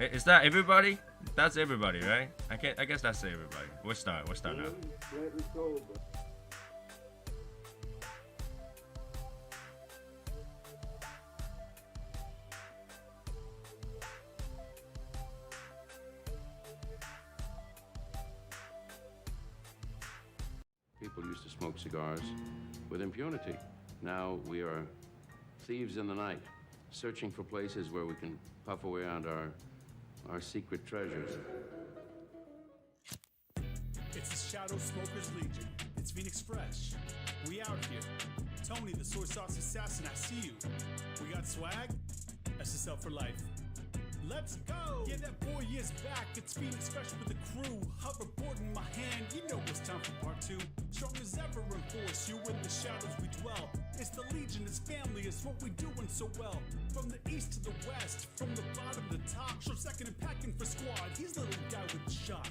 Is that everybody? That's everybody, right? I guess that's everybody. We'll start now. People used to smoke cigars with impunity. Now we are thieves in the night, searching for places where we can puff away on our secret treasures. It's the Shadow Smokers Legion. It's Phoenix Fresh. We out here. Tony, the soy sauce assassin, I see you. We got swag? SSL for life. Let's go! Yeah, that 4 years back, it's Phoenix Fresh with the crew. Hoverboard in my hand, you know it's time for part 2. Strong as ever in force, you in the shadows we dwell. It's the Legion, it's family, it's what we doing so well. From the east to the west, from the bottom to top. Sure, second and packing for squad, he's the little guy with the shot.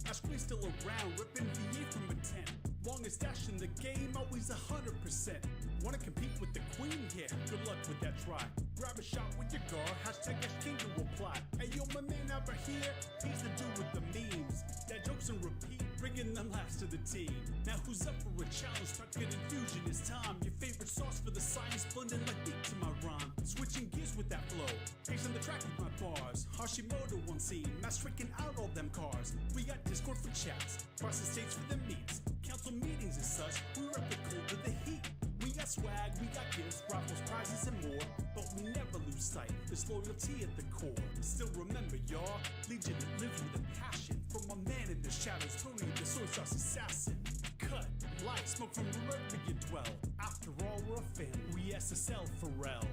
Ashque's still around, ripping VE from a 10. Longest dash in the game, always 100%. Wanna compete with the queen? Yeah, good luck with that try. Grab a shot with your guard, hashtag King to apply. Hey yo, my man over here, he's the dude with the memes. That jokes and repeat, bringing the laughs to the team. Now who's up for a challenge? Start getting fusion, it's time. Your favorite sauce for the science, blending like beat to my rhyme. Switching gears with that flow, pacing the track with my bars. Hashimoto on scene, mass freaking out all them cars. We got Discord for chats, process states for the meets. Council meetings and such, we rep the cold to the heat. We got swag, we got gifts, raffles, prizes, and more. But we never lose sight, there's loyalty at the core. Still remember, y'all, Legion that lives with a passion. From my man in the shadows, Tony the soy sauce assassin. Cut, light, smoke from wherever you dwell. After all, we're a family, we SSL Pharrell.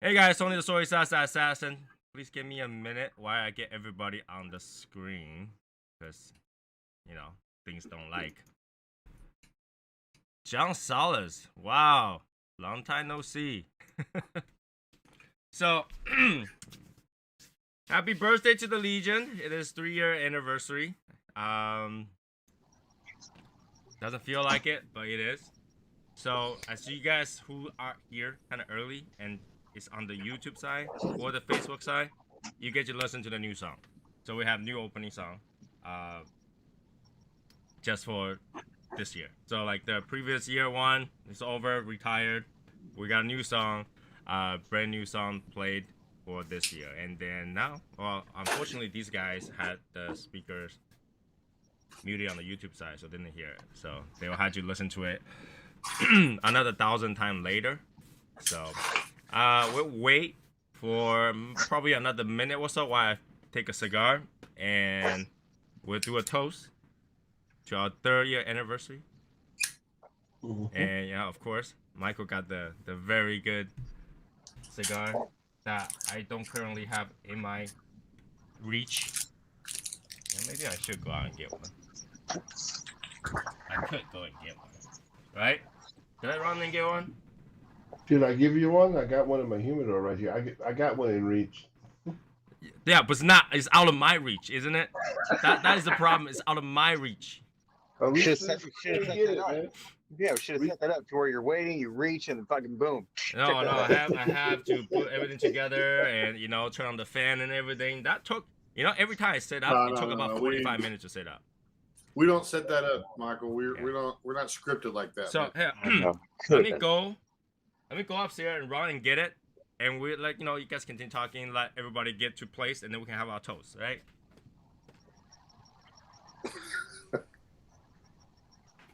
Hey guys, Tony the Soy Sauce Assassin. Please give me a minute while I get everybody on the screen. Because, you know, things don't like. John Solis. Wow. Long time no see. So, happy birthday to the Legion. It is 3-year anniversary. Doesn't feel like it, but it is. So, as you guys who are here kind of early and it's on the YouTube side or the Facebook side, you get to listen to the new song. So we have new opening song, just for this year. So like the previous year one is over, retired. We got a new song, brand new song played for this year. And then now, well, unfortunately, these guys had the speakers muted on the YouTube side, so they didn't hear it. So they will have to listen to it another 1,000 times later. So we'll wait for probably another minute or so while I take a cigar, and we'll do a toast to our 3rd-year anniversary. And yeah, of course, Michael got the very good cigar that I don't currently have in my reach. And maybe I should go out and get one. I could go and get one, right? Did I run and get one? Did I give you one? I got one in my humidor right here. I got one in reach. Yeah, but it's out of my reach, isn't it? That is the problem. It's out of my reach. We should have set that up. Yeah, we should have set that up to where you're waiting, you reach, and fucking boom. No, I have to put everything together and, you know, turn on the fan and everything. That took, you know, every time I set up, it took about 45 minutes to set up. We don't set that up, Michael. We're not scripted like that. So here, let me go upstairs and run and get it, and we like, you know, you guys continue talking, let everybody get to place, and then we can have our toast, right?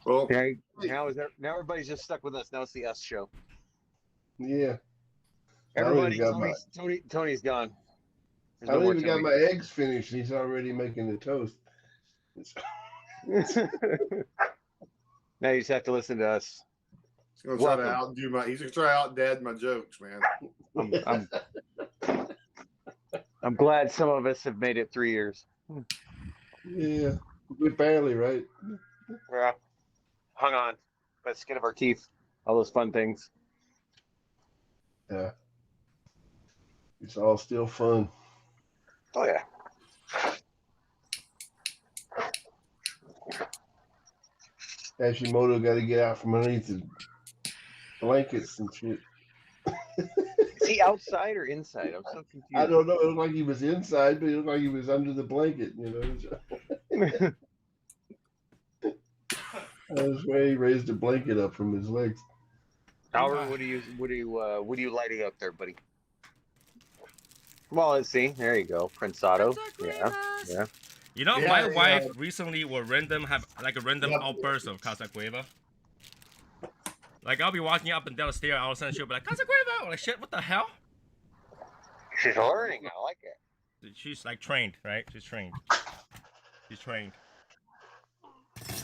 Well, now everybody's just stuck with us. Now it's the us show. Yeah. Tony's gone. I don't even got my eggs finished. He's already making the toast. Now you just have to listen to us. He's gonna try to outdad my jokes, man. I'm glad some of us have made it 3 years. Yeah, we barely, right? Yeah. Hung on by the skin of our teeth. all those fun things. Yeah. It's all still fun. Oh yeah. Hashimoto got to get out from underneath the blankets and shit. Is he outside or inside? I'm so confused. I don't know. It looked like he was inside, but it looked like he was under the blanket. That's why he raised the blanket up from his legs. Howard, what are you lighting up there, buddy? Well, let's see. There you go, Prensado. Yeah. You know, Yeah, my yeah. wife recently will have like a random outburst of Casa Cueva. Like I'll be walking up and down the stairs, all of a sudden she'll be like, Casa Cueva! I'm like, shit, what the hell? She's learning. I like it. She's like trained, right? She's trained. She's trained.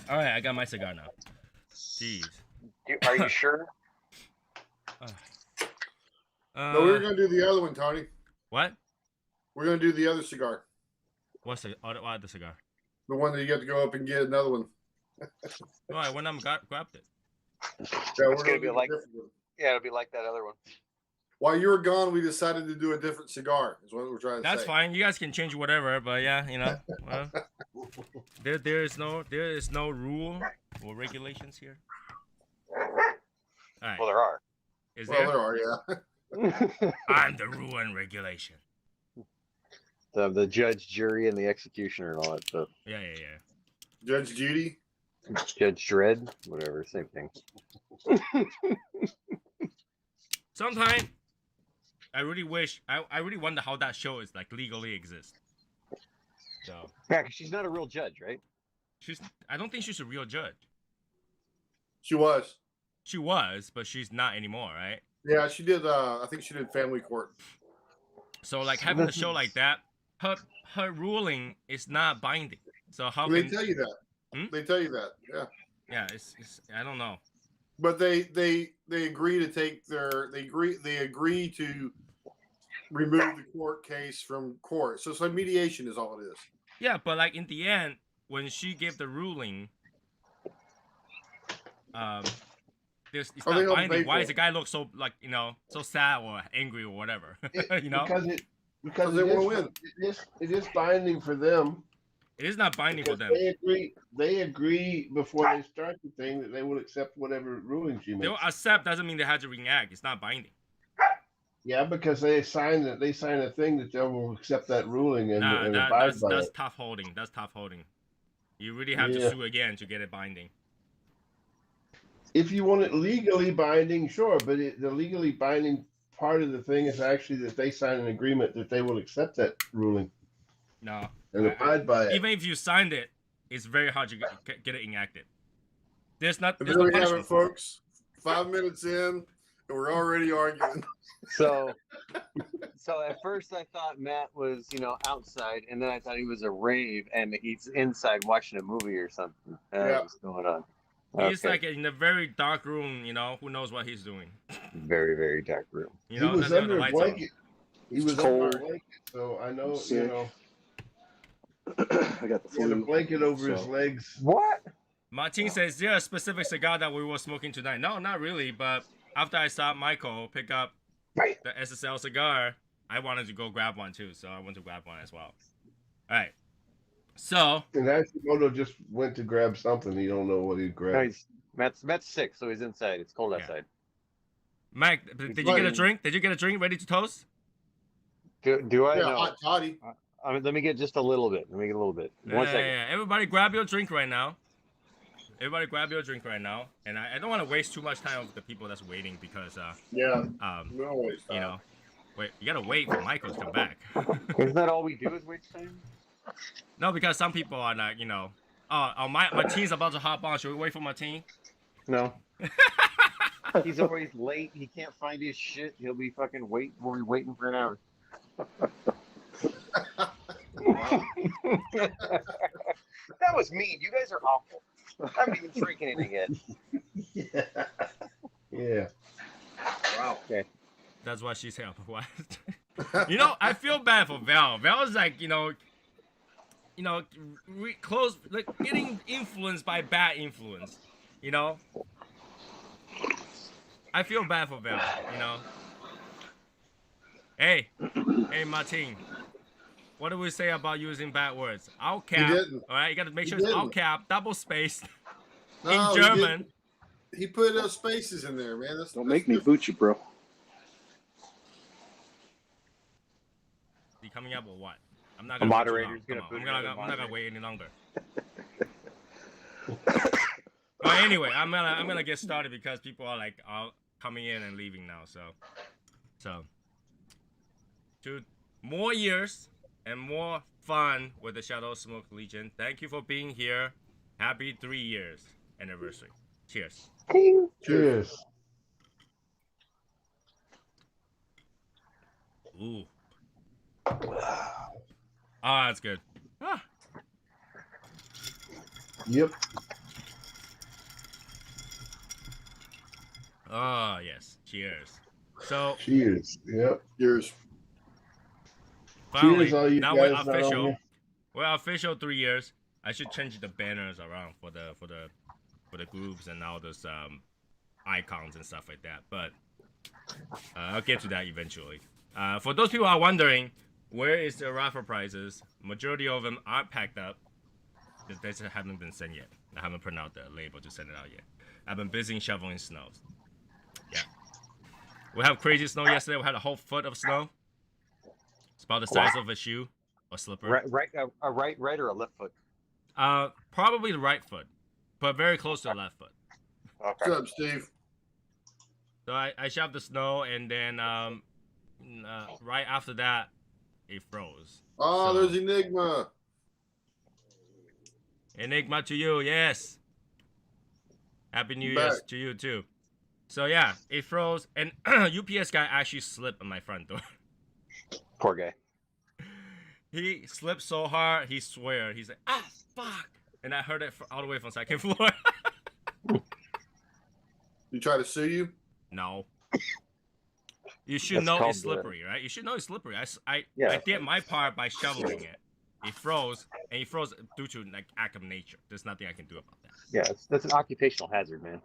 All right, I got my cigar now. Jeez. Are you sure? No, we were gonna do the other one, Tony. What? We're gonna do the other cigar, What's the other cigar? the one that you got to go up and get another one. No, I went up and grabbed it. Yeah, we're gonna be do a like- different one. Yeah, it'll be like that other one. While you were gone, we decided to do a different cigar. Is what we're trying to That's say. fine. You guys can change whatever, but yeah, you know, well, there is no rule or regulations here. All right. Well, there are. Is Well, there are, yeah. I'm the rule and regulation. The judge, jury, and the executioner and all that stuff. Yeah. Judge Judy. Judge Dredd, whatever, same thing. Sometimes I really wish I really wonder how that show is like legally exists. So Yeah, 'cause she's not a real judge, right? I don't think she's a real judge. She was. She was, but she's not anymore, right? Yeah, she did. I think she did family court. So like having a show like that, her ruling is not binding. So how They can tell you that. Hmm? They tell you that. Yeah. yeah, it's I don't know. But they agree to take they agree to remove the court case from court. So it's like mediation is all it is. Yeah, but like in the end, when she gave the ruling, it's Oh, they not don't binding. pay Why for does the it. guy look so like so sad or angry or whatever? You know, Because they it wanna is, win. it is binding for them. it is not binding for Because them. they agree before they start the thing that they will accept whatever ruling she They makes. will accept doesn't mean they have to reenact. It's not binding. Yeah, because they sign a thing that they will accept that ruling and, Nah, and abide by that's it. tough holding. That's tough holding. You really have to Yeah. sue again to get it binding. If you want it legally binding, sure, but the legally binding part of the thing is actually that they sign an agreement that they will accept that ruling No, and abide by it. even if you signed it, it's very hard to get it enacted. There's And no there we have it, punishment. folks. 5 minutes in, and we're already arguing. So at first I thought Matt was, outside, and then I thought he was a rave, and he's inside watching a movie or something. Yeah. What's going on? He's Okay. like in a very dark room. Who knows what he's doing? Very, very dark room. He was that's why the under a lights on. blanket. He was cold. under a blanket, so I know, Sick. I got the he had a flu. blanket over his so- legs. What? Martin says, is there a specific cigar that we were smoking tonight? No, not really. But after I saw Michael pick up Right. the SSL cigar, I wanted to go grab one too. So I went to grab one as well. All right. So, And Hashimoto just went to grab something. He don't know what he No, grabbed. Matt's sick, so he's inside. It's cold Yeah. outside. Mike, did you get a drink? Did you get a drink ready to toast? Do I Yeah, know? hot toddy. Let me get just a little bit. One second. Yeah. Everybody grab your drink right now. Everybody grab your drink right now. And I don't want to waste too much time with the people that's waiting because, Yeah, we always wait, you gotta wait for Michael to come back. Isn't that all we do is waste time? No, because some people are not, my team's about to hop on. Should we wait for my team? No. He's always late. He can't find his shit. He'll be fucking we'll be waiting for an hour. That was mean. You guys are awful. I haven't even drinking anything yet. Yeah. Wow. Okay. That's why she's here. What? I feel bad for Val. Val's like, close, like getting influenced by bad influence. I feel bad for Bill, you know. Hey, Martin. What do we say about using bad words? All cap. didn't. All right, you got to make He sure it's all didn't. cap, double spaced No, in he German. didn't. He put those spaces in there, man. Don't make me boot you, bro. You coming up with what? I'm not The gonna. moderator's Come gonna on. boot I'm another not gonna moderator. wait any longer. Well, anyway, I'm gonna get started because people are like all coming in and leaving now. So, to more years and more fun with the Shadow Smoke Legion. Thank you for being here. Happy 3 years anniversary. Cheers. Cheers. Ooh. Ah, that's good. Ah. Yep. Oh, yes. Cheers. So, Cheers. Yep. Cheers. finally, Cheers, all you now guys we're not on official. here. We're official 3 years. I should change the banners around for the groups and all those icons and stuff like that. But I'll get to that eventually. For those people who are wondering, where is the raffle prizes? Majority of them aren't packed up. They just haven't been sent yet. I haven't printed out the label to send it out yet. I've been busy shoveling snows. Yeah. We have crazy snow yesterday. We had a whole foot of snow. It's about the size of a shoe or slipper. A right or a left foot? Probably the right foot, but very close to the left foot. What's up, Steve? So I shoved the snow, and then right after that, it froze. Oh, So- there's Enigma. Enigma to you, yes. Happy New Back. Year's to you too. So yeah, it froze, and UPS guy actually slipped on my front door. Poor guy. He slipped so hard, he swear. He's like, ah, fuck. And I heard it all the way from second floor. You try to sue you? No. You should That's know called it's slippery, right? You should know it's slippery. I Yeah. did my part by shoveling it. It froze, and it froze due to like act of nature. There's nothing I can do about that. Yeah, that's an occupational hazard, man.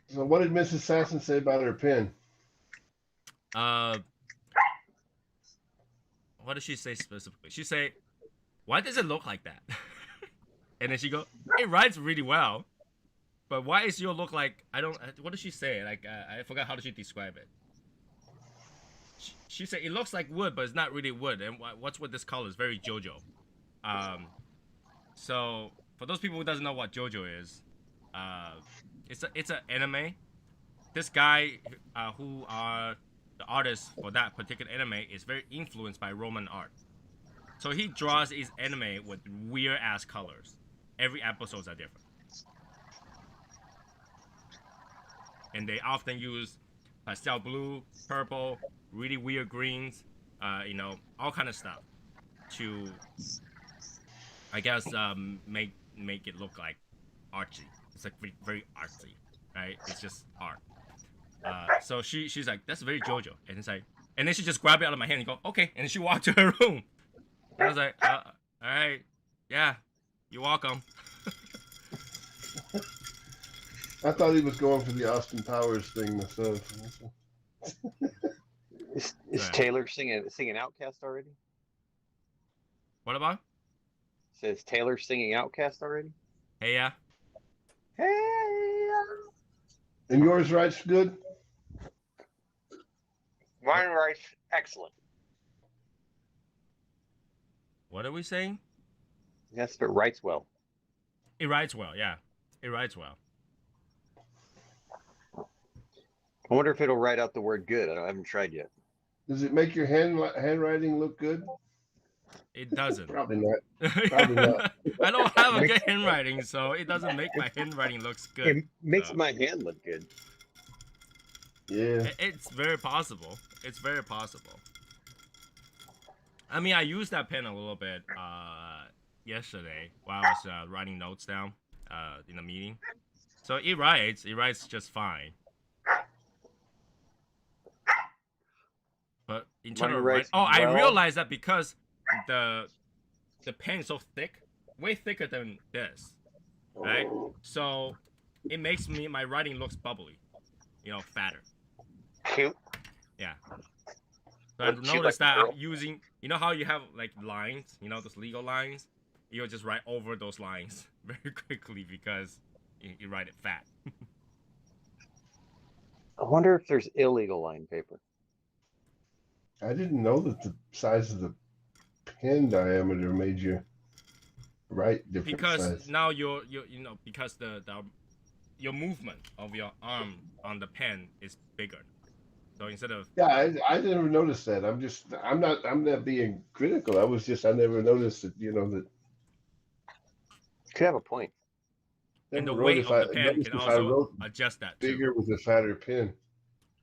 So what did Mrs. Sasson say about her pen? What did she say specifically? She say, "Why does it look like that?" And then she go, "It writes really well, but why is your look like I don't?" What did she say? Like I forgot how did she describe it. She said it looks like wood, but it's not really wood. And what's with this color? It's very JoJo. So for those people who doesn't know what JoJo is, it's an anime. This guy who are the artist for that particular anime is very influenced by Roman art. So he draws his anime with weird ass colors. Every episodes are different. And they often use pastel blue, purple, really weird greens, all kind of stuff to, I guess, make it look like artsy. It's like very artsy, right? It's just art. So she's like, that's very JoJo, and it's like, and then she just grabbed it out of my hand and go, okay, and then she walked to her room. And I was like, all right, yeah, you're welcome. I thought he was going for the Austin Powers thing myself. Is Right. Taylor singing Outcast already? What about? Says Taylor singing Outcast already? Hey, yeah. Hey, And yours writes good? mine writes excellent. What are we saying? Yes, but writes well. It writes well, yeah. It writes well. I wonder if it'll write out the word good. I haven't tried yet. Does it make your handwriting look good? It doesn't. Probably not. Probably not. I don't have a good handwriting, so it doesn't make my handwriting looks good. It makes So, my hand look good. Yeah. It's very possible. It's very possible. I mean, I used that pen a little bit yesterday while I was writing notes down in a meeting. So it writes just fine. But in terms of writes I well. realized that because the pen is so thick, way thicker than this, right? So it makes my writing looks bubbly. fatter. Cute. Yeah. So Would I've you noticed like that a girl? using, how you have like lines, those legal lines, you'll just write over those lines very quickly because you write it fat. I wonder if there's illegal line paper. I didn't know that the size of the pen diameter made you write different Because size. now because your movement of your arm on the pen is bigger. So instead of Yeah, I never noticed that. I'm not being critical. I never noticed that. That Could have a point. and the never wrote weight if of I the pen noticed can if I also wrote adjust that too. bigger with a fatter pen.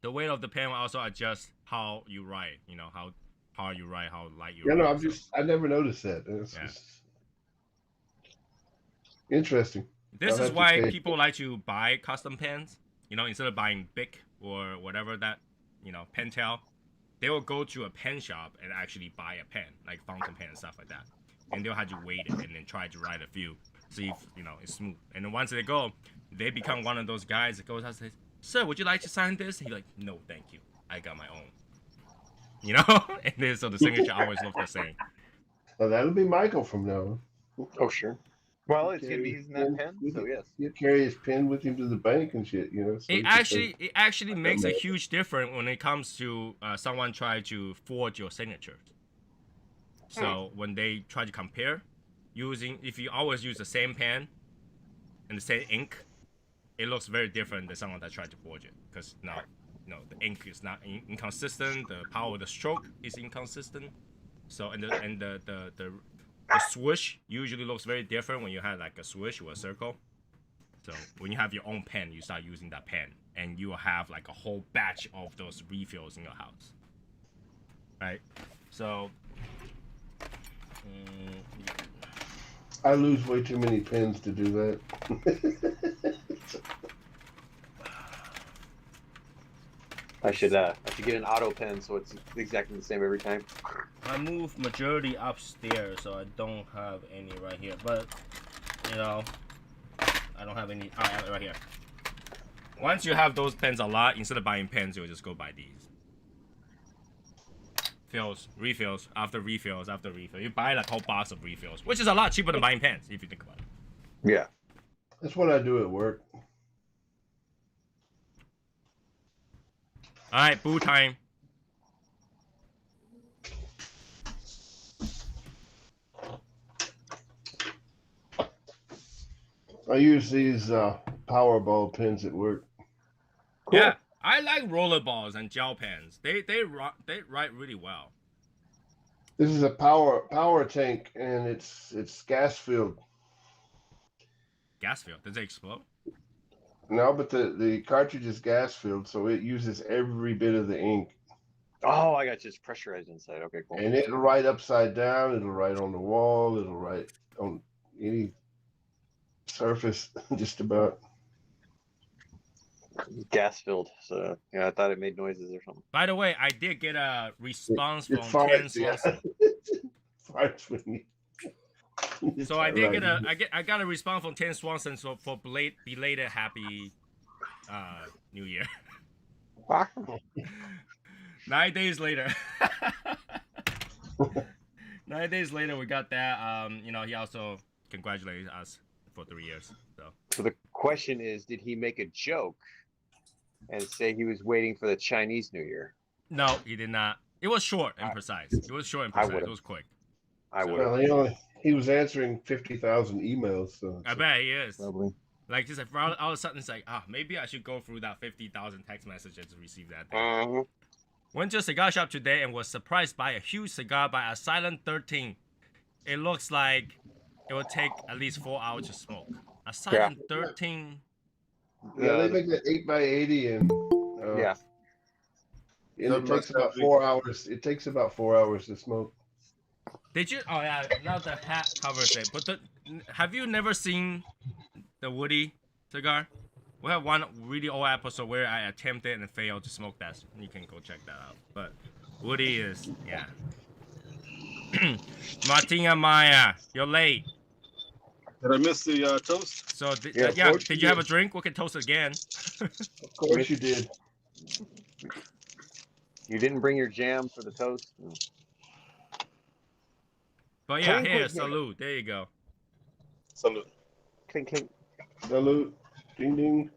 The weight of the pen will also adjust how you write. How hard you write, how light you Yeah, write. no, I never noticed that. It's interesting. This I'll is have to why pay. people like to buy custom pens. Instead of buying Bic or whatever that, Pentel, they will go to a pen shop and actually buy a pen, like fountain pen and stuff like that. And they'll have to weight it and then try to write a few, see if, it's smooth. And then once they go, they become one of those guys that goes out and says, "Sir, would you like to sign this?" He's like, "No, thank you. I got my own." And then so the signature always looks the same. Well, that'll be Michael from now on. Oh, sure. Well, it's Carry gonna be his using that pen pen, with so him. yes. You carry his pen with him to the bank and shit. So It actually makes a my own. huge difference when it comes to someone try to forge your signatures. So when they try to compare, if you always use the same pen and the same ink, it looks very different than someone that tried to forge it, because now, the ink is not inconsistent, the power of the stroke is inconsistent. So and the swoosh usually looks very different when you have like a swoosh or a circle. So when you have your own pen, you start using that pen, and you will have like a whole batch of those refills in your house, right? So I lose way too many pens to do that. I should get an auto pen so it's exactly the same every time. I moved majority upstairs, so I don't have any right here. But I don't have any right here. Once you have those pens a lot, instead of buying pens, you'll just go buy these. Refills, after refills, after refill. You buy like a whole box of refills, which is a lot cheaper than buying pens, if you think about it. Yeah. That's what I do at work. Alright, boo time. I use these Powerball pens at work. Cool. Yeah, I like rollerballs and gel pens. They write really well. This is a power tank, and it's gas filled. Gas filled. Does it explode? No, but the cartridge is gas filled, so it uses every bit of the ink. Oh, I got just pressurized inside. Okay, cool. And it'll write upside down. It'll write on the wall. It'll write on any surface, just about. Gas filled. So yeah, I thought it made noises or something. By the way, I did get a response It from Ken farts, yeah. Swanson. Farts when you. So I did I got a response from Ken Swanson for belated happy New Year. 9 days later. 9 days later, we got that. He also congratulated us for 3 years. So the question is, did he make a joke and say he was waiting for the Chinese New Year? No, he did not. It was short and precise. It was short and precise. It was quick. I would. Well, he was answering 50,000 emails. So I bet he is. Probably. Like, just like all of a sudden, it's like, maybe I should go through that 50,000 text messages to receive that thing. Went to a cigar shop today and was surprised by a huge cigar by a Silent 13. It looks like it will take at least 4 hours to smoke. A Silent 13. Yeah, they make that 8x80, and yeah. And it takes about 4 hours. It takes about 4 hours to smoke. Did you? Oh yeah, now the hat covers it. But have you never seen the Woody cigar? We have one really old episode where I attempted and failed to smoke that. You can go check that out. But Woody is, yeah. Martina Maya, you're late. Did I miss the toast? So Yeah, yeah, of course did you you have a did. drink? We can toast it again. Of course you did. You didn't bring your jam for the toast. But yeah, Clink, here, clink, clink. salute. There you go. Salute. Clink, clink. Salute. Ding ding.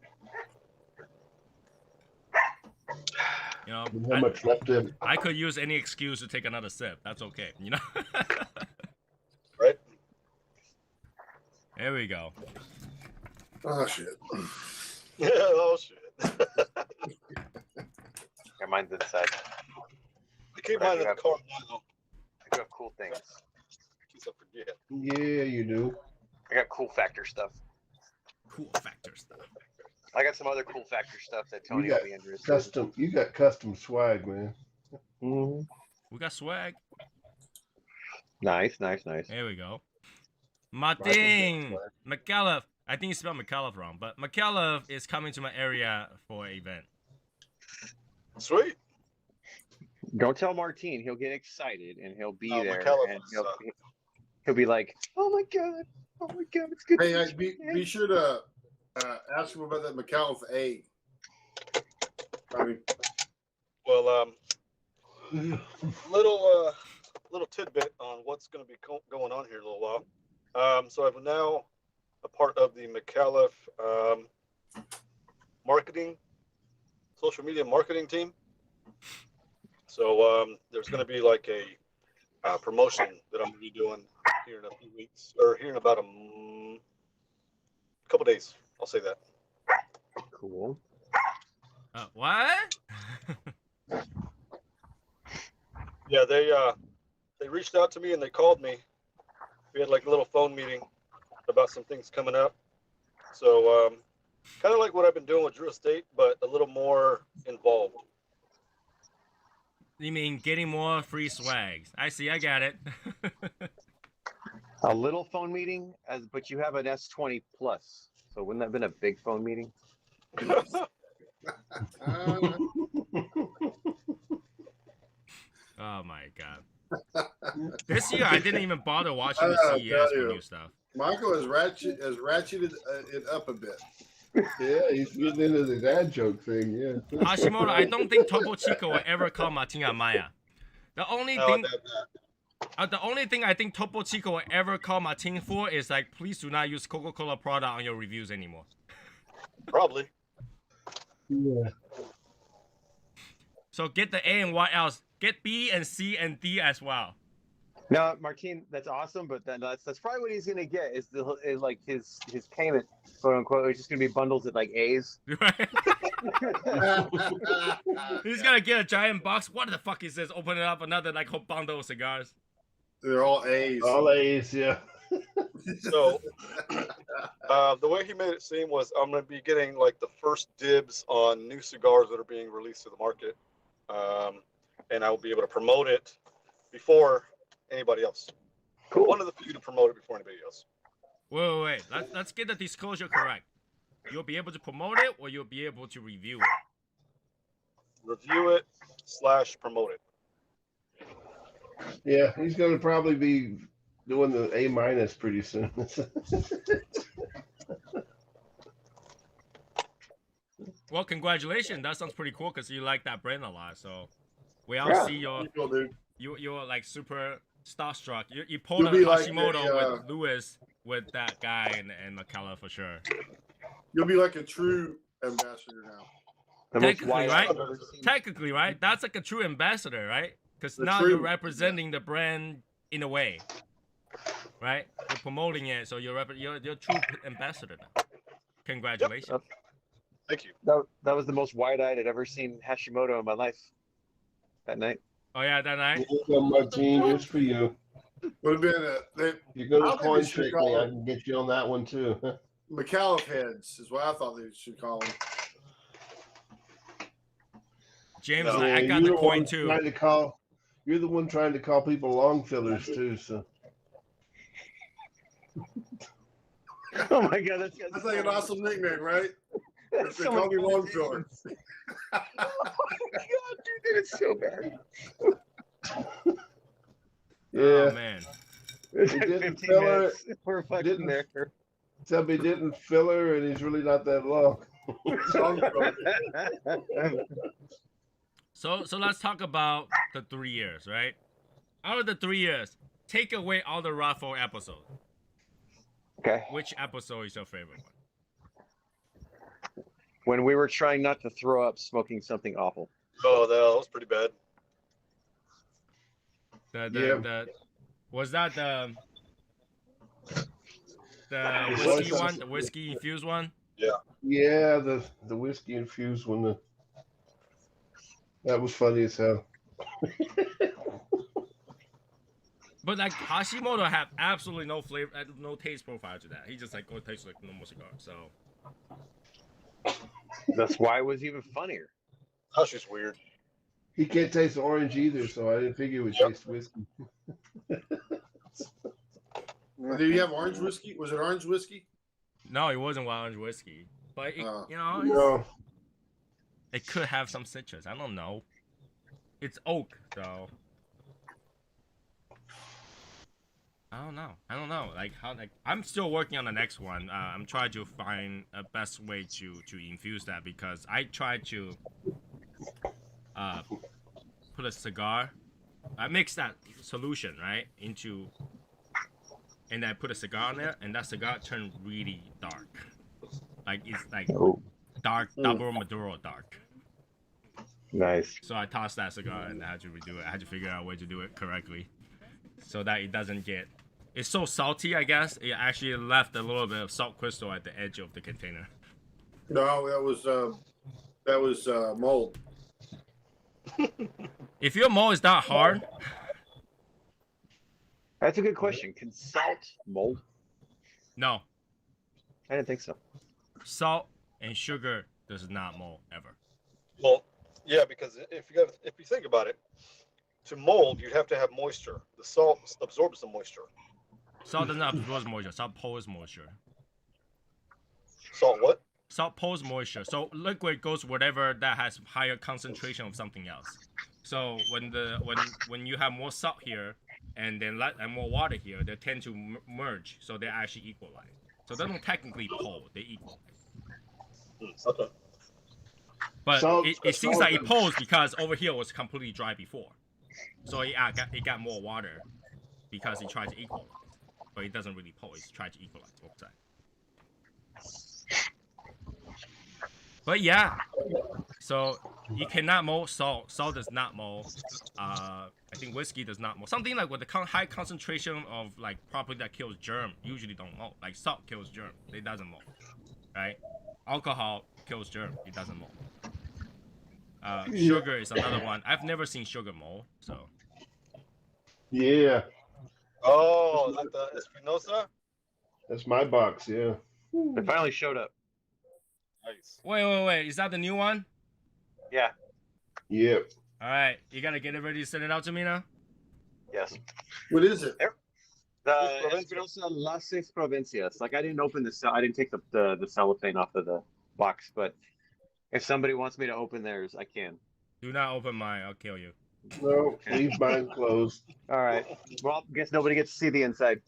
You know, Didn't have much left in. I could use any excuse to take another sip. That's okay. You know. Right? There we go. Oh shit. Oh shit. Yeah, mine's inside. I keep Right, mine you in the have- car now. I do have cool things. In case I forget. Yeah, you do. I got cool factor stuff. Cool factor stuff. I got some other cool factor stuff that Tony got will be interested Custom. You got custom swag, man. in. Mhm. We got swag. Nice, nice, nice. There we go. Martin McAuliffe. I think you spelled McAuliffe wrong, but McAuliffe is coming to my area for an event. Sweet. Don't tell Martine. He'll get excited and he'll be Oh, there, McAuliffe and was, he'll be like, "Oh my god, it's good." Hey, to see be you." sure to ask him about that McAuliffe A. I mean, Well, little tidbit on what's going to be going on here in a little while. So I'm now a part of the McAuliffe marketing, social media marketing team. So there's going to be like a promotion that I'm going to be doing here in a few weeks, or here in about a couple days. I'll say that. Cool. What? Yeah, they reached out to me and they called me. We had like a little phone meeting about some things coming up. So kind of like what I've been doing with Drew Estate, but a little more involved. You mean getting more free swags? I see. I got it. A little phone meeting, but you have an S20 Plus, so wouldn't that have been a big phone meeting? Oh my god. This year I didn't even bother watching the I'll CES tell for you. new stuff. Michael has ratcheted it up a bit. Yeah, he's getting into the dad joke thing. Yeah. Hashimoto, I don't think Topo Chico will ever call Martina Maya. The only thing I think Topo Chico will ever call Martin for is like, please do not use Coca-Cola product on your reviews anymore. Probably. Yeah. So get the A and what else? Get B and C and D as well. No, Martine, that's awesome, but that's probably what he's gonna get is like his payment, quote unquote. It's just gonna be bundles of like A's. Right? He's gonna get a giant box. What the fuck is this? Open it up, another like whole bundle of cigars. They're all A's. All A's, yeah. So the way he made it seem was I'm going to be getting like the first dibs on new cigars that are being released to the market. And I will be able to promote it before anybody else. Cool. One of the few to promote it before anybody else. Wait. Let's get the disclosure correct. You'll be able to promote it, or you'll be able to review it. Review it / promote it. Yeah, he's gonna probably be doing the A- pretty soon. Well, congratulations. That sounds pretty cool because you like that brand a lot. So we all see your Cool, dude. you're like super starstruck. You pulled You'll a be like Hashimoto a, with Lewis with that guy and McCullough for sure. You'll be like a true ambassador now. The most Technically, wide right? I've ever seen. Technically, right? That's like a true ambassador, right? Because The now true- you're representing the brand in a way, right? You're promoting it, so you're a true ambassador now. Congratulations. Thank you. That was the most wide-eyed I'd ever seen Hashimoto in my life. That night. Oh yeah, that night. Martine, just for you. Would have been You go I to think coin they should trick me, call I it- can get you on that one too. McAuliffe heads is what I thought they should call them. James No. is like, I Yeah, got you're the the coin one too. trying to call. You're the one trying to call people long fillers too. So Oh my god, that's That's like an awesome nickname, right? That's They so call many me long combinations. filler. Oh my god, dude, that is so bad. Oh yeah, man. didn't 15 fill her. minutes. We're fucking Didn't- there. Tell me didn't fill her, and he's really not that long. So let's talk about the 3 years, right? Out of the 3 years, take away all the Raffle episodes. Okay. Which episode is your favorite one? When we were trying not to throw up smoking something awful. Oh, that was pretty bad. Was that the It whiskey was. one, the whiskey infused one? Yeah, the whiskey infused one. That was funny as hell. But like Hashimoto have absolutely no flavor, no taste profile to that. He just like, oh, it tastes like normal cigar. So That's why it was even funnier. Hashi's weird. He can't taste the orange either, so I didn't figure it would taste whiskey. Do you have orange whiskey? Was it orange whiskey? no, it wasn't orange whiskey, but it, Oh. you know, No, it could have some citrus. I don't know. It's oak, so I don't know. Like how? Like I'm still working on the next one. I'm trying to find a best way to infuse that because I tried to put a cigar. I mix that solution right into, and I put a cigar in there, and that cigar turned really dark. Like it's like dark double Maduro dark. Nice. So I tossed that cigar and I had to redo it. I had to figure out a way to do it correctly so that it doesn't get. It's so salty, I guess. It actually left a little bit of salt crystal at the edge of the container. No, that was mold. If your mold is that hard, That's a good question. Can salt mold? no. I didn't think so. Salt and sugar does not mold ever. Well, yeah, because if you think about it, to mold you'd have to have moisture. The salt absorbs the moisture. Salt does not absorb moisture. Salt pulls moisture. Salt what? Salt pulls moisture. So liquid goes whatever that has higher concentration of something else. So when you have more salt here and then and more water here, they tend to merge. So they actually equalize. So they don't technically pull. They equalize. Okay. But Salt- it seems salt like it and- pulls because over here was completely dry before. So it got more water because it tried to equalize. But it doesn't really pull. It's trying to equalize both sides. But yeah. So you cannot mold salt. Salt does not mold. I think whiskey does not mold. Something like with the high concentration of like property that kills germ usually don't mold. Like salt kills germ. It doesn't mold. Right? Alcohol kills germ. It doesn't mold. Sugar is another one. I've never seen sugar mold. So yeah, Oh, is that the Espinosa? that's my box. Yeah, It finally showed up. Nice. wait. Is that the new one? Yeah. yep. All right. You gotta get it ready to send it out to me now. Yes. What is it? The Provincia. Espinosa Las Seis Provincias. Like I didn't open I didn't take the cellophane off of the box, but if somebody wants me to open theirs, I can. Do not open mine. I'll kill you. No, leave mine closed. All right. Well, guess nobody gets to see the inside.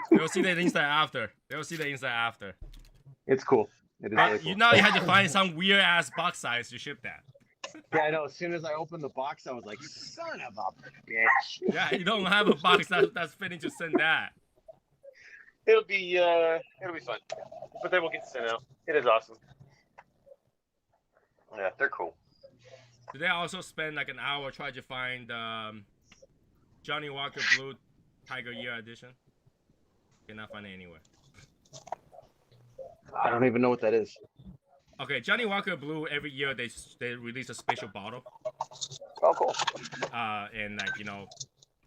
They'll see the inside after. It's cool. It is really cool. You know you had to find some weird ass box size to ship that. Yeah, I know. As soon as I opened the box, I was like, "Son of a bitch!" Yeah, you don't have a box that's fitting to send that. It'll be fun, but they will get sent out. It is awesome. Yeah, they're cool. Did they also spend like an hour trying to find Johnny Walker Blue Tiger Year Edition? Cannot find it anywhere. I don't even know what that is. Okay, Johnny Walker Blue, every year they release a special bottle. Oh, cool. And like, you know,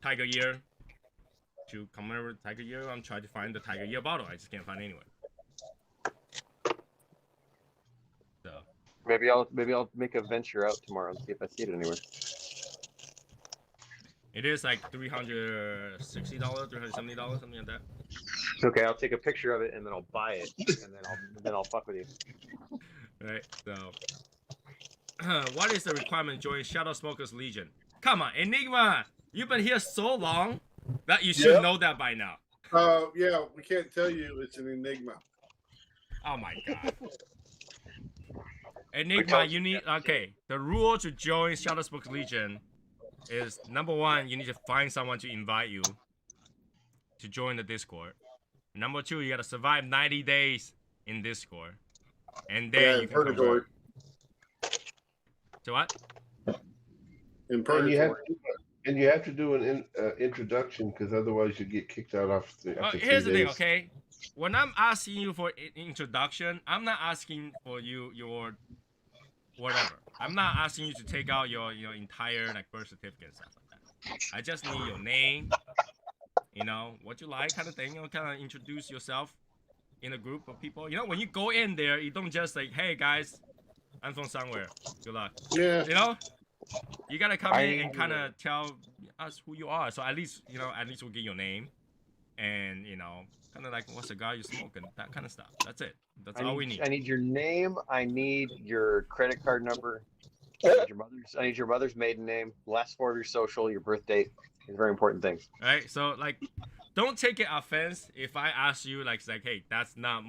Tiger Year, to commemorate Tiger Year, I'm trying to find the Tiger Year bottle. I just can't find it anywhere. So Maybe I'll make a venture out tomorrow and see if I see it anywhere. it is like $360, $370, something like that. It's okay. I'll take a picture of it and then I'll buy it and then I'll fuck with you. Right, so what is the requirement to join Shadow Smokers Legion? Come on, Enigma! You've been here so long. That you should Yep. know that by now. Yeah, we can't tell you. It's an enigma. Oh my god. Enigma, you need okay. The rule to join Shadow Smokers Legion is number one, you need to find someone to invite you to join the Discord. Number two, you gotta survive 90 days in Discord, and then you can purgatory. So what? In And you have purgatory. to do an introduction because otherwise you get kicked out after Here's 3 the thing, days. okay? When I'm asking you for introduction, I'm not asking for your whatever. I'm not asking you to take out your entire like birth certificate and stuff like that. I just need your name, what you like, kind of thing. Kind of introduce yourself in a group of people. When you go in there, you don't just like, hey guys, I'm from somewhere. Good luck. Yeah. You gotta come in and kind of tell us who you are. So at least we'll get your name, and kind of like what cigar you smoking, that kind of stuff. That's it. That's all we need. I need your name. I need your credit card number. I need your mother's maiden name, last four of your social, your birth date. It's very important things. All right. So like, don't take it offense if I ask you like, hey, that's not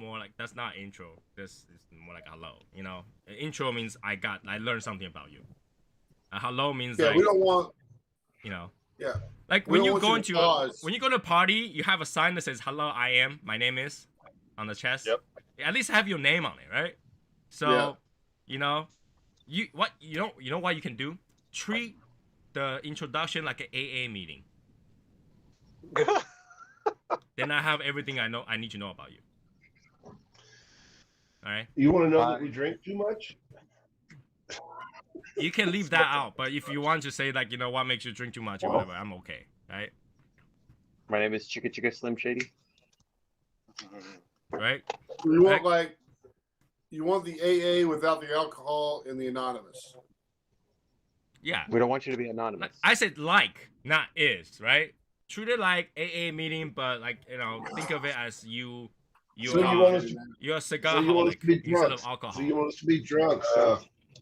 intro. This is more like hello. Intro means I learned something about you. Hello means Yeah, like, we don't want. Yeah. Like when you go to a party, you have a sign that says "Hello, my name is," on the chest. Yep. At least have your name on it, right? So, you know what you can do? Treat the introduction like an AA meeting. Then I have everything I need to know about you. All right. You want to know that we drink too much? You can leave that out, but if you want to say like, what makes you drink too much or whatever, I'm okay, right? My name is Chicka Chicka Slim Shady. Right? You want you want the AA without the alcohol and the anonymous. Yeah. We don't want you to be anonymous. I said like, not is, right? Treat it like AA meeting, but like, think of it as you're a cigar holic instead of alcohol. So you want us to be drunk,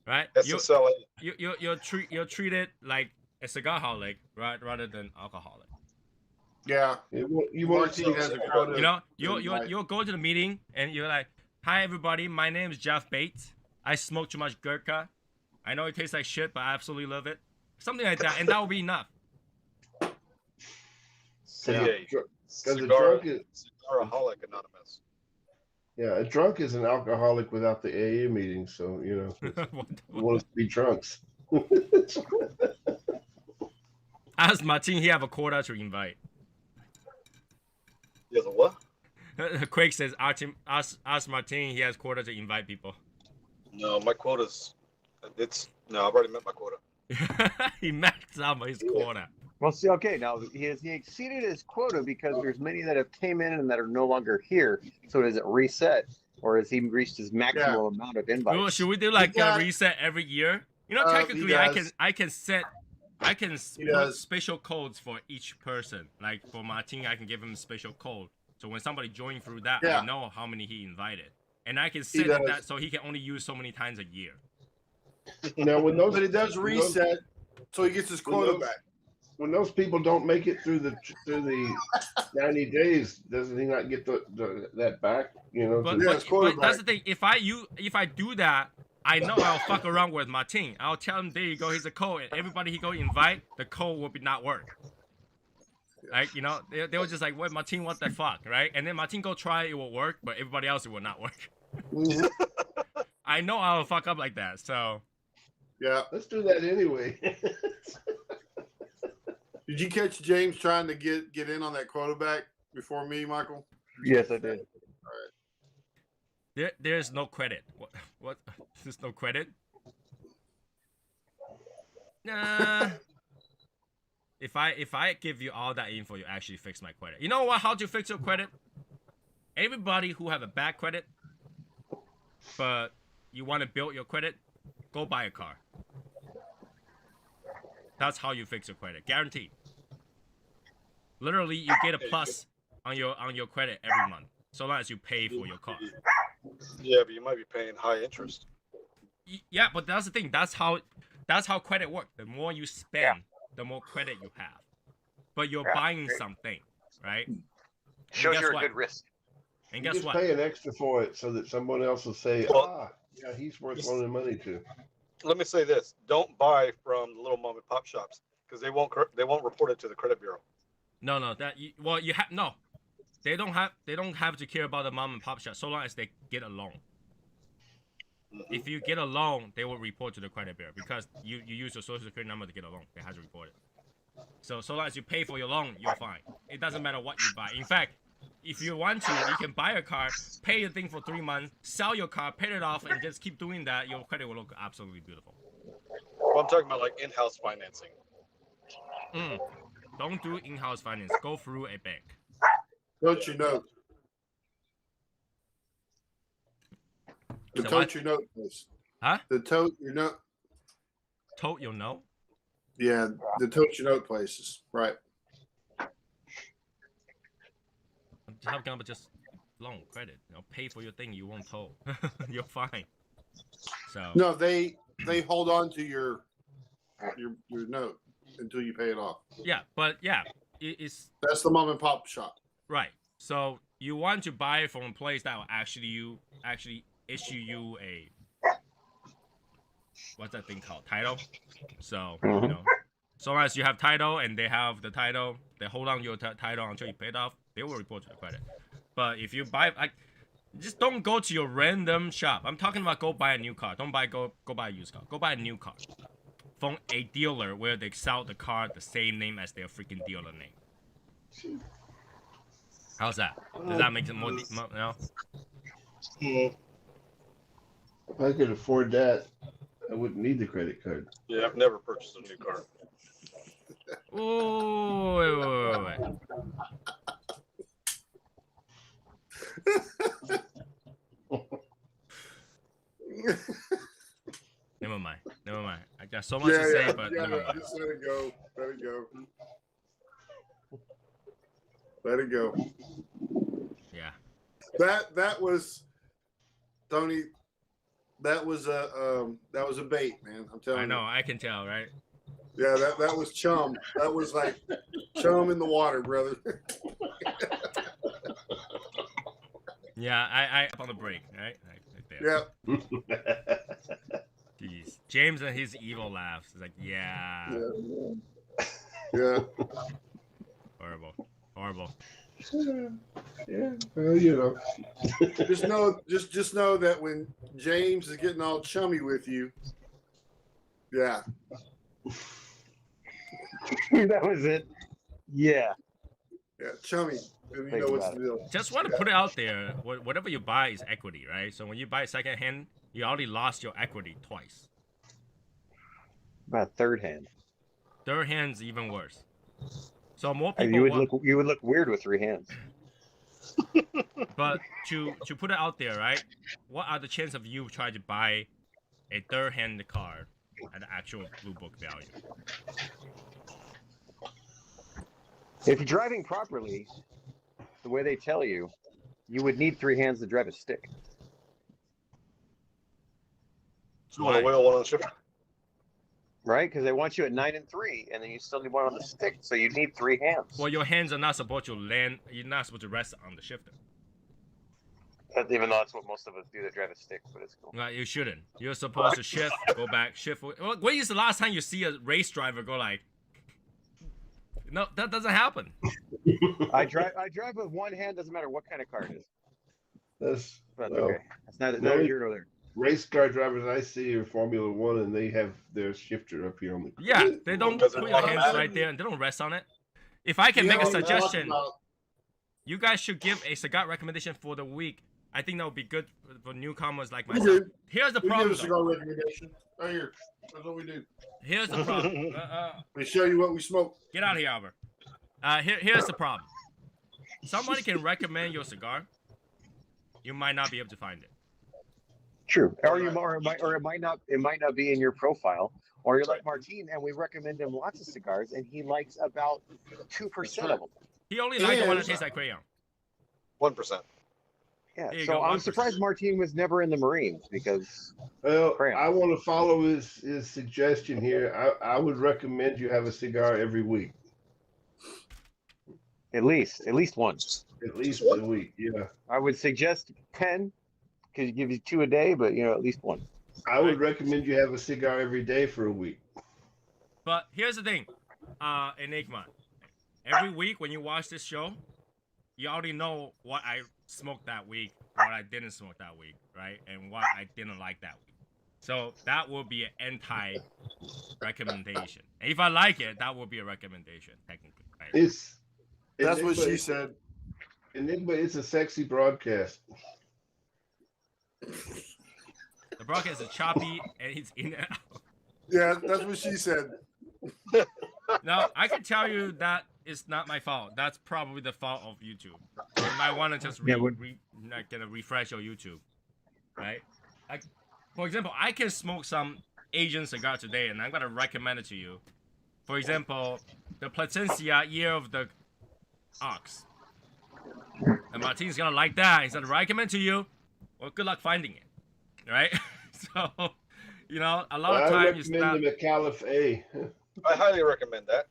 right? SSLA. You're treated like a cigar holic, right, rather than alcoholic. Yeah. You want to you'll go to the meeting and you're like, hi everybody, my name is Jeff Bates. I smoke too much Gurkha. I know it tastes like shit, but I absolutely love it. Something like that, and that will be enough. Cigaraholic Anonymous. Yeah, a drunk is an alcoholic without the AA meeting, so you want us to be drunks. Ask Martin, he have a quota to invite. He has a what? Quake says, ask Martin, he has quota to invite people. No, my quota's. I've already met my quota. He maxed out his quota. Well, see, okay, now he exceeded his quota because there's many that have came in and that are no longer here. So does it reset, or has he reached his maximum amount of invites? Well, should we do like a reset every year? Technically, I can put special codes for each person. Like for Martin, I can give him a special code. So when somebody joined through that, I know how many he invited, and I can set that so he can only use so many times a year. Now, but it does reset, so he gets his quota back. When those people don't make it through the 90 days, doesn't he not get that back? But that's the thing. If I do that, I know I'll fuck around with Martin. I'll tell him, there you go, here's a code, and everybody he go invite, the code will not work. Like, they were just like, what, Martin, what the fuck, right? And then Martin go try, it will work, but everybody else, it will not work. I know I'll fuck up like that, so. Yeah. Let's do that anyway. Did you catch James trying to get in on that quota back before me, Michael? Yes, I did. All right. There's no credit. What? There's no credit? Nah. If I give you all that info, you actually fix my credit. You know what? How to fix your credit? Everybody who have a bad credit, but you want to build your credit, go buy a car. That's how you fix your credit, guaranteed. Literally, you get a plus on your credit every month, so long as you pay for your car. Yeah, but you might be paying high interest. Yeah, but that's the thing. That's how credit works. The more you spend, the more credit you have. but you're Yeah. buying something, right? And Shows guess you're what? a good risk. And You guess just what? pay an extra for it so that someone else will say, Well, yeah, he's worth loaning money to. Let me say this: don't buy from the little mom and pop shops because they won't report it to the credit bureau. No, you have no. They don't have to care about the mom and pop shop so long as they get a loan. If you get a loan, they will report to the credit bureau because you use your social security number to get a loan. They have to report it. So long as you pay for your loan, you're fine. It doesn't matter what you buy. In fact, if you want to, you can buy a car, pay the thing for 3 months, sell your car, pay it off, and just keep doing that. Your credit will look absolutely beautiful. Well, I'm talking about like in-house financing. Don't do in-house finance. Go through a bank. Coach your note. The So tote what? your note place. Huh? The tote your note. Tote your note? Yeah, the tote your note places. Right. How come just loan credit? Pay for your thing. You won't tow. You're fine. So No, they hold on to your note until you pay it off. yeah, but yeah, it's That's the mom and pop shop. right. So you want to buy it from a place that will actually issue you a what's that thing called? Title. So you know, so long as you have title and they have the title, they hold on to your title until you pay it off. They will report to the credit. But if you buy, just don't go to your random shop. I'm talking about go buy a new car. Don't go buy a used car. Go buy a new car from a dealer where they sell the car the same name as their freaking dealer name. How's that? Does that make it more? No. If I could afford that, I wouldn't need the credit card. Yeah, I've never purchased a new car. Oh, wait. Never mind. I got so much to say, but never mind. Just let it go. Let it go. Let it go. Yeah. That was Tony. That was a bait, man. I'm telling you. I know. I can tell, right? Yeah, that was chum. That was like chum in the water, brother. Yeah, I on the break, right? Right there. Yeah. Jeez. James and his evil laughs. It's like, yeah. Yeah. Horrible. Yeah, well, you know. Just know that when James is getting all chummy with you, yeah. That was it. Yeah. Yeah, chummy. You Think know what's about the deal. Just want to put it out there. Whatever you buy is equity, right? So when you buy secondhand, you already lost your equity twice. About third hand. Third hand's even worse. So more And people you would look weird with 3 hands. But to put it out there, right? What are the chances of you trying to buy a third-hand car at the actual blue book value? If you're driving properly, the way they tell you, you would need 3 hands to drive a stick. One on the wheel, one on the shifter. Right? Because they want you at 9 and 3, and then you still need 1 on the stick, so you need 3 hands. Well, your hands are not supposed to land. You're not supposed to rest on the shifter. Even though that's what most of us do that drive a stick, but it's cool. Right, you shouldn't. You're supposed to shift, go back, shift. When is the last time you see a race driver go like? No, that doesn't happen. I drive with 1 hand. Doesn't matter what kind of car it is. That's okay. That's not here nor there. Race car drivers I see are Formula One, and they have their shifter up here on the. Yeah, they don't put your hands right there and they don't rest on it. If I can make a suggestion, you guys should give a cigar recommendation for the week. I think that would be good for newcomers like myself. Here's the problem. We give a cigar recommendation. Right here. That's what we do. Here's the problem. We show you what we smoke. Get out of here, Albert. Here's the problem. Somebody can recommend your cigar. You might not be able to find it. True. Or it might not be in your profile. Or you're like Martin, and we recommend him lots of cigars, and he likes about 2% of them. He only likes the one that tastes like crayon. 1%. Yeah. There you So go, I'm 1%. surprised Martin was never in the Marines because. Well, Crayon. I want to follow his suggestion here. I would recommend you have a cigar every week. At least one. At least a week. Yeah. I would suggest 10 because it gives you 2 a day, but at least one. I would recommend you have a cigar every day for a week. But here's the thing, Enigma. Every week when you watch this show, you already know what I smoked that week, what I didn't smoke that week, right? And what I didn't like that week. So that will be an anti-recommendation. And if I like it, that will be a recommendation, technically. Right? That's what Enigma- she said. Enigma is a sexy broadcast. The broadcast is choppy and it's in and out. Yeah, that's what she said. Now, I can tell you that it's not my fault. That's probably the fault of YouTube. You might want to just refresh your YouTube, right? Like, for example, I can smoke some Asian cigar today, and I'm gonna recommend it to you. For example, the Placencia Year of the Ox. And Martin's gonna like that. He's gonna recommend to you. Well, good luck finding it, right? So, a lot of I times it's recommend not. the McAuliffe A. I highly recommend that.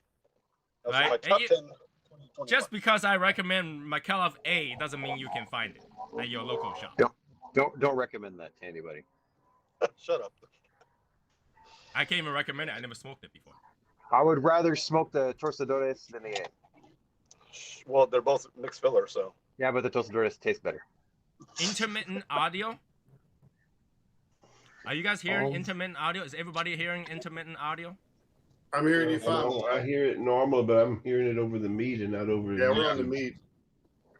That's Right? my top And 10. 2021. Just because I recommend McAuliffe A doesn't mean you can find it at your local shop. Don't recommend that to anybody. Shut up. I can't even recommend it. I never smoked it before. I would rather smoke the Torcedores than the A. Well, they're both mixed filler, so. Yeah, but the Torcedores taste better. Intermittent audio. Are you guys hearing intermittent audio? Is everybody hearing intermittent audio? I'm hearing you fine. I hear it normal, but I'm hearing it over the meat and not over. Yeah, we're on the YouTube. meat.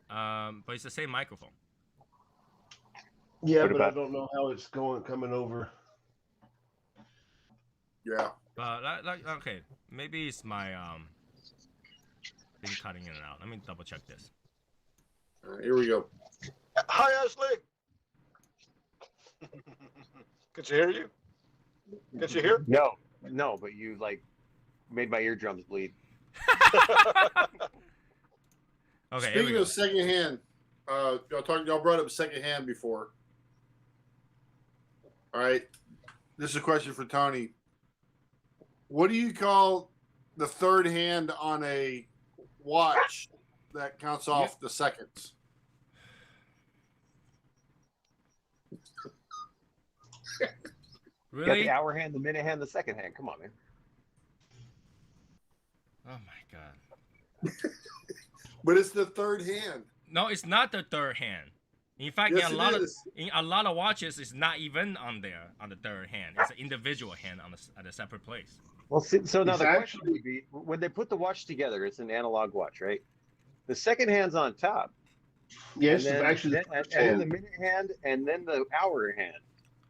But it's the same microphone. Yeah, What but I about- don't know how it's coming over. Yeah. But okay, maybe it's my thing cutting in and out. Let me double check this. All right, here we go. Hi, Ashley. Could you hear you? Could you hear? No, but you made my eardrums bleed. Okay, here we Speaking go. of secondhand, y'all brought up secondhand before. All right, this is a question for Tony. What do you call the third hand on a watch that counts off the seconds? You got Really? the hour hand, the minute hand, the second hand. Come on, man. Oh my god. But it's the third hand. No, it's not the third hand. In fact, Yes, in it is. a lot of watches, it's not even on the third hand. It's an individual hand at a separate place. Well, so now It's the question would be, when they put the watch together, it's an analog watch, right? The second hand's on top. Yes, and then, actually, and then the minute hand, and then the hour hand.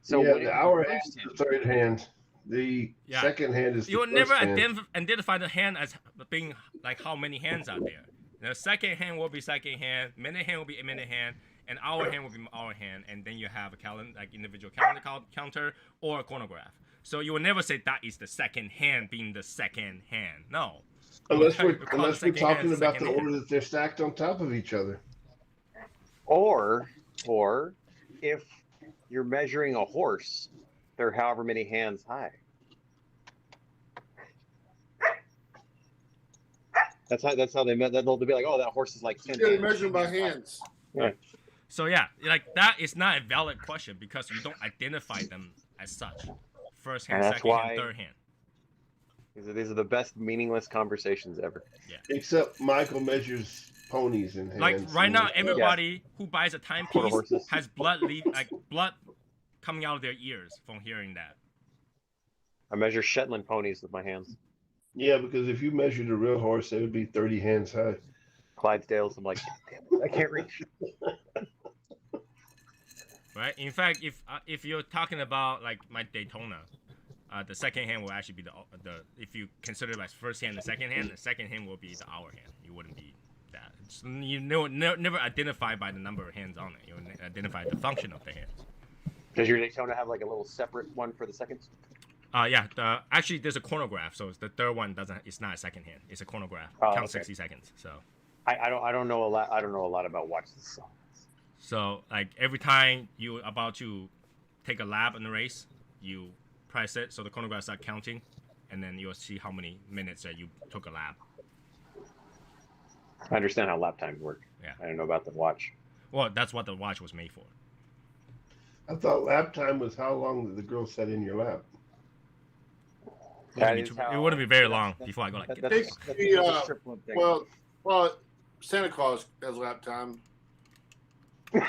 So yeah, when the it's hour the hand first is the third hand. The Yeah. second hand is You will the never first hand. identify the hand as being like how many hands are there. The second hand will be second hand, minute hand will be a minute hand, and hour hand will be hour hand, and then you have a calendar, like individual calendar counter or a chronograph. So you will never say that is the second hand being the second hand. No. Unless You we're call the unless we're second hand talking about the second hand. order that they're stacked on top of each other. Or if you're measuring a horse, they're however many hands high. That's how they met. They'll be like, oh, that horse is like 10 Yeah, they hands. measure them by hands. So yeah, like that is not a valid question because you don't identify them as such. First hand, And that's second why- hand, third hand. These are the best meaningless conversations ever. Except Michael measures ponies in hands. Like right now, and- everybody who buys a Quarter timepiece horses. has blood coming out of their ears from hearing that. I measure Shetland ponies with my hands. Yeah, because if you measured a real horse, it would be 30 hands high. Clydesdales. I'm like, damn, I can't reach. Right. In fact, if you're talking about like my Daytona, the second hand will actually be the if you consider it as first hand and second hand, the second hand will be the hour hand. You wouldn't be that. You never identify by the number of hands on it. You identify the function of the hands. Does your Daytona have like a little separate one for the seconds? Yeah. Actually, there's a chronograph, so the third one doesn't. It's not a second hand. It's a chronograph. Oh, Counts okay. 60 seconds. So. I don't know a lot. I don't know a lot about watches. So like every time you're about to take a lap in the race, you press it so the chronograph starts counting, and then you'll see how many minutes that you took a lap. I understand how lap times work. Yeah. I don't know about the watch. Well, that's what the watch was made for. I thought lap time was how long did the girl sat in your lap. That It is how- wouldn't be very that's- long that's- before I go like. That- "Get that's, the that's, Hey, that's a strip club thing. Well, Santa Claus has lap time, and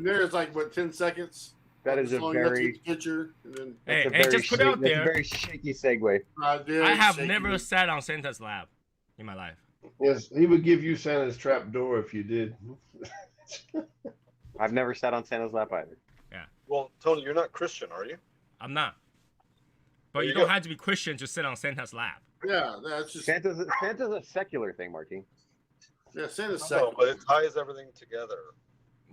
there's like what 10 seconds. that is a As long as you very, take the picture, and then Hey, that's a hey, very just put it out that's a there. very shaky segue. I have never sat on Santa's lap in my life. Yes, he would give you Santa's trap door if you did. I've never sat on Santa's lap either. Well, Tony, you're not Christian, are you? I'm not. But There you you don't go. have to be Christian to sit on Santa's lap. Yeah, that's just Santa's a secular thing, Martin. yeah. Santa's No, second. but it ties everything together.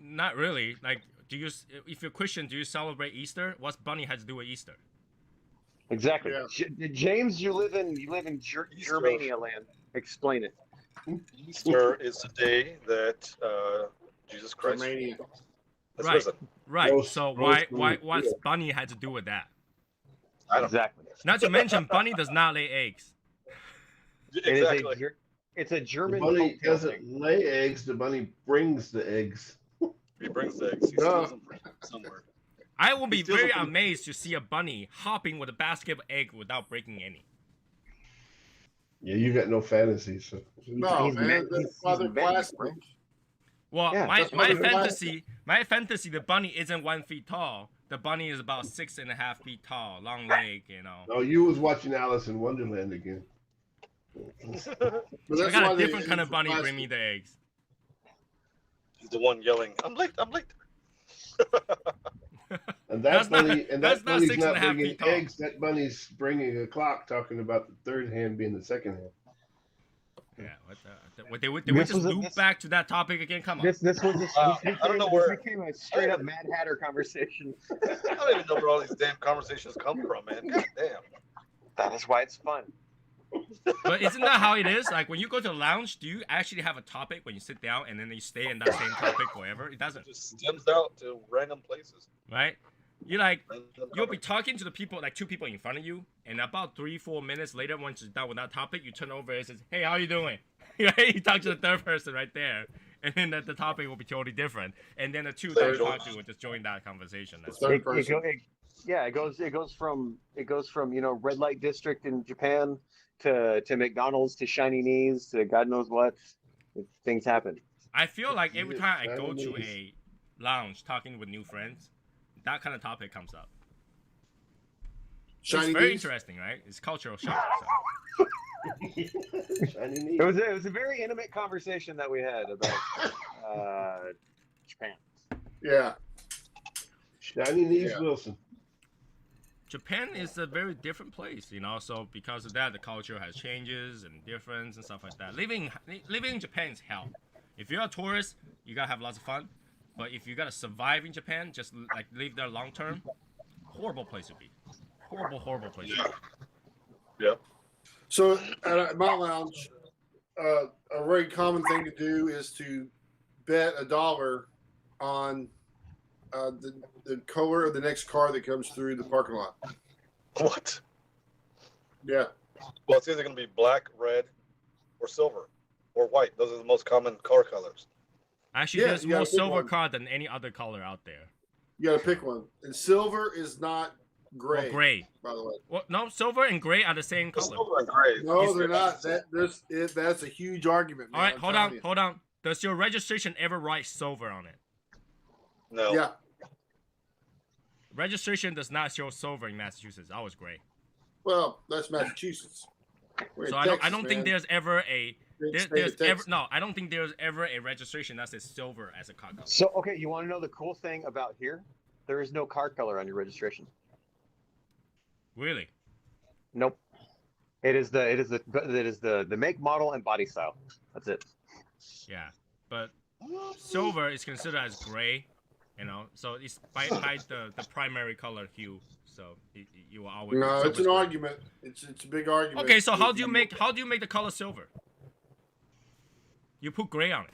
Not really. Like, if you're Christian, do you celebrate Easter? What's bunny has to do with Easter? Exactly. Yeah. James, you live in Easter. Germania land. Explain it. Easter is the day that Jesus Christ Romania. has Right. risen. Right. Roast- So roast why food, what's yeah. bunny had to do with that? I don't Exactly. Not to mention, bunny does not lay eggs. exactly. It's a The German bunny folktale doesn't thing. lay eggs. The bunny brings the eggs. He brings the eggs. He No. steals them from somewhere. I will be He steals very them from- amazed to see a bunny hopping with a basket of egg without breaking any. Yeah, you got no fantasies. So. No, He's man, meant- that's he's why they're meant, plastic. bro. Well, Yeah, my, that's my why they're fantasy, the bunny isn't 1 feet tall. The bunny is about 6.5 feet tall, long leg, you know. Oh, you was watching Alice in Wonderland again. But I that's got why a they different kind of use bunny plastic. bring me the eggs. He's the one yelling, "I'm late! I'm late!" And That's that not- bunny, and that's that not bunny's 6.5 not bringing feet tall. eggs. That bunny's bringing a clock, talking about the third hand being the second hand. Yeah, what they would just was a- loop this- back to that topic again? Come on. This was this I became, don't know this where- became a straight up Mad Hatter conversation. I don't even know where all these damn conversations come from, man. God damn. That is why it's fun. But isn't that how it is? Like when you go to the lounge, do you actually have a topic when you sit down and then you stay in that same topic forever? It doesn't, It just stems out to random places. right? You like Random you'll be topics. talking to the people, like two people in front of you, and about 3-4 minutes later, once you're done with that topic, you turn over and says, "Hey, how you doing?" You talk to the third person right there, and then the topic will be totally different. And then the two that There you you talk go. to will just join that conversation. That's Third It person. goes from red light district in Japan to McDonald's to shiny knees to God knows what. Things happen. I feel like every time I go to Chinese. a lounge talking with new friends, that kind of topic comes up. Shiny it's very knees? interesting, right? It's cultural shock. So. Shiny knee. It was a very intimate conversation that we had about Japan. Yeah. Shiny knees, Yeah. Wilson. Japan is a very different place, you know. So because of that, the culture has changes and difference and stuff like that. Living in Japan is hell. If you're a tourist, you gotta have lots of fun. But if you gotta survive in Japan, just like live there long term, horrible place to be. Horrible place to be. Yeah. So at my lounge, a very common thing to do is to bet $1 on the color of the next car that comes through the parking lot. What? Yeah. Well, it's either going to be black, red, or silver, or white. Those are the most common car colors. Actually, Yeah, there's you gotta more pick silver one. car than any other color out there. You got to pick one. And silver is not gray. Or gray. By the way. Well, no, silver and gray are the same color. Silver and gray. No, they're not. That's a huge argument. Man, All right, I'm hold telling on, you. hold on. Does your registration ever write silver on it? No. Yeah. Registration does not show silver in Massachusetts. Always gray. Well, that's Massachusetts. We're in So I Texas, don't think man. there's ever a Big there, state there's of ever Texas. no. I don't think there's ever a registration that says silver as a car color. So okay, you want to know the cool thing about here? There is no car color on your registration. Really? Nope. It is the make, model, and body style. That's it. Yeah, but silver is considered as gray, you know. So it's by the primary color hue. So you will always. No, it's silver's an gray. argument. It's a big argument. Okay, so how do you make the color silver? You put gray on it.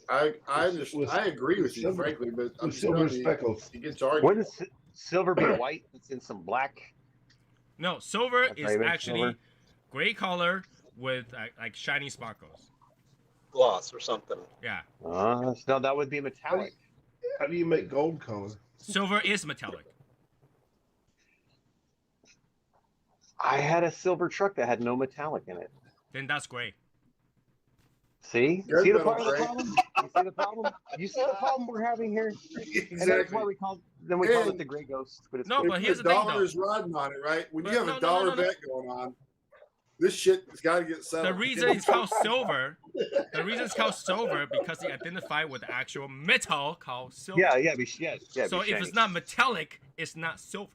I understand. I agree with you, Silver- frankly, but I'm With just silver telling you, speckles. it gets argued. Wouldn't silver be white? It's in some black. No, silver That's how is you make actually silver? gray color with like shiny sparkles. Gloss or something. Yeah. No, that would be metallic. How do you make gold color? Silver is metallic. I had a silver truck that had no metallic in it. Then that's gray. See? Good See the metal, part of the Ray. problem? You see the problem? You see the problem we're having here? And that's Exactly. why we call it And- the gray ghost. But it's No, gray. but If here's the the thing, dollar though. is riding on it, right? When But you have no, a dollar no. bet going on, this shit has got to get The settled. reason it's called silver, because they identify with the actual metal called silver. Yeah. So be if shiny. it's not metallic, it's not silver.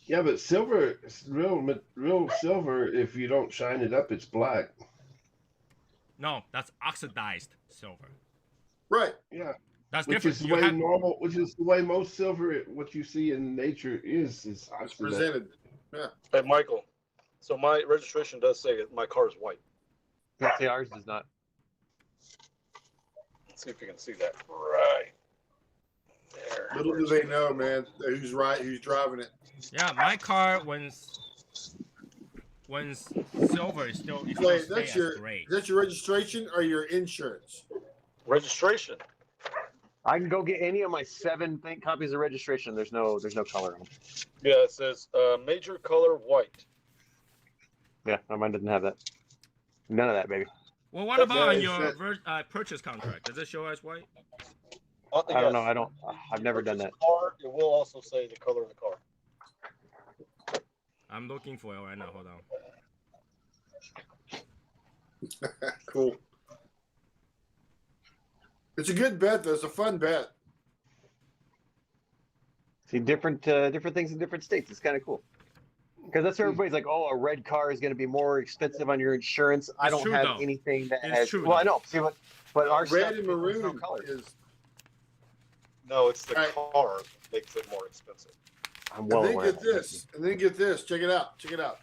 Yeah, but silver, real silver. If you don't shine it up, it's black. No, that's oxidized silver. Right. Yeah, That's which different. is the You way have- normal. Which is the way most silver, what you see in nature, is It's oxidized. presented. Hey, Michael. So my registration does say that my car is white. Let's see, ours does not. Let's see if you can see that. Right. There. Little do they know, man, who's right, who's driving it. Yeah, my car when silver is still Wait, stay that's as your gray. is that your registration or your insurance? Registration. I can go get any of my 7 copies of registration. There's no color on them. Yeah, it says major color white. Yeah, no, mine doesn't have that. None of that, baby. Well, what about on is your that- purchase contract? Does it show as white? I don't know. I've never done that. Car, it will also say the color of the car. I'm looking for it right now. Hold on. Cool. It's a good bet, though. It's a fun bet. See, different things in different states. It's kind of cool. Because that's where everybody's like, oh, a red car is going to be more expensive on your insurance. I It's don't true, have though. anything that It's has. true, Well, I though. know. See, but our Red stuff, and there's no maroon color. is. No, it's the Right. car that makes it more expensive. I'm well And then aware. get of that. this. And then get this. Check it out. Check it out.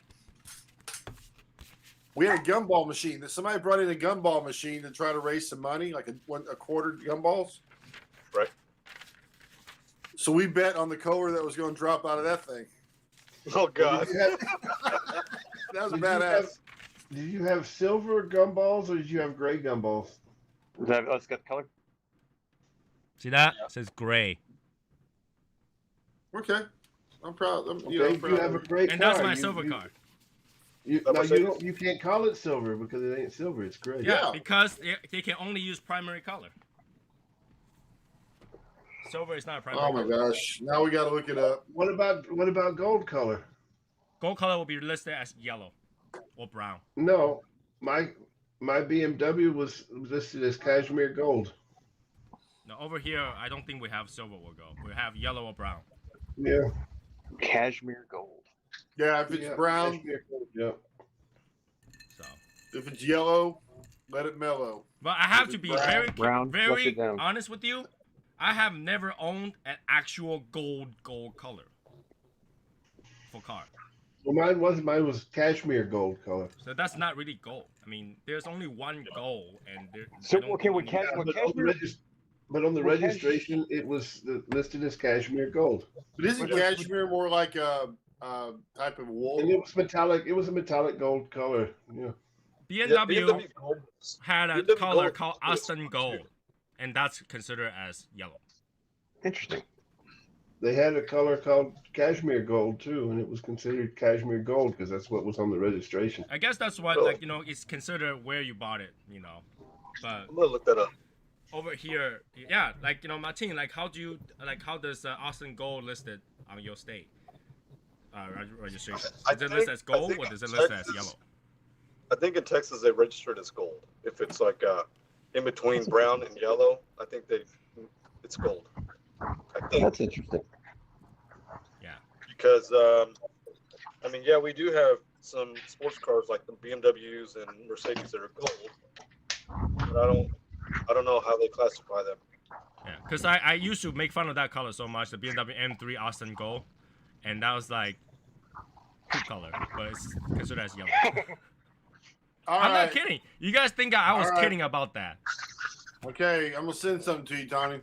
We had a gumball machine. That somebody brought in a gumball machine to try to raise some money, like a quarter gumballs. Right. So we bet on the color that was going to drop out of that thing. Oh God. Did you have, That was a Did you have- badass. did you have silver gumballs or did you have gray gumballs? Let's get the color. See that? It says gray. Okay. I'm proud. I'm Okay, I'm you proud. have a great And car. that's my You- silver you- car. That Mercedes? You can't call it silver because it ain't silver. It's gray. Yeah, Yeah. because they can only use primary color. Silver is not a primary Oh my color. gosh! Now we got to look it up. What about gold color? Gold color will be listed as yellow or brown. No, my BMW was listed as cashmere gold. Now over here, I don't think we have silver or gold. We have yellow or brown. Yeah. Cashmere gold. Yeah, if it's Yeah, brown, cashmere gold, yeah. So, if it's yellow, let it mellow. but I have to be very, Brown, flush very it down. honest with you. I have never owned an actual gold color for car. Well, mine was cashmere gold color. So that's not really gold. I mean, there's only one gold, and there. So I don't okay, think with we- cash, Yeah, with but, on the cashmere, but on the Well, cash- registration, it was listed as cashmere gold, But isn't What- cashmere more like a type of wool? and it was metallic. It was a metallic gold color. Yeah. BMW gold. had a BMW color gold called is- Austin Gold, and that's considered as yellow. interesting. They had a color called cashmere gold too, and it was considered cashmere gold because that's what was on the registration. I guess that's what, Really? like, you know, it's considered where you bought it, you know. But I'm gonna look that up. over here, yeah, like, you know, Martin, like, how does Austin Gold listed on your state registration? I Is it listed think- as I gold think or is it in listed as Texas- yellow? I think in Texas they registered as gold. If it's like in between brown and yellow, I think it's gold. I think That's interesting. because I mean, yeah, we do have some sports cars like the BMWs and Mercedes that are gold, but I don't know how they classify them. Yeah, because I used to make fun of that color so much, the BMW M3 Austin Gold, and that was like cool color, but it's considered as yellow. All I'm right. not kidding. You guys think I was All right. kidding about that? Okay, I'm gonna send something to you, Tony.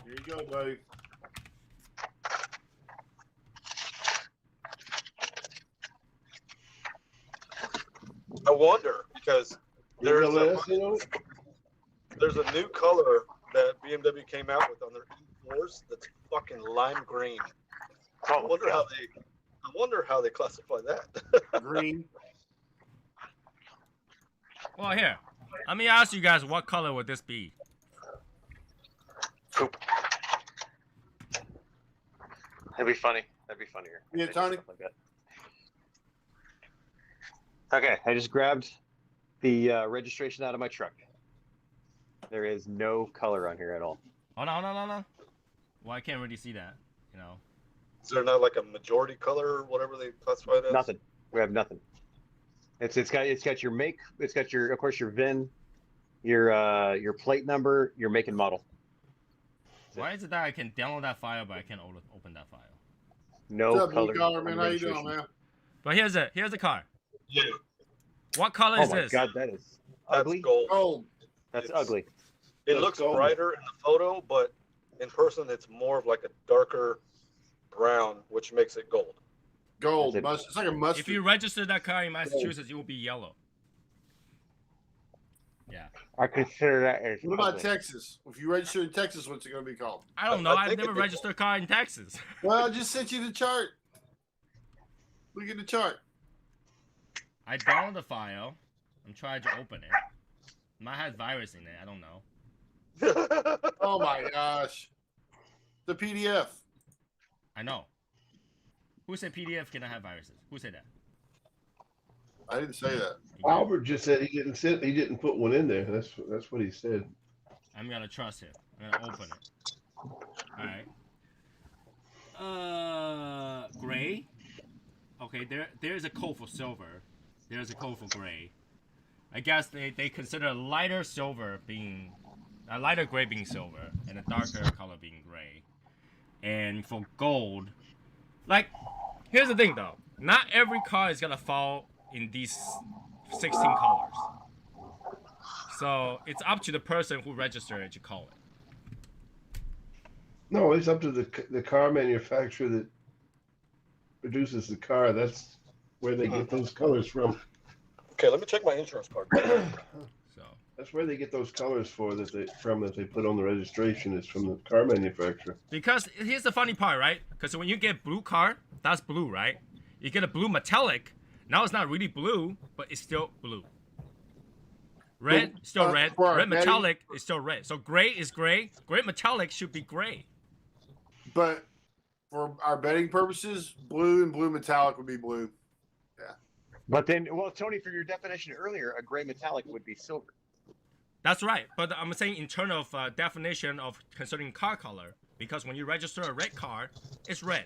Here you go, buddy. wonder because There's there's a a new color that BMW came out with on their E4s that's fucking lime green. I wonder how they classify that. Green. Well, here, let me ask you guys, what color would this be? Poop. That'd be funny. That'd be funnier. Yeah, Tony? Like that. Okay, I just grabbed the registration out of my truck. There is no color on here at all. Oh no. Well, I can't really see that. You know. Is there not like a majority color or whatever they classify it as? Nothing. We have nothing. It's got your make. It's got your, of course, your VIN, your plate number, your make and model. Why is it that I can download that file but I can't open that file? No What's up, color. blue collar, man? How you doing, registration. man? But here's the car. Yeah, What color Oh is my this? god, that is that's ugly. gold. Oh, That's It's- ugly. It That's looks gold. brighter in the photo, but in person it's more of like a darker brown, which makes it gold. gold. Is it- It's like a mustard. If you register that car in Massachusetts, it will be yellow. Yeah. I consider that as What about ugly. Texas? If you register in Texas, what's it going to be called? I don't know. I I've think never it'd be- registered a car in Texas. Well, I just sent you the chart. Look at the chart. I downloaded the file. I'm trying to open it. Might have virus in it. I don't know. Oh my gosh. The PDF. I know. Who said PDF cannot have viruses? Who said that? I didn't say that. Albert just said he didn't put one in there. That's what he said. I'm gonna trust him. I'm gonna open it. All right. Gray. Okay, there's a code for silver. There's a code for gray. I guess they consider lighter silver being a lighter gray being silver and a darker color being gray. And for gold, like, here's the thing though. Not every car is gonna fall in these 16 colors. So it's up to the person who registered it to call it. No, it's up to the car manufacturer that produces the car. That's where they get those colors from. Okay, let me check my insurance card. So That's where they get those colors that they put on the registration. Is from the car manufacturer. because here's the funny part, right? Because when you get blue car, that's blue, right? You get a blue metallic. Now it's not really blue, but it's still blue. Red, still red. for our Red betting- metallic is still red. So gray is gray. Gray metallic should be gray. But for our betting purposes, blue and blue metallic would be blue. But then, well, Tony, for your definition earlier, a gray metallic would be silver. That's right. But I'm saying in terms of definition of concerning car color, because when you register a red car, it's red.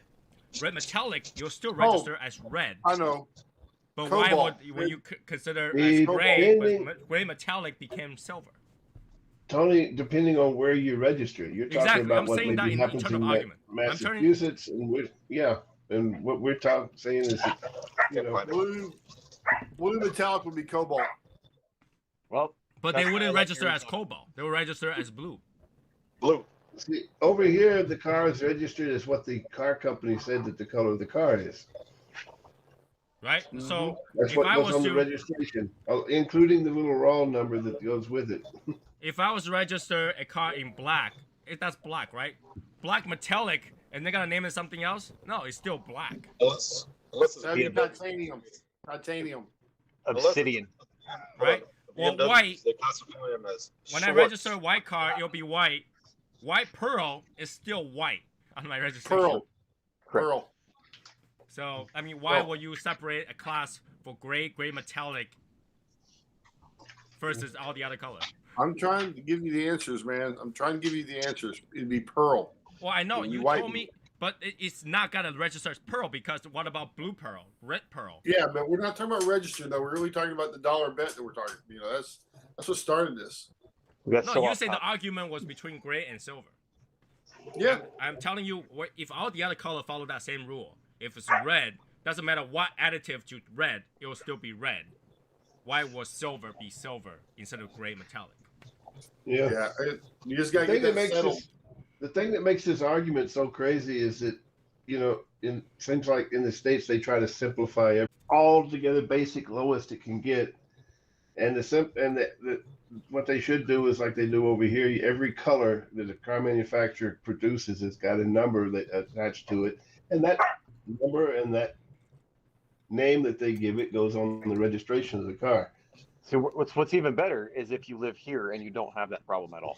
Red metallic, you'll still register as red. I know. But Cobalt. why would when you consider The as gray, depending- but gray metallic became silver? Tony, depending on where you register, you're talking Exactly. about I'm what saying that maybe in happens internal in argument. I'm turning- Massachusetts, and what we're saying is, that, you know, Blue metallic would be cobalt. Well, But That's they why I wouldn't like register as Arizona. cobalt. They would register as blue. Blue. see, over here the car is registered as what the car company said that the color of the car is. Right? So That's if what I goes was on the to registration, including the little raw number that goes with it. if I was to register a car in black, that's black, right? Black metallic, and they're gonna name it something else? No, it's still black. Unless it's That'd be BMW. titanium. Titanium. obsidian. Right? Well, BMW, white. They classify them as When I Schwartz. register a white car, it'll be white. White pearl is still white on my registration. Pearl. Correct. Pearl. So I mean, why Well- will you separate a class for gray metallic versus all the other colors? I'm trying to give you the answers, man. I'm trying to give you the answers. It'd be pearl. Well, I know You you white told me, but it's not gonna register as pearl because what about blue pearl, red pearl? Yeah, but we're not talking about register though. We're really talking about the dollar bet that we're talking. You know, that's what started this. That's No, so you off say the topic. argument was between gray and silver. Yeah. I'm telling you, if all the other color follow that same rule, if it's red, doesn't matter what additive to red, it will still be red. Why would silver be silver instead of gray metallic? Yeah. Yeah. You just gotta The thing get that that makes settled. the thing that makes this argument so crazy is that, you know, in seems like in the States they try to simplify it all together, basic, lowest it can get. And what they should do is like they do over here. Every color that a car manufacturer produces has got a number that attached to it, and that number and that name that they give it goes on the registration of the car. So what's even better is if you live here and you don't have that problem at all.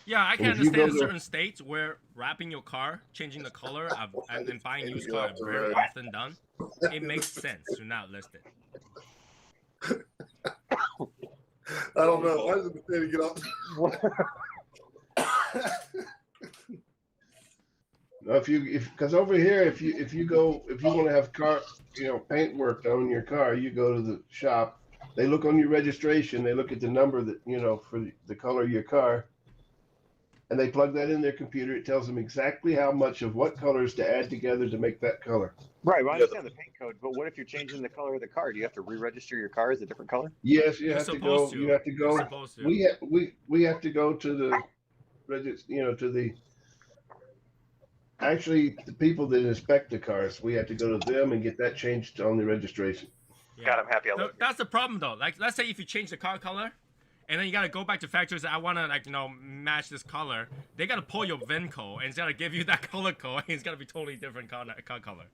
Yeah, I can And if you understand go in to- certain states where wrapping your car, changing the color, and then buying used Get car off is the very road. often done. It makes sense to not list it. I don't know. Why does the potato get off? Because over here, if you want to have car, paint work done on your car, you go to the shop. They look on your registration. They look at the number that for the color of your car, and they plug that in their computer. It tells them exactly how much of what colors to add together to make that color. Right, well, I understand the paint code, but what if you're changing the color of the car? Do you have to re-register your car as a different color? Yes, you You're have to go. supposed to. You have to You're go. supposed to. We have to go to the actually the people that inspect the cars. We have to go to them and get that changed on the registration. Yeah. God, I'm happy I So live here. that's the problem though. Like, let's say if you change the car color, and then you gotta go back to factory and say, I wanna match this color. They gotta pull your VIN code and it's gotta give you that color code. And it's gotta be totally different car color.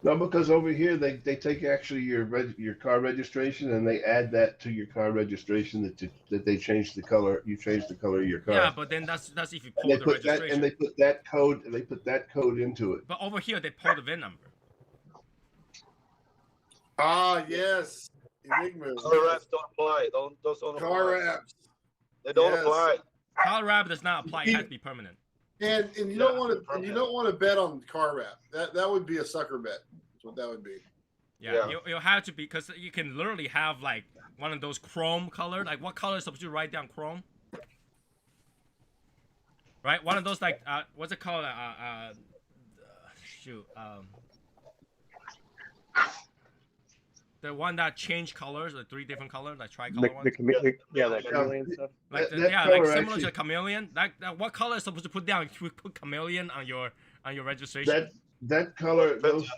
No, because over here they take actually your car registration and they add that to your car registration that they change the color. You change the color of your car. Yeah, but then that's if you and pull they the put that registration. and they put that code. They put that code into it. But over here they pull the VIN number. Ah, yes. Enigma. Car wraps don't apply. Those don't Car apply. wraps. They don't Yes. apply. Color wrap does not apply. It has to be permanent. And you Yeah, don't want to permanent. you don't want to bet on car wrap. That would be a sucker bet. That's what that would be. Yeah, Yeah. you have to, because you can literally have like one of those chrome colored. Like, what color is supposed to write down chrome? Right, one of those like what's it called? The one that changed colors, the 3 different colors, like tricolor ones. The chameleon stuff. Like that like color similar actually- to chameleon. That what color is supposed to put down? You put chameleon on your registration. That color, those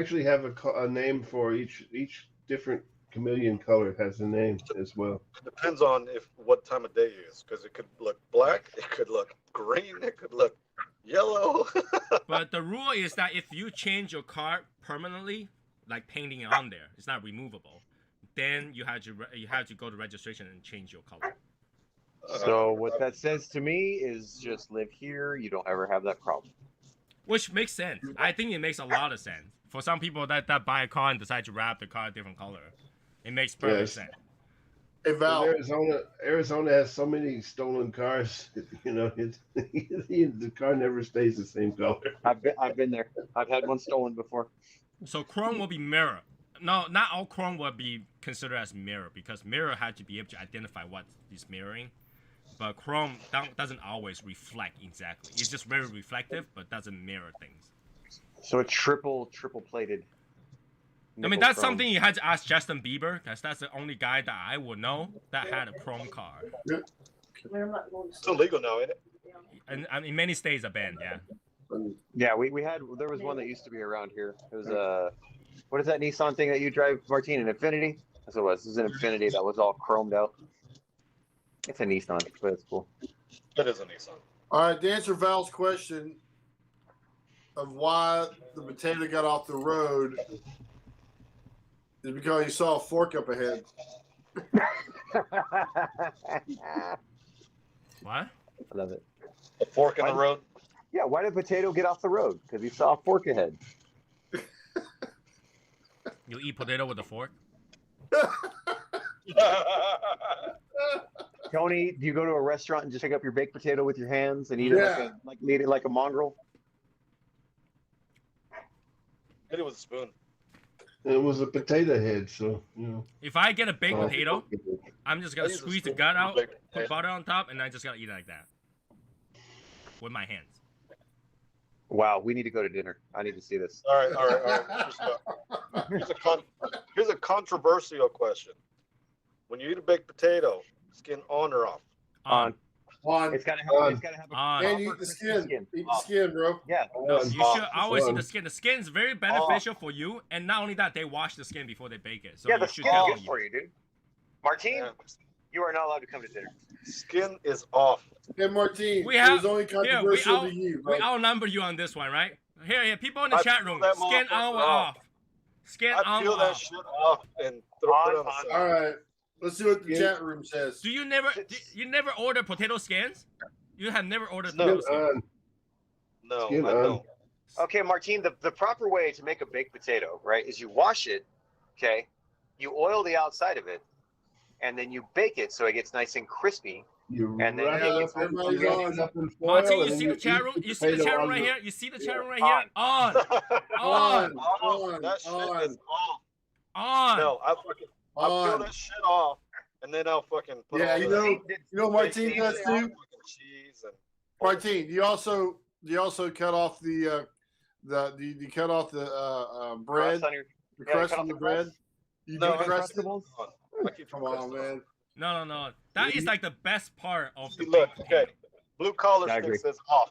actually have a name for each different chameleon color has a name as well. It depends on what time of day it is, because it could look black, it could look green, it could look yellow. But the rule is that if you change your car permanently, like painting it on there, it's not removable. Then you have to go to registration and change your color. So what that says to me is just live here. You don't ever have that problem. Which makes sense. I think it makes a lot of sense. For some people that buy a car and decide to wrap the car a different color, it makes perfect Yes. sense. Hey Val, Arizona has so many stolen cars. The car never stays the same color. I've been there. I've had one stolen before. So chrome will be mirror. No, not all chrome will be considered as mirror, because mirror had to be able to identify what is mirroring. But chrome doesn't always reflect exactly. It's just very reflective, but doesn't mirror things. So a triple plated. I mean, that's something you had to ask Justin Bieber, because that's the only guy that I would know that had a chrome car. It's illegal now, ain't it? And in many states, are banned. Yeah. Yeah, there was one that used to be around here. It was what is that Nissan thing that you drive, Martine? An Infinity? That's what it was. It was an Infinity that was all chromed out. It's a Nissan, but it's cool. It is a Nissan. all right, to answer Val's question of why the potato got off the road is because he saw a fork up ahead. What? I love it. A fork in the road. Yeah, why did Potato get off the road? Because he saw a fork ahead. You eat potato with a fork? Tony, do you go to a restaurant and just pick up your baked potato with your hands and eat Yeah. it eat it like a mongrel? Hit it with a spoon. It was a potato head, so If I get a baked Oh. potato, I'm just gonna I use a squeeze the spoon gut to out, bake put potato. butter on top, and I just gotta eat it like that. With my hands. Wow, we need to go to dinner. I need to see this. All right. Here's a controversial question. When you eat a baked potato, skin on or off? On. On. It's gotta have. On. It's gotta have a. On. And eat the skin. Eat the skin, bro. Yeah. No, on. you should always eat the skin. The skin is very Oh. beneficial for you, and not only that, they wash the skin before they bake it. So Yeah, you the should skin's definitely good for use you, dude. Martine, Yeah. you are not allowed to come to dinner. Skin is off. Hey, Martine, We have it was only controversial to you, bro. we outnumber you on this one, right? Here, people in the I chat peel room, that skin motherfucker on or off. off. Skin I on peel or that off. shit off and throw it on the On. side. All right, let's see what the Yeah. chat room says. Do you never order potato skins? You have never ordered No. potato Skin skins. on. No, Skin I on. don't. Okay, Martine, the proper way to make a baked potato, right, is you wash it, okay? You oil the outside of it, and then you bake it so it gets nice and crispy. You And then wrap Yeah, it up in, everybody's you wrap on. it up in foil, Martin, you and see then the chat eat room? the You see the potato chat room on right the- here? You see the chat Yeah. room right here? On! On! On. That shit On. is off. On! No, I peel On. that shit off, and then I'll fucking put Yeah, all you the know what Martine bacon does and too? fucking cheese and Martine, you also cut off the cut off the bread, Crust on your, the yeah, crust cut on off the the bread. crust. You No, do I crust it? Uncrustables? I keep Come the crust on, on. man. No. That is like the best part of the See, look, baked potato. okay. Blue collar I stick agree. says off.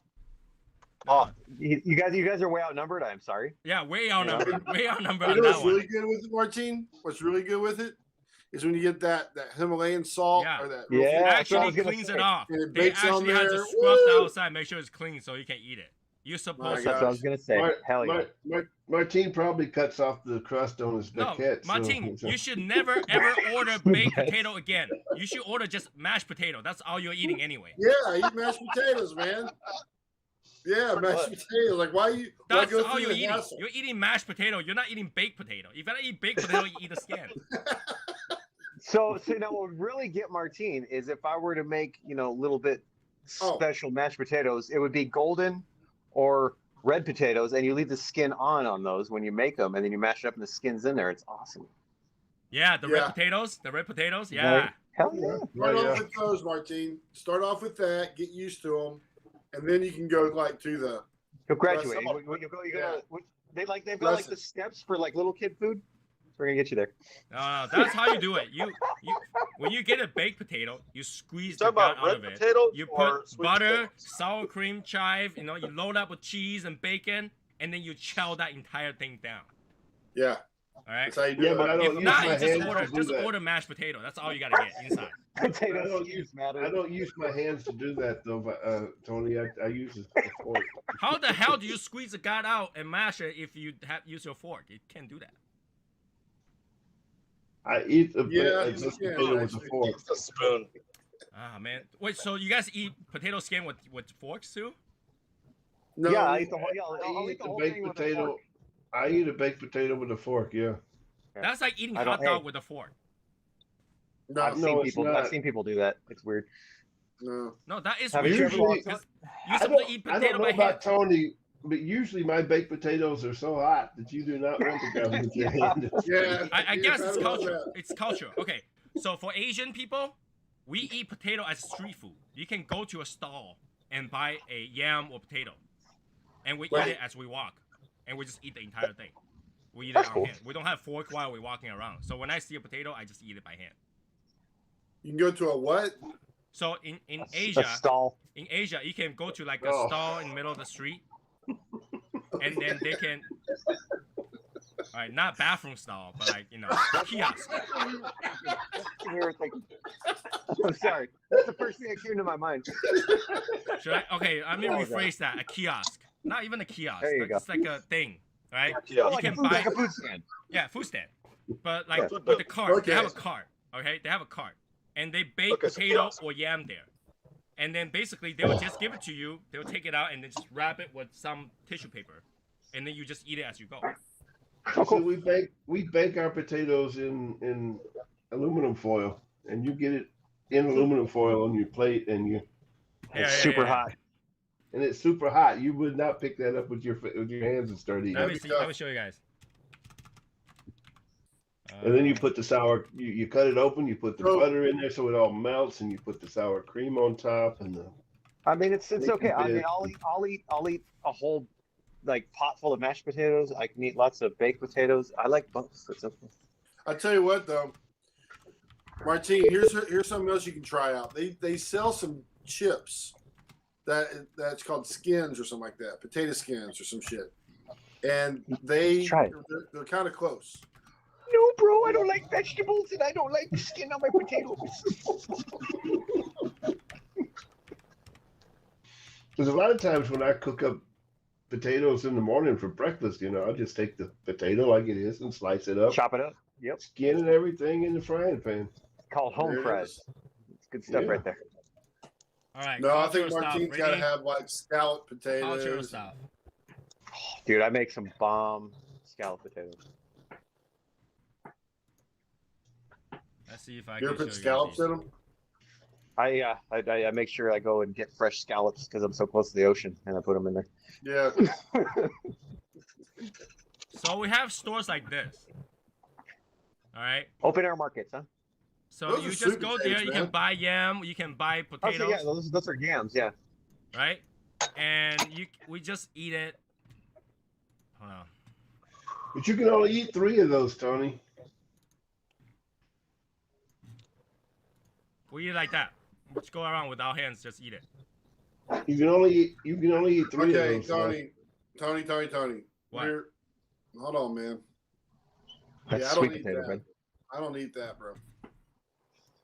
Off. You guys are way outnumbered. I'm sorry. Yeah, way outnumbered. Way outnumbered You on know that what's one. really good with it, Martine? What's really good with it is when you get that Himalayan salt Yeah. or that Yeah, that's what I Actually was gonna cleans say. it off. And it They bakes on actually have to there. scrub the Woo! outside, make sure it's clean so you can eat it. You're My supposed That's to. what I was gonna say. Hell yeah. Martine probably cuts off the crust on his No, baguette. Martin, so, you should never ever order baked potato again. You should order just mashed potato. That's all you're eating anyway. Yeah, I eat mashed potatoes, man. Yeah, mashed potatoes. Like, why That's go all through you're the eating. hassle? You're eating mashed potato. You're not eating baked potato. If you gotta eat baked potato, you eat the skin. So now what would really get Martine is if I were to make, a little bit special mashed potatoes, it would be golden or red potatoes, and you leave the skin on those when you make them, and then you mash it up and the skin's in there. It's awesome. Yeah, the Yeah. red potatoes. The red potatoes. Yeah. Right? Hell yeah. Start Yeah. off with those, Martine. Start off with that. Get used to them, and then you can go like to the. You'll graduate. Well, They've got like the steps for like little kid food. We're gonna get you there. No, that's how you do it. You when you get a baked potato, you squeeze the Talking gut about out red of it. potatoes You or put sweet butter, potatoes? sour cream, chive. You load up with cheese and bacon, and then you chow that entire thing down. Yeah, All right. that's how you do Yeah, it. but I don't If use not, my you hands to do just that. order mashed potato. That's all you gotta get inside. Potato I don't skins matter. I don't use my hands to do that though, Tony. I use a fork. How the hell do you squeeze the gut out and mash it if you use your fork? You can't do that. I eat a Yeah, baked you can, potato with a actually. fork. It's a spoon. Ah man. Wait, so you guys eat potato skin with forks too? No, Yeah, I eat the whole. Yeah, I I'll eat eat the a whole baked thing with a potato. fork. I eat a baked potato with a fork. Yeah. That's like eating I don't- hot dog hey. with a fork. no, I've No, it's not. seen people do that. It's weird. no. No, that is Haven't weird. you ever Usually- lost Because it? you're I supposed to eat don't potato know by about hand. Tony, but usually my baked potatoes are so hot that you do not want to grab them with your hand. Yeah, I yeah, guess it's I love culture. that. It's culture. Okay, so for Asian people, we eat potato as street food. You can go to a stall and buy a yam or potato, and we Right. eat it as we walk, and we just eat the entire thing. We eat That's it on cool. hand. We don't have fork while we're walking around. So when I see a potato, I just eat it by hand. You can go to a what? So in A Asia, stall. you can go to like a Oh. stall in the middle of the street, and then they can. All right, not bathroom stall, but like kiosk. I'm sorry. That's the first thing that came to my mind. Should I? Okay, let me Oh, God. rephrase that. A kiosk, not even a kiosk. There you It's like a thing, right? Yeah. Like, can a food, buy- like a food stand. Yeah, food stand. But like Yeah. with the cart, they have a Okay. cart. Okay, they have a cart, and they bake Okay, so potato kiosk. or yam there, and then basically they will just give it to you. They'll take it out and then just wrap it with some tissue paper, and then you just eat it as you go. So we bake our potatoes in aluminum foil, and you get it in aluminum foil on your plate, and It's super hot. and it's super hot. You would not pick that up with your hands and start eating. Let me it. see. Let me show you guys. And then you put the sour. You cut it open. You put the Oh. butter in there so it all melts, and you put the sour cream on top, and the I mean, it's okay. I mean, Yeah. I'll eat a whole like pot full of mashed potatoes. I can eat lots of baked potatoes. I like both. It's okay. I tell you what, though, Martine, here's something else you can try out. They sell some chips that's called skins or something like that, potato skins or some shit, and Try it. they're kind of close. Nope. bro, I don't like vegetables and I don't like skin on my potatoes. Because a lot of times when I cook up potatoes in the morning for breakfast, I just take the potato like it is and slice it up, Chop it up. Yep. skin and everything in the frying pan. Called home There it fries. is. It's good stuff Yeah. right there. All right. No, I think cultural Martine's stuff, got to ready? have like scallop Cultural potatoes. stuff. Dude, I make some bomb scallop potatoes. Let's see if I You can ever put show scallops you in them? I make sure I go and get fresh scallops because I'm so close to the ocean, and I put them in there. Yeah. these. So we have stores like this. All right. Open air markets, huh? So Those you are just sweet go potatoes, there. You man. can buy yam. You can buy Oh, potatoes. so yeah, those are yams, yeah. Right? And we just eat it. Hold on. But you can only eat 3 of those, Tony. We eat like that. Just go around with our hands, just eat it. You can only eat 3 Okay, of those. Tony. What? We're- Hold on, man. That's Yeah, I sweet don't eat potato, that. man. I don't eat that, bro.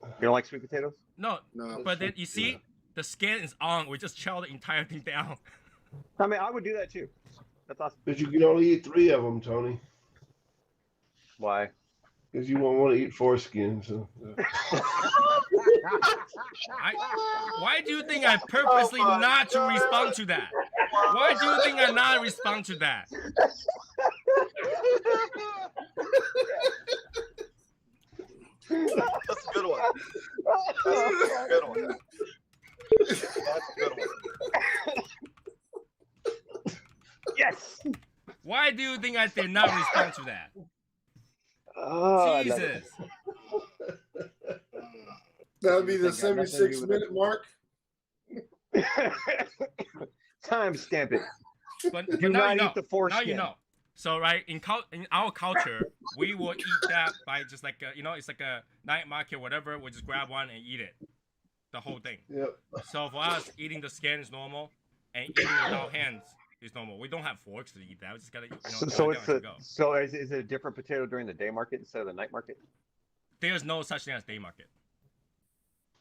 You don't like sweet potatoes? No, No. but then you see, the skin is on. We just chow the entire thing down. I mean, I would do that too. That's awesome. But you can only eat 3 of them, Tony, Why? because you won't want to eat foreskin. So. Why do you think I purposely Oh my not to God. respond to that? Why do you think I not respond to that? That's a good one. That's a good one. That's a good one. Yes. Why do you think I did not respond to that? Oh, I love it. Jesus. That would be the Nothing to do with it. 76-minute mark. Time stamp it. But Do now you not know. eat the foreskin. Now you know. So right in our culture, we will eat that by just like it's like a night market, whatever. We just grab one and eat it, the whole thing. Yep. So for us, eating the skin is normal, and eating with our hands is normal. We don't have forks to eat that. We just gotta So eat it's it as we go. so is it a different potato during the day market instead of the night market? There's no such thing as day market.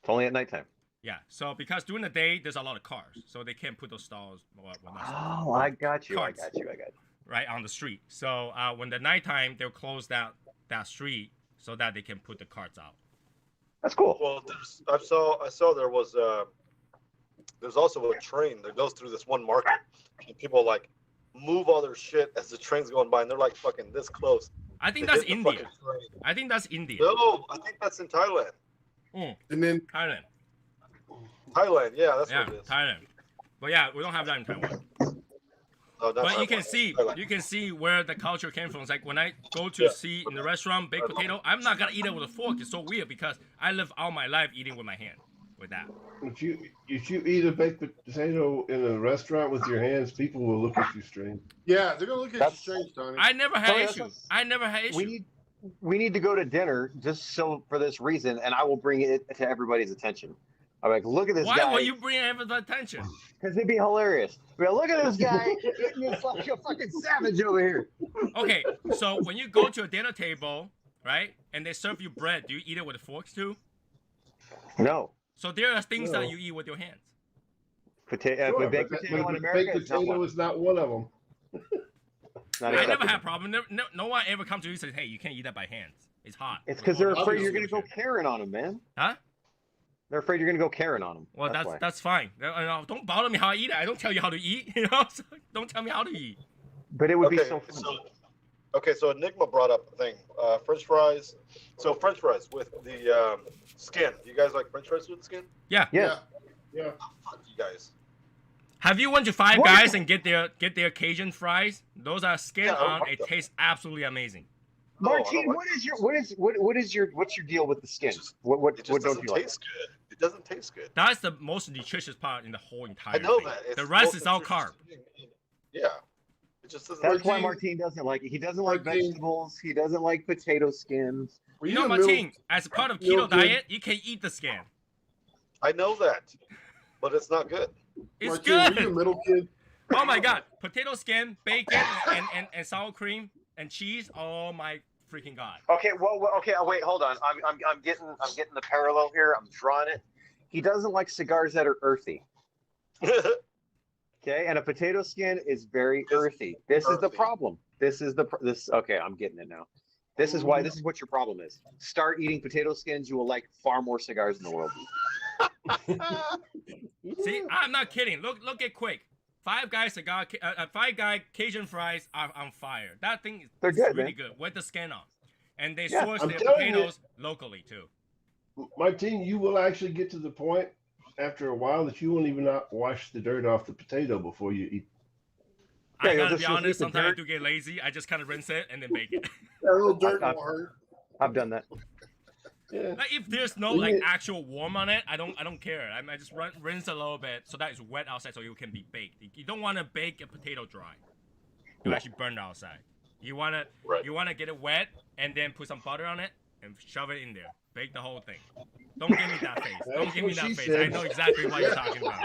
It's only at nighttime. Yeah. So because during the day there's a lot of cars, so they can't put those stalls or whatnot. Oh, I got you. Carts. I got you. I got you. Right on the street. So when the nighttime, they'll close that street so that they can put the carts out. That's cool. Well, I saw there was there's also a train that goes through this one market, and people like move all their shit as the train's going by, and they're like fucking this close. I think to that's hit the India. fucking train. I think that's India. No, I think that's in Thailand. Mm, And then Thailand. Thailand, yeah, that's Yeah, what it is. Thailand. But yeah, we don't have that in Taiwan. No, not But you can Thailand. see where the culture came from. It's like when I go to see in the restaurant baked potato, I'm not gonna eat it with a fork. It's so weird because I live all my life eating with my hand, with that. If you eat a baked potato in a restaurant with your hands, people will look at you strange. yeah, they're gonna look at you That's- strange, Tony. I never had Sorry, that's issues. I never had issues. We need to go to dinner just so for this reason, and I will bring it to everybody's attention. I'm like, look at this Why guy. will you bring everyone's attention? Because it'd be hilarious. We're like, look at this guy eating this like a fucking savage over here. Okay, so when you go to a dinner table, right, and they serve you bread, do you eat it with forks too? No. So there are things No. that you eat with your hands. Potato, Sure, baked but potato in baked America is not potato one. is not one of them. Not I never acceptable. had a problem. No one ever comes to you and says, "Hey, you can't eat that by hands. It's hot." It's because they're Well, afraid you're going to obviously. go Karen on them, man. Huh? They're afraid you're going to go Karen on them. Well, why. that's fine. Don't bother me how I eat it. I don't tell you how to eat. You know, so don't tell me how to eat. But it would be Okay, so fun. so Enigma brought up a thing. French fries. So French fries with the skin. You guys like French fries with the skin? Yeah. Yeah. Yeah. Fuck you guys. Have you went to Five What? Guys and get their Cajun fries? Those are skin Yeah, I on. like It them. tastes absolutely amazing. Martine, like what's your deal with the skin? It just- What It just don't doesn't you like? taste good. It doesn't taste good. That's the most nutritious part in the whole entire I know thing. that. It's The rest most is all nutritious carb. thing. Yeah. It just doesn't. That's why Martine- Martine doesn't like it. He doesn't like Martine- vegetables. He doesn't like potato skins. Were You know, a middle- Martine, as part of middle keto kid? diet, you can eat the skin. I know that, but it's not good. It's Martine, were you a good. middle kid? Oh my god, potato skin, bacon, and sour cream and cheese. Oh my freaking god. Okay, okay. Wait, hold on. I'm getting the parallel here. I'm drawing it. He doesn't like cigars that are earthy. Okay, and a potato skin is very earthy. This is the problem. This. Okay, I'm getting it now. This is why. This is what your problem is. Start eating potato skins. You will like far more cigars in the world. See, I'm not kidding. Look at Quick. Five Guy cigar, Five Guy Cajun fries are on fire. That thing is They're good, really man. good with the skin on, and they Yeah, source I'm their telling you. potatoes locally too. Martin, you will actually get to the point after a while that you won't even not wash the dirt off the potato before you eat. Yeah, I you'll gotta just be eat honest. the Sometimes I dirt. do get lazy. I just kind of rinse it and then bake it. That little dirt I- won't hurt. I've done that. Yeah. Like if there's no like actual warm on it, I don't care. I just rinse a little bit so that it's wet outside so it can be baked. You don't want to bake a potato dry. You actually burn it outside. You wanna get it wet and then put some butter on it and shove it in there. Bake the whole thing. Don't give me that face. Don't That's give me what that she face. said. I know exactly what you're talking about.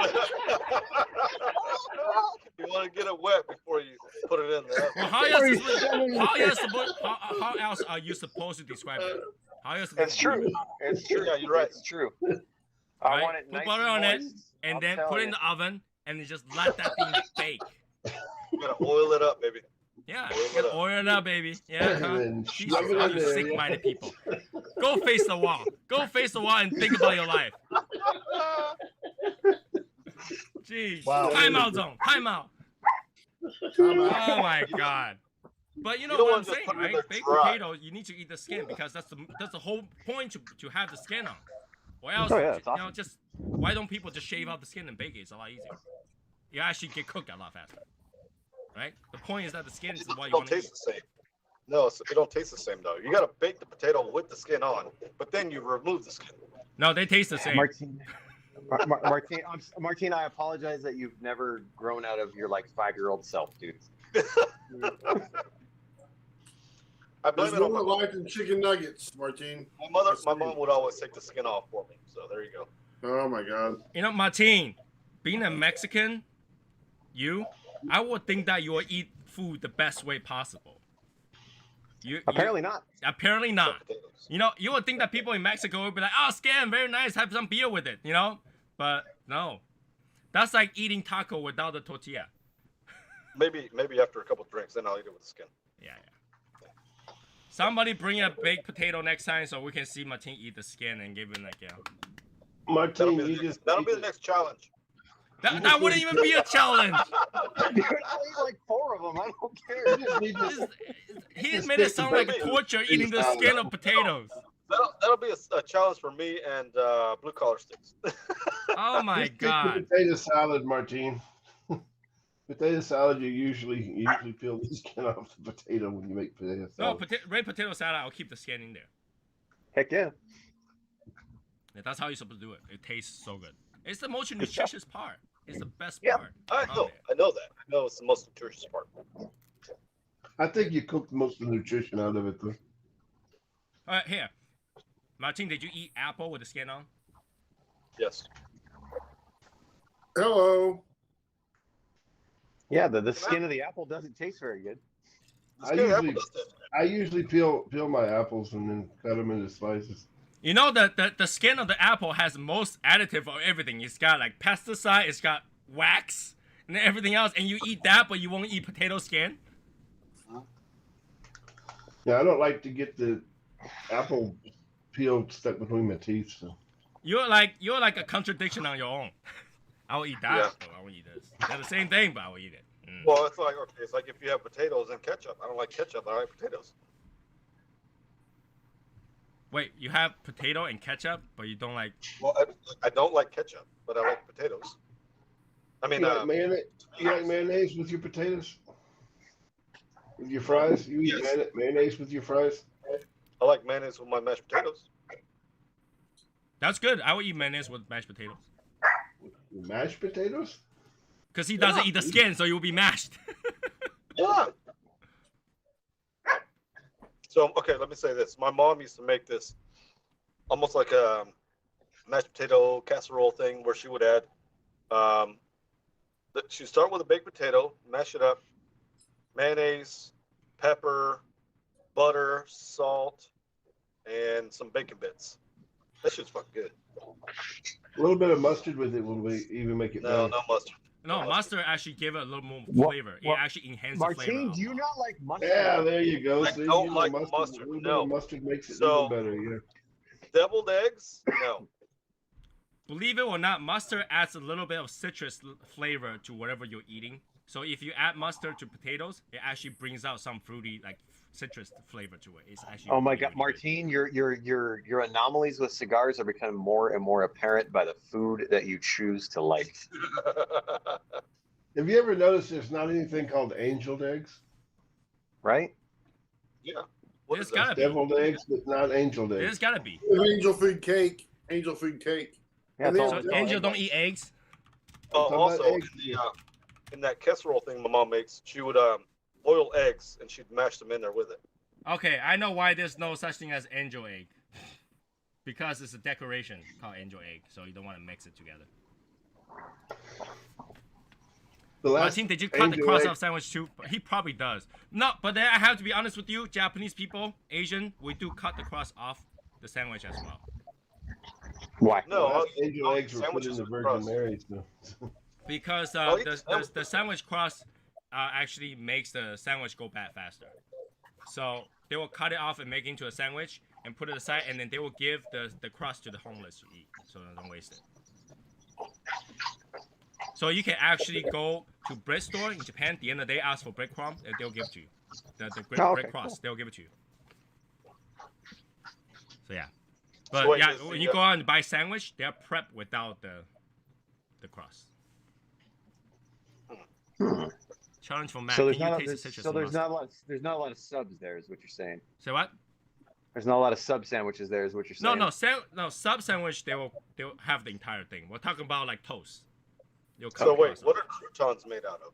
You want to get it wet before you put it in there. Well, how else are you supposed to describe it? How else? It's true. It's true. Yeah, you're right. It's true. Right? I want it Put nice butter and on it, moist. and I'm then put telling it in the oven, and then just let that thing bake. You gotta oil it up, baby. Yeah, Oil you it gotta up. oil it up, baby. Yeah, And then Jesus, shove it all in you there, sick-minded people. Go face the wall. Go face the wall and think about your life. Jeez. Wow. Timeout zone. Timeout. Come on. Oh my god. But you know You don't what I'm want to just saying, put it in right? there Baked dry. potatoes, you need to eat the skin because that's the whole point to have the skin on. Or else, Oh, yeah, that's you know, awesome. just why don't people just shave out the skin and bake it? It's a lot easier. You actually get cooked a lot faster, right? The point is that the skin is It what you don't want to eat. taste the same. No, it don't taste the same though. You gotta bake the potato with the skin on, but then you remove the skin. No, they taste the same. Martin, Martin, I apologize that you've never grown out of your like 5-year-old self, dude. I blame There's it on more my mom. life than chicken nuggets, Martine. My mom would always take the skin off for me. So there you go. Oh my God. You know, Martin, being a Mexican, I would think that you will eat food the best way possible. Apparently not. Apparently not. Potatoes. You know, you would think that people in Mexico would be like, oh, skin, very nice, have some beer with it, you know? But no. That's like eating taco without the tortilla. Maybe after a couple drinks, then I'll eat it with the skin. Yeah. Somebody bring a baked potato next time so we can see Martin eat the skin and give it like, yeah. Martin, you just That'll be the next challenge. That wouldn't even be a challenge. Dude, I'll eat like 4 of them. I don't care. you just need to He made it sound like torture eating the skin of potatoes. That'll be a challenge for me and blue collar sticks. Oh my just take the god. potato salad, Martin. Potato salad, you usually peel the skin off the potato when you make potato No, salad. red potato salad, I'll keep the skin in there. Heck yeah. Yeah, that's how you're supposed to do it. It tastes so good. It's the most nutritious part. It's the best Yeah. part. I know that. I know it's the most nutritious part. I think you cooked most of the nutrition out of it, though. All right, here. Martin, did you eat apple with the skin on? Yes. Hello. Yeah, the skin of the apple doesn't taste very good. I usually peel my apples and then cut them into slices. You know the skin of the apple has most additive of everything. It's got like pesticide, it's got wax, and everything else. And you eat that, but you won't eat potato skin. Yeah, I don't like to get the apple peel stuck between my teeth. So You're like a contradiction on your own. I will eat that, Yeah. but I will eat this. They're the same thing, but I will eat it. Mm. Well, it's like if you have potatoes and ketchup. I don't like ketchup. I like potatoes. Wait, you have potato and ketchup, but you don't like. Well, I don't like ketchup, but I like potatoes. I mean, you like mayonnaise? You like mayonnaise with your potatoes? With your fries? You eat Yes. mayonnaise with your fries? I like mayonnaise with my mashed potatoes. That's good. I will eat mayonnaise with mashed potatoes. Mashed potatoes? Because he doesn't eat the skin, so you'll be mashed. Yeah. So, okay, let me say this. My mom used to make this almost like a mashed potato casserole thing where she would add, she'd start with a baked potato, mash it up, mayonnaise, pepper, butter, salt, and some bacon bits. That shit's fucking good. A little bit of mustard with it will even make it No, better. no mustard. No, mustard actually gave it a little more What- flavor. It what- actually enhanced the flavor. Martine, a do you lot. not like mustard? Yeah, there you go. I See, don't you know, like mustard. mustard, A little bit no. of mustard makes it So- even better. Yeah. Deviled eggs? No. Believe it or not, mustard adds a little bit of citrus flavor to whatever you're eating. So if you add mustard to potatoes, it actually brings out some fruity, like citrus flavor to it. It's actually. Oh my really, God, really good. Martine, your anomalies with cigars are becoming more and more apparent by the food that you choose to like. Have you ever noticed there's not anything called angeled eggs? Right? Yeah. What There's is that? gotta be. Deviled eggs, but not angeled There's eggs. gotta be. Angel food cake. Angel food cake. Yeah, And it's then- all- So Angel don't eat eggs. talking about Also, eggs. in that casserole thing my mom makes, she would boil eggs and she'd mash them in there with it. Okay, I know why there's no such thing as angel egg. Because it's a decoration called angel egg, so you don't want to mix it together. The last Martin, did you cut the angel cross egg- off sandwich too? He probably does. No, but then I have to be honest with you, Japanese people, Asian, we do cut the cross off the sandwich as well. Why? No, the last I'll- angel I'll eggs eat were put in sandwiches the with Virgin crust. Marys. So. Because I'll eat the the sandwich cross actually makes the sandwich go bad faster. So they will cut it off and make it into a sandwich and put it aside, and then they will give the crust to the homeless to eat, so they don't waste it. So you can actually go to bread store in Japan at the end of the day, ask for breadcrumb, and they'll give it to you. The bread, Oh, okay, bread crust, cool. they'll give it to you. So yeah. But So wait, yeah, is when the, you go out and buy sandwich, they're prepped without the crust. Challenge for Matt. So there's Can you not a, taste the there's, citrus so and there's mustard? not a lot there's not a lot of subs there is what you're saying. Say what? There's not a lot of sub sandwiches there is what you're No, saying. no, sub sandwich. They'll have the entire thing. We're talking about like toast. They'll cut So the wait, crust what off. are croutons made out of?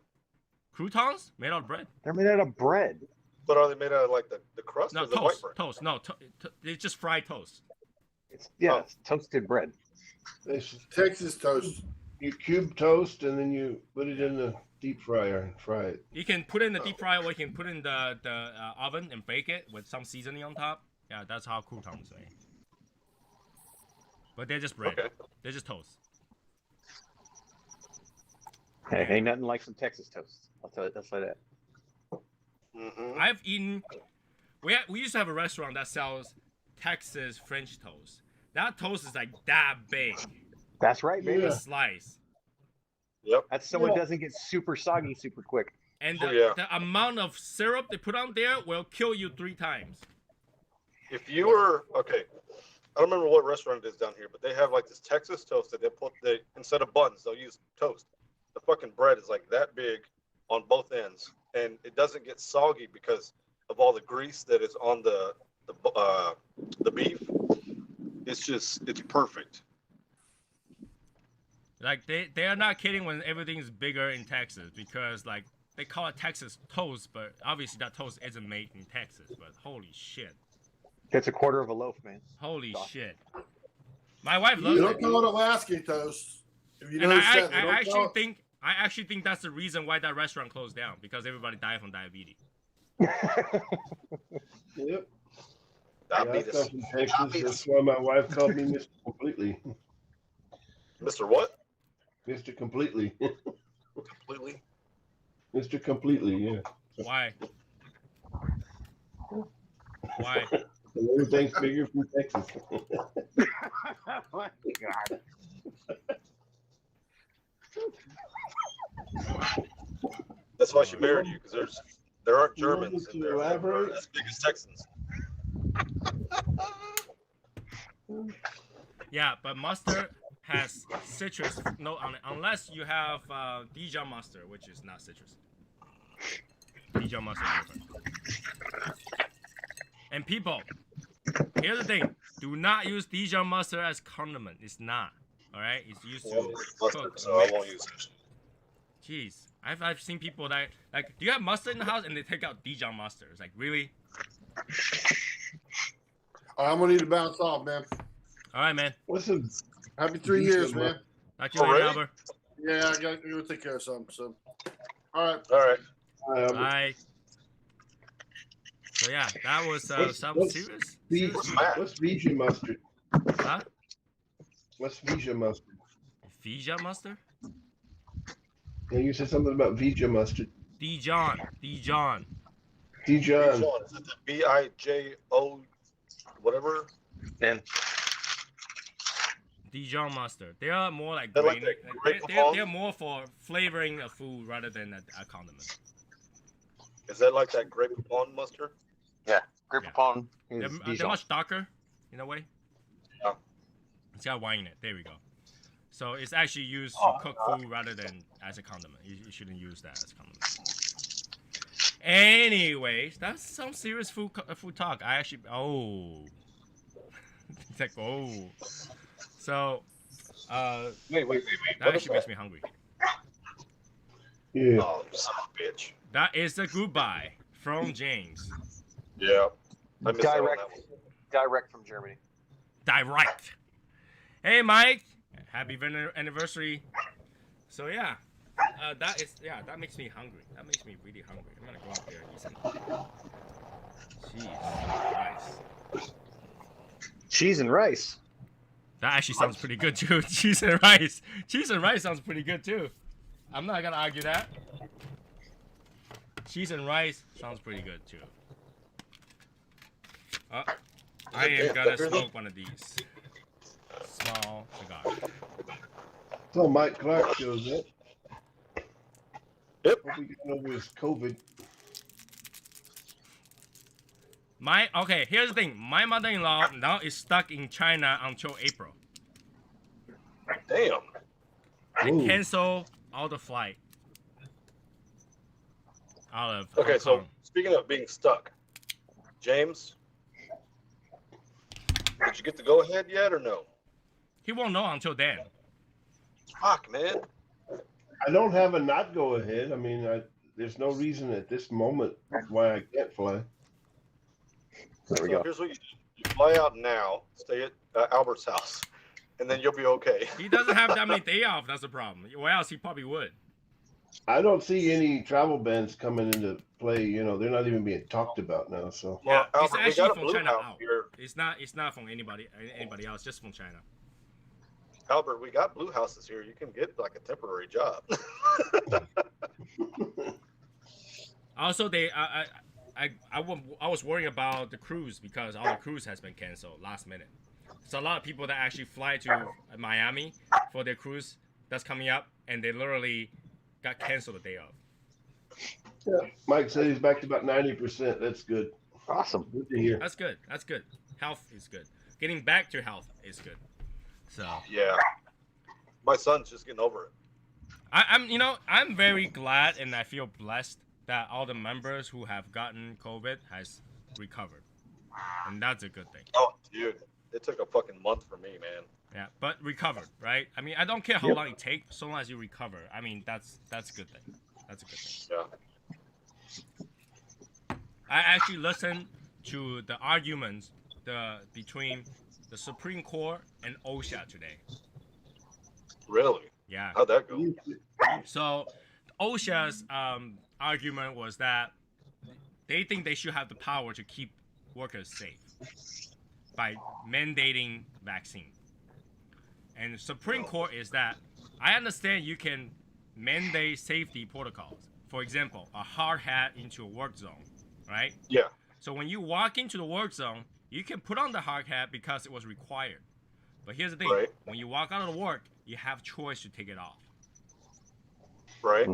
Croutons made out of bread? They're made out of bread. But are they made out of like the crust No, or the white toast. bread? Toast. No, it's just fried toast. It's Oh. it's toasted bread. It's- Texas toast. You cube toast and then you put it in the deep fryer and fry it. You can put it in the deep fryer, or you can put it in the oven and bake it with some seasoning on top. Yeah, that's how croutons are made. But they're just bread. Okay. They're just toast. Hey, ain't nothing like some Texas toast. I'll tell you that's like that. Mm-hmm. I've eaten. We used to have a restaurant that sells Texas French toast. That toast is like that big. That's right, baby. A slice. Yep. That's so it Yeah. doesn't get super soggy super quick. And Oh, the, yeah. the amount of syrup they put on there will kill you 3 times. If you were okay, I don't remember what restaurant it is down here, but they have like this Texas toast that they instead of buns they'll use toast. The fucking bread is like that big on both ends, and it doesn't get soggy because of all the grease that is on the beef. It's perfect. Like they are not kidding when everything's bigger in Texas, because like they call it Texas toast, but obviously that toast isn't made in Texas. But holy shit, It's a quarter of a loaf, man. holy Gosh. shit! My wife They loves don't it, call it Alaska toast. If you and notice I that, they don't actually call it- think that's the reason why that restaurant closed down, because everybody died from diabetes. Yep. That'd Yeah, be I the come from Texas. That's why my wife called me Mr. Completely. Mr. What? Mr. Completely. Completely. Mr. Completely, yeah. Why? Why? Everything's bigger from Texas. Oh my God. That's why she married you, because there aren't Germans to in there that are elaborate? as big as Texans. Yeah, but mustard has citrus note on it, unless you have Dijon mustard, which is not citrus. Dijon mustard is different. And people, here's the thing: do not use Dijon mustard as condiment. It's not. All right, it's used Well, to it's mustard, cook. so I won't use it. Jeez, I've seen people that like, do you have mustard in the house? And they take out Dijon mustard. It's like, really? I'm gonna need to bounce off, man. All right, man. What's a Happy 3 years, man. Talk to you later, Already? Albert. Yeah, I got to go take care of something. So, all right. All right. Bye. So yeah, that was some what's serious. What's Vija mustard? Huh? What's Vija mustard? Vija mustard? Yeah, you said something about Vija mustard. Dijon. Dijon. Bijon. Is it the Bijo whatever? And Dijon mustard. They are more like They're like grainy. the grape They're more for flavoring a food rather than a condiment. Is that like that grape poupon mustard? grape Yeah. poupon They're, is they're Dijon. much darker in a way. Yeah. It's got wine in it. There we go. So it's actually used to cook food rather than as a condiment. You shouldn't use that as a condiment. Anyways, that's some serious food talk. I actually it's like so Wait. that actually makes me hungry. Yeah. Oh, you son of a bitch. That is a goodbye from James. Yeah. I missed out on Direct, that one. direct from Germany. Direct. Hey Mike, happy anniversary. So yeah, that makes me hungry. That makes me really hungry. I'm gonna go out there and eat some. Jeez, nice. Cheese and rice. That actually sounds pretty good too. Cheese and rice. Cheese and rice sounds pretty good too. I'm not gonna argue that. Cheese and rice sounds pretty good too. I am gonna smoke one of these. Small cigar. So Mike Clark shows up. Yep. Hope he got over his COVID. Okay, here's the thing. My mother-in-law now is stuck in China until April. Damn. They Ooh. cancel all the flight out of Okay, Hong so Kong. speaking of being stuck, James, did you get the go ahead yet or no? He won't know until then. Fuck, man. I don't have a not go ahead. I mean, there's no reason at this moment why I can't fly. There we So go. here's what you do. You fly out now, stay at Albert's house, and then you'll be okay. He doesn't have that many day off. That's the problem. Or else he probably would. I don't see any travel bans coming into play. You know, they're not even being talked about now. So Yeah, Well, it's Albert, we actually got a from blue China house out. here. It's not from anybody else. Just from China. Albert, we got blue houses here. You can get like a temporary job. Also, I was worrying about the cruise because all the cruise has been canceled last minute. So a lot of people that actually fly to Miami for their cruise that's coming up, and they literally got canceled the day of. yeah, Mike said he's back to about 90%. That's good. Awesome. Good to hear. That's good. That's good. Health is good. Getting back to health is good. So Yeah. My son's just getting over it. I'm very glad and I feel blessed that all the members who have gotten COVID has recovered, and that's a good thing. Oh, dude. It took a fucking month for me, man. Yeah, but recovered, right? I mean, I don't care how long it takes, so long as you recover. I mean, that's a good thing. That's a good thing. Yeah. I actually listened to the arguments between the Supreme Court and OSHA today. Really? Yeah. How'd that go? So OSHA's argument was that they think they should have the power to keep workers safe by mandating vaccine. And the Supreme Court is that I understand you can mandate safety protocols. For example, a hard hat into a work zone, right? Yeah. So when you walk into the work zone, you can put on the hard hat because it was required. But here's the thing, Right. when you walk out of the work, you have choice to take it off. Right?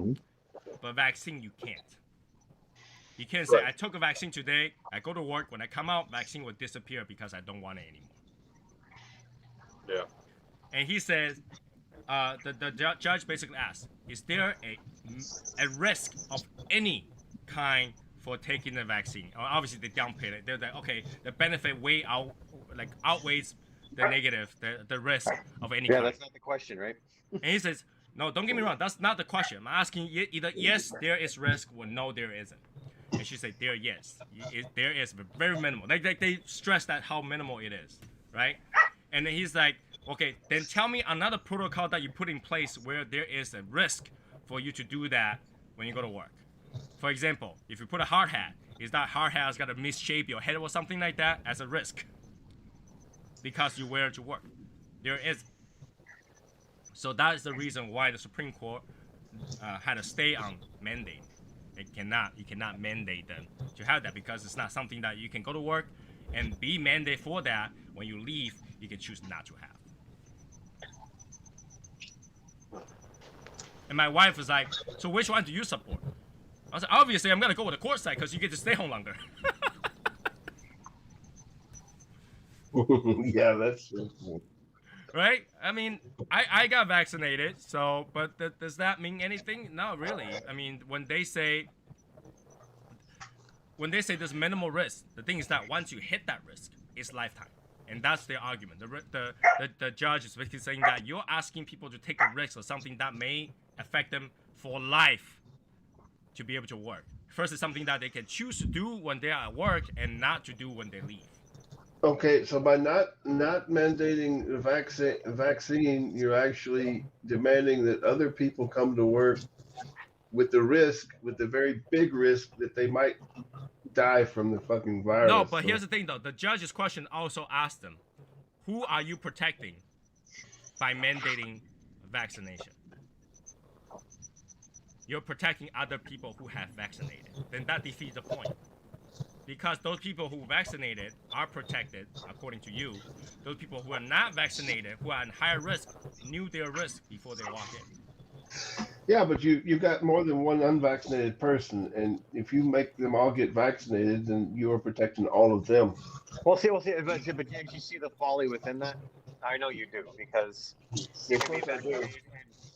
But vaccine, you can't. You can't say, Right. I took a vaccine today, I go to work, when I come out, vaccine will disappear because I don't want it anymore. Yeah. And he says, the judge basically asked, is there a risk of any kind for taking the vaccine? Obviously, they downplayed it. They're like, okay, the benefit outweighs the negative, the risk of any Yeah, kind. that's not the question, right? And he says, no, don't get me wrong, that's not the question. I'm asking either yes, there is risk, or no, there isn't. And she said, there is, but very minimal. They stress that how minimal it is, right? And then he's like, okay, then tell me another protocol that you put in place where there is a risk for you to do that when you go to work. For example, if you put a hard hat is that hard hat's got to misshape your head or something like that as a risk because you wear it to work. There is. So that is the reason why the Supreme Court had to stay on mandate. You cannot mandate them to have that because it's not something that you can go to work and be mandated for that. When you leave, you can choose not to have. And my wife was like, so which one do you support? I was like, obviously, I'm going to go with the court side because you get to stay home longer. Yeah, that's true. Right? I mean, I got vaccinated, so, but does that mean anything? No, really. I mean, when they say there's minimal risk, the thing is that once you hit that risk, it's lifetime. And that's their argument. The judge is basically saying that you're asking people to take a risk of something that may affect them for life to be able to work. First is something that they can choose to do when they are at work and not to do when they leave. Okay, so by not mandating the vaccine, you're actually demanding that other people come to work with the very big risk that they might die from the fucking virus. No, but here's the thing though. The judge's question also asked them, who are you protecting by mandating vaccination? You're protecting other people who have vaccinated. Then that defeats the point. Because those people who vaccinated are protected, according to you. Those people who are not vaccinated, who are in higher risk, knew their risk before they walk in. Yeah, but you got more than one unvaccinated person, and if you make them all get vaccinated, then you are protecting all of them. We'll see. But did you see the folly within that? I know you do, because you can be vaccinated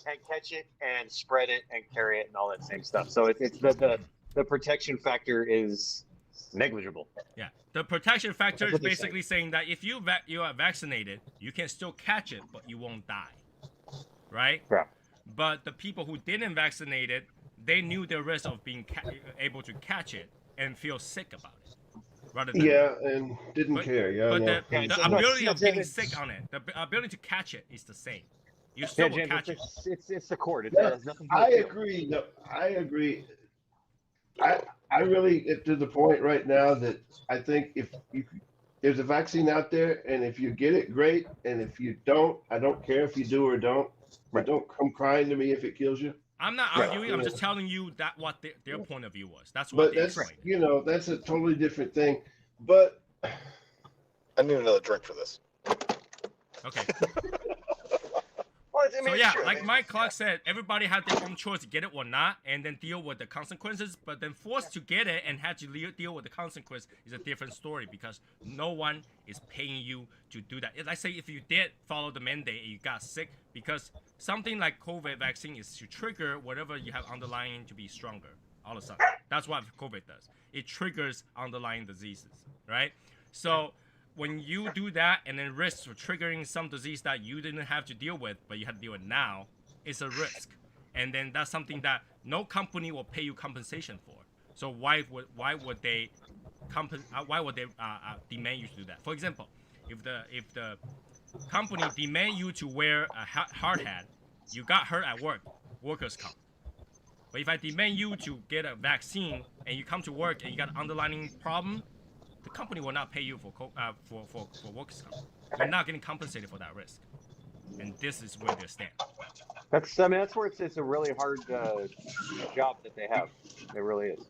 and catch it and spread it and carry it and all that same stuff. So it's the protection factor is negligible. Yeah, the protection factor is basically saying that if you are vaccinated, you can still catch it, but you won't die, right? Yeah. But the people who didn't vaccinate it, they knew their risk of being able to catch it and feel sick about it, rather than and didn't care. Yeah, but yeah. the ability of getting sick on it, the ability to catch it is the same. You still will James, catch it. it's the cord. It Yeah, has nothing to do I with you. agree. No, I agree. I really get to the point right now that I think there's a vaccine out there, and if you get it, great. And if you don't, I don't care if you do or don't. But don't come crying to me if it kills you. I'm not arguing. I'm just telling you that what their point of view was. That's what But they that's explained. that's a totally different thing. But I need another drink for this. Okay. Well, So yeah, like Mike Clark said, everybody had their own choice to get it or not, and then deal with the consequences. But then forced to get it and had to deal with the consequence is a different story because no one is paying you to do that. Let's say if you did follow the mandate and you got sick, because something like COVID vaccine is to trigger whatever you have underlying to be stronger all of a sudden. That's what COVID does. It triggers underlying diseases, right? So when you do that and then risk for triggering some disease that you didn't have to deal with, but you have to deal with now, it's a risk. And then that's something that no company will pay you compensation for. So why would they demand you to do that? For example, if the company demand you to wear a hard hat, you got hurt at work, workers' comp. But if I demand you to get a vaccine and you come to work and you got an underlying problem, the company will not pay you for workers' comp. You're not getting compensated for that risk, and this is where they stand. That's where it's a really hard job that they have. It really is.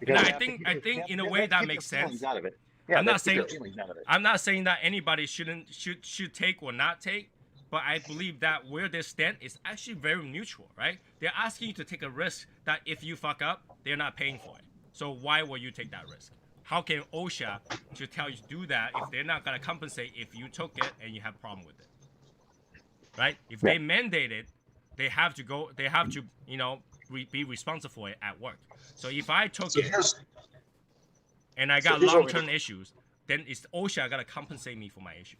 And I think in a way that makes sense. Out of it. Yeah, I'm not saying that anybody should take or not take, but I believe that where they stand is actually very neutral, right? They're asking you to take a risk that if you fuck up, they're not paying for it. So why will you take that risk? How can OSHA to tell you to do that if they're not gonna compensate if you took it and you have a problem with it, right? If they mandate it, they have to be responsible for it at work. So if I took it and I got long-term issues, then it's OSHA gotta compensate me for my issue.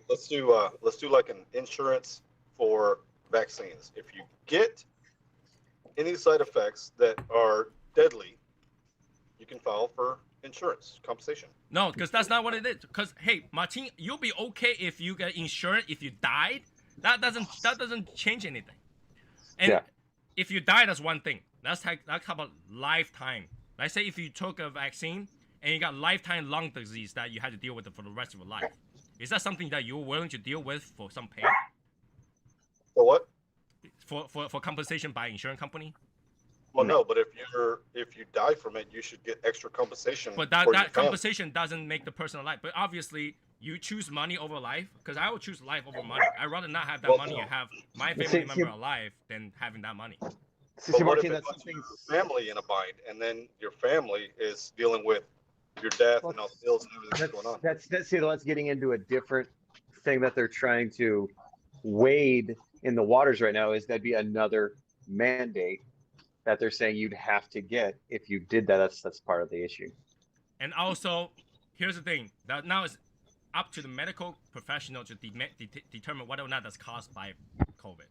Let's do like an insurance for vaccines. If you get any side effects that are deadly, you can file for insurance compensation. No, because that's not what it is. Because hey, Martin, you'll be okay if you get insurance if you died. That doesn't change anything. And if you die, that's one thing. That's how about lifetime Let's say if you took a vaccine and you got lifetime lung disease that you had to deal with for the rest of your life, is that something that you're willing to deal with for some pay? For what? For compensation by insurance company? Well, no, but if you die from it, you should get extra compensation. But for your that family. compensation doesn't make the person alive. But obviously, you choose money over life, because I would choose life over money. I'd rather not have that Well, money and have my See- family see- member alive than having that money. See, But what Martin, if it that's puts something. your family in a bind, and then your family is dealing with your death and all the bills and everything that's going on? That's getting into a different thing that they're trying to wade in the waters right now. Is that'd be another mandate that they're saying you'd have to get if you did that. That's part of the issue. And also, here's the thing. That now it's up to the medical professional to determine whether or not that's caused by COVID.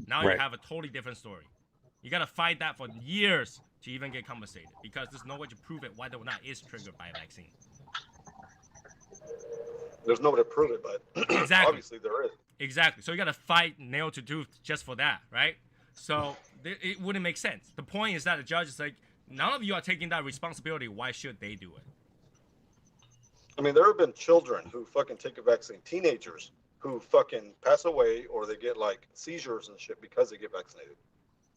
Now you Right. have a totally different story. You gotta fight that for years to even get compensated, because there's no way to prove it whether or not it's triggered by a vaccine. There's no way to prove it, but Exactly. obviously there is. Exactly. So you gotta fight nail to tooth just for that, right? So it wouldn't make sense. The point is that the judge is like, none of you are taking that responsibility. Why should they do it? I mean, there have been children who fucking take a vaccine, teenagers who fucking pass away or they get like seizures and shit because they get vaccinated.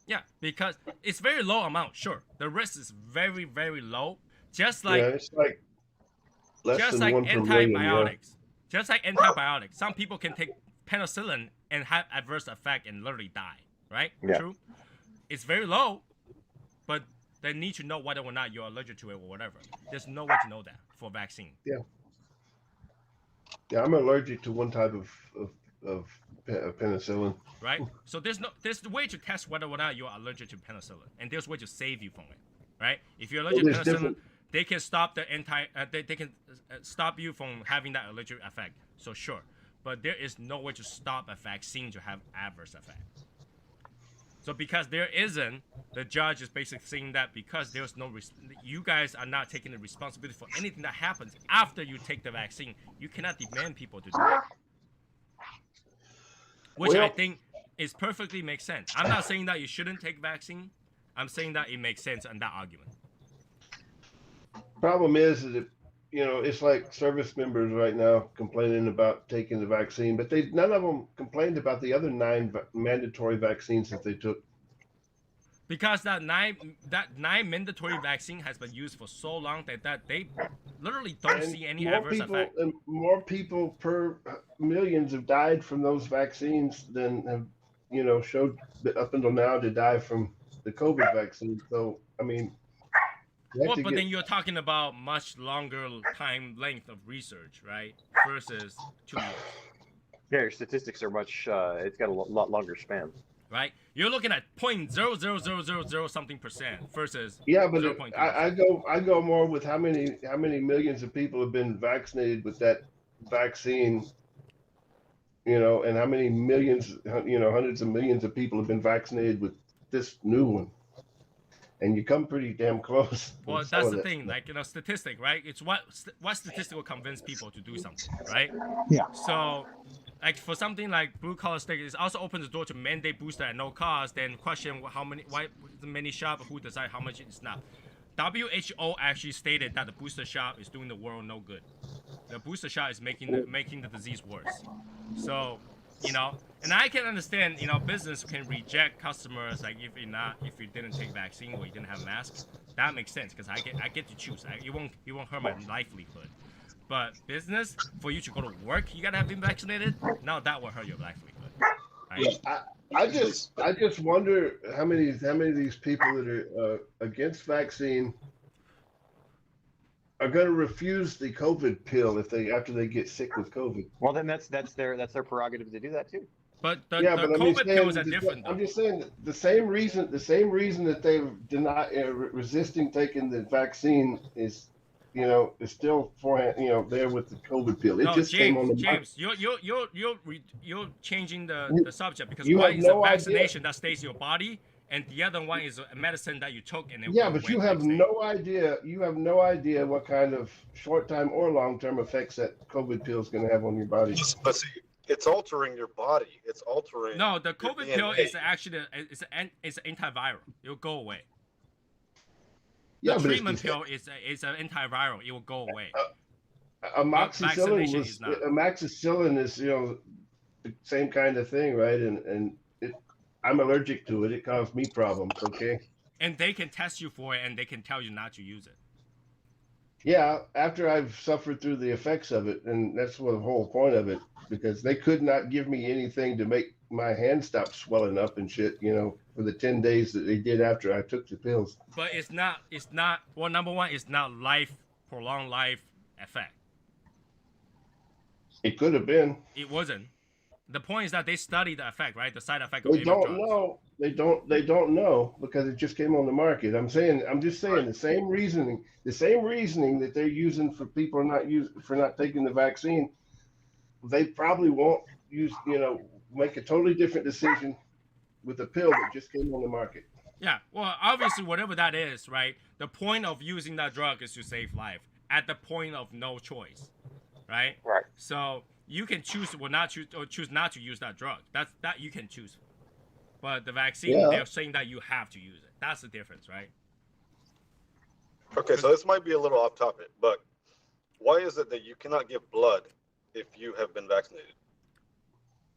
Yeah, because it's very low amount. Sure, the risk is very, very low. Just like it's like less just than like 1 per million. antibiotics. Just like antibiotics. Some people can take penicillin and have adverse effect and literally die. Right? Yeah. True. It's very low, but they need to know whether or not you're allergic to it or whatever. There's no way to know that for vaccine. Yeah, I'm allergic to one type of penicillin. Right? So there's a way to test whether or not you're allergic to penicillin, and there's a way to save you from it. Right? If you're allergic to there's penicillin, different- they can stop the they can stop you from having that allergic effect. So sure, but there is no way to stop a vaccine to have adverse effect. So because there isn't, the judge is basically saying that because there's no, you guys are not taking the responsibility for anything that happens after you take the vaccine. You cannot demand people to do it, which I Well- think is perfectly makes sense. I'm not saying that you shouldn't take vaccine. I'm saying that it makes sense in that argument. Problem is that it's like service members right now complaining about taking the vaccine, but none of them complained about the other 9 mandatory vaccines that they took. Because that nine mandatory vaccine has been used for so long that they literally don't see any adverse effect. And more people per millions have died from those vaccines than have showed up until now to die from the COVID vaccine. So I mean, Well, but then you're talking about much longer time length of research, right? Versus 2 years, Yeah, your statistics are much. It's got a lot longer span. right? You're looking at 0.00000 something percent versus yeah, but 0.3. I go more with how many millions of people have been vaccinated with that vaccine, and how many millions, hundreds of millions of people have been vaccinated with this new one. And you come pretty damn close. Well, with some that's of the that thing, stuff. like statistic, right? It's what statistic will convince people to do something, right? Yeah. So, like for something like blue collar state, it also opens the door to mandate booster at no cost. Then question why the many shot, who decide how much it's not. WHO actually stated that the booster shot is doing the world no good. The booster shot is making the disease worse. So, and I can understand, business can reject customers like if you didn't take vaccine or you didn't have masks. That makes sense because I get to choose. It won't hurt my livelihood. But business, for you to go to work, you gotta have been vaccinated. Now that will hurt your livelihood. Right? I just wonder how many of these people that are against vaccine are going to refuse the COVID pill after they get sick with COVID. Well, then that's their prerogative to do that too. But the But COVID pills are different. I'm Though. just saying that the same reason that they've denied resisting taking the vaccine is still there with the COVID pill. It No, just came on the James, market. you're changing the subject because you one have is no a idea. vaccination that stays in your body, and the other one is a medicine that you took and then Yeah, went but away you the have next day. no idea. You have no idea what kind of short-term or long-term effects that COVID pill is going to have on your body. But see, it's altering your body. It's altering. No, the your COVID DNA. pill is actually it's an antiviral. It'll go away. Yeah, The but treatment pill is an antiviral. It will go away. amoxicillin vaccination was is not. amoxicillin is the same kind of thing, right? And I'm allergic to it. It caused me problems. Okay. And they can test you for it, and they can tell you not to use it. Yeah, after I've suffered through the effects of it, and that's what the whole point of it, because they could not give me anything to make my hand stop swelling up and shit, for the 10 days that they did after I took the pills. But it's not. Well, number one, it's not prolonged life effect. It could have been. It wasn't. The point is that they study the effect, right? The side effect of They every don't drug. know. They don't know because it just came on the market. I'm just saying the same reasoning that they're using for people not taking the vaccine, they probably won't make a totally different decision with a pill that just came on the market. Yeah, well, obviously, whatever that is, right? The point of using that drug is to save life at the point of no choice, right? Right. So you can choose not to use that drug. That you can choose. But the vaccine, they're saying that you have to use it. That's the difference, right? Okay, so this might be a little off topic, but why is it that you cannot give blood if you have been vaccinated?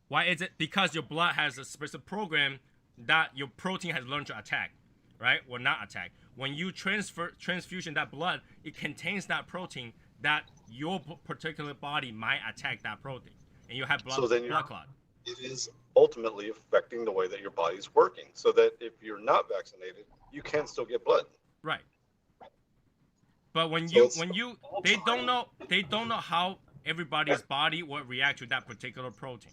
Why is it? Because your blood has a specific program that your protein has learned to attack, right? Or not attack. When you transfusion that blood, it contains that protein that your particular body might attack that protein, and you have blood clot. It is ultimately affecting the way that your body's working, so that if you're not vaccinated, you can still get blood. Right. But they don't know how everybody's body will react to that particular protein.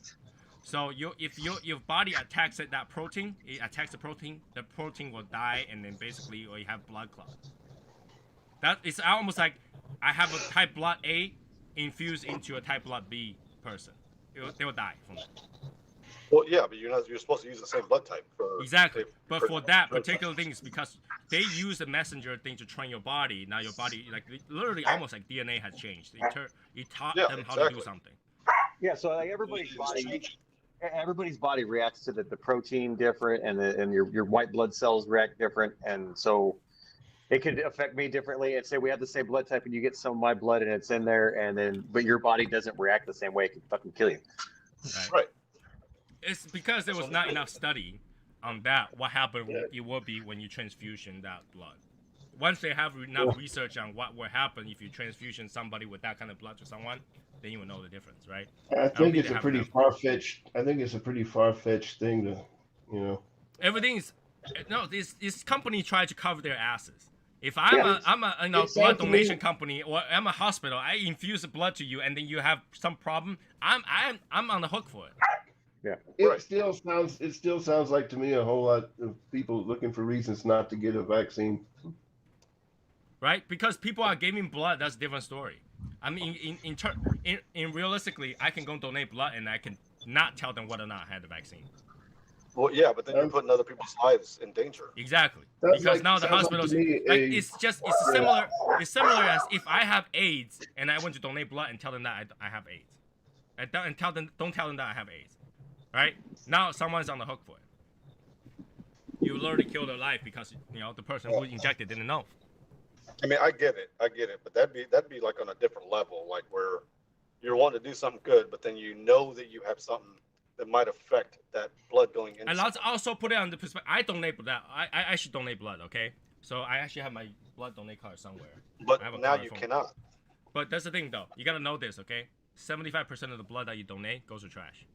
So if your body attacks the protein, the protein will die, and then basically you have blood clot. That is almost like I have a type blood A infused into a type blood B person. They will die from that. Well, yeah, but you're supposed to use the same blood type for exactly. But for that particular thing, is because they use the messenger thing to train your body. Now your body, like literally, almost like DNA has changed. It taught them how to do something. Yeah. So like everybody's body reacts to the protein different, and your white blood cells react different, and so it could affect me differently. And say we have the same blood type, and you get some of my blood, and it's in there, but your body doesn't react the same way. It can fucking kill you. Right. It's because there was not enough study on that. What happened? It will be when you transfusion that blood. Once they have enough research on what will happen if you transfusion somebody with that kind of blood to someone, then you will know the difference, right? I think it's a pretty far-fetched. I think it's a pretty far-fetched thing to, Everything is this company tried to cover their asses. If I'm a blood donation company, or I'm a hospital, I infuse the blood to you, and then you have some problem, I'm on the hook for it. Yeah. It still sounds like to me a whole lot of people looking for reasons not to get a vaccine. Right? Because people are giving blood, that's a different story. I mean, in realistically, I can go donate blood, and I can not tell them whether or not I had the vaccine. Well, yeah, but then you're putting other people's lives in danger. Exactly. Because now the hospitals, it's similar. It's similar as if I have AIDS and I went to donate blood and tell them that I have AIDS, and don't tell them that I have AIDS. Right? Now someone's on the hook for it. You literally killed their life because the person who injected didn't know. I mean, I get it, but that'd be like on a different level, like where you're wanting to do something good, but then you know that you have something that might affect that blood going in. And let's also put it on the perspective. I donate blood. I actually donate blood. Okay, so I actually have my blood donate card somewhere. But now you cannot. But that's the thing, though. You gotta know this, okay? 75% of the blood that you donate goes to trash.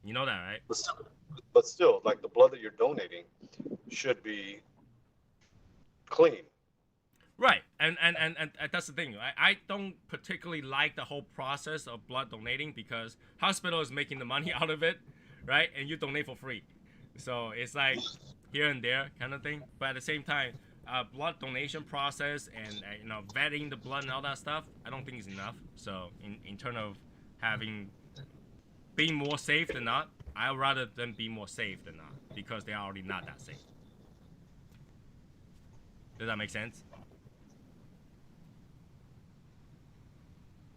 You know that, right? But still, like the blood that you're donating should be clean. Right, and that's the thing. I don't particularly like the whole process of blood donating because hospital is making the money out of it, right? And you donate for free, so it's like here and there kind of thing. But at the same time, blood donation process and vetting the blood and all that stuff, I don't think is enough. So in terms of being more safe than not, I'd rather them be more safe than not because they're already not that safe. Does that make sense?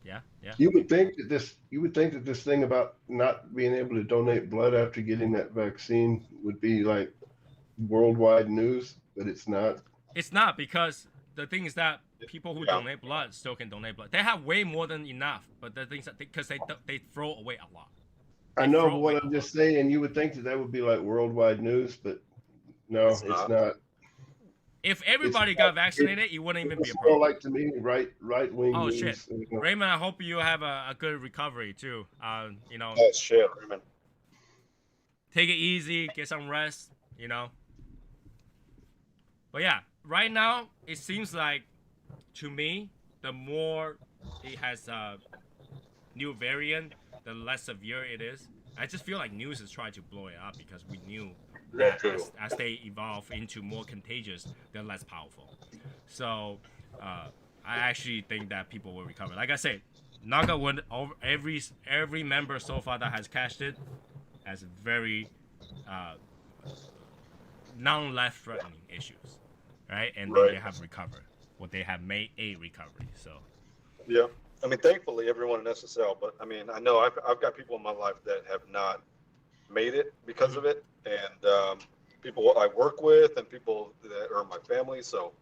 Yeah. You would think that this thing about not being able to donate blood after getting that vaccine would be like worldwide news. but it's not. It's not, because the thing is that people who donate blood still can donate blood. They have way more than enough, but the things that because they throw away a lot. I know, but what I'm just saying, you would think that would be like worldwide news, but no, it's not. If everybody got vaccinated, it wouldn't even be a More problem. like to me, right wing Oh news. shit, Raymond, I hope you have a good recovery too. You know, Oh shit, Raymond. take it easy, get some rest. You know. But yeah, right now it seems like, to me, the more it has a new variant, the less severe it is. I just feel like news is trying to blow it up because we knew that as they evolve into more contagious, they're less powerful. So I actually think that people will recover. Like I said, knock on wood, every member so far that has cashed it has very non-life-threatening issues, right? And they have recovered. Well, they have made a recovery. So yeah. I mean, thankfully, everyone in SSL, but I mean, I know I've got people in my life that have not made it because of it, and people I work with, and people that are my family. So,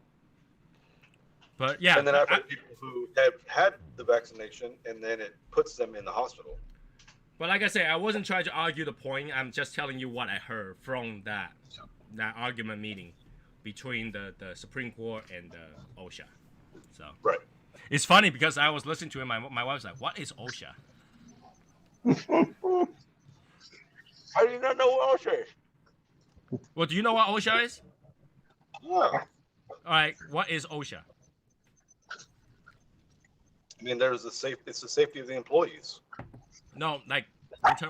but yeah, and then I've had people who have had the vaccination, and then it puts them in the hospital. But like I said, I wasn't trying to argue the point. I'm just telling you what I heard from that argument meeting between the Supreme Court and the OSHA. So right. It's funny because I was listening to it. My wife's like, "What is OSHA?" How do you not know what OSHA is? Well, do you know what OSHA is? Yeah. All right, what is OSHA? I mean, it's the safety of the employees. No, like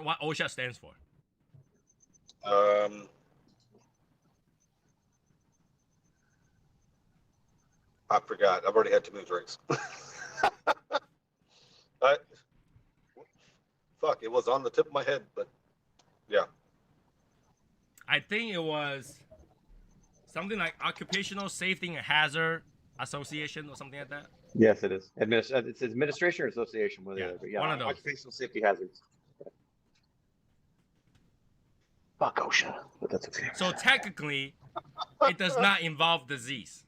what OSHA stands for. I forgot. I've already had too many drinks. Fuck, it was on the tip of my head, but yeah. I think it was something like Occupational Safety and Hazard Association or something like that. Yes, it is. It's administration or association, whatever. But yeah, one of those. occupational safety hazards. Fuck OSHA, but that's okay. So technically, it does not involve disease.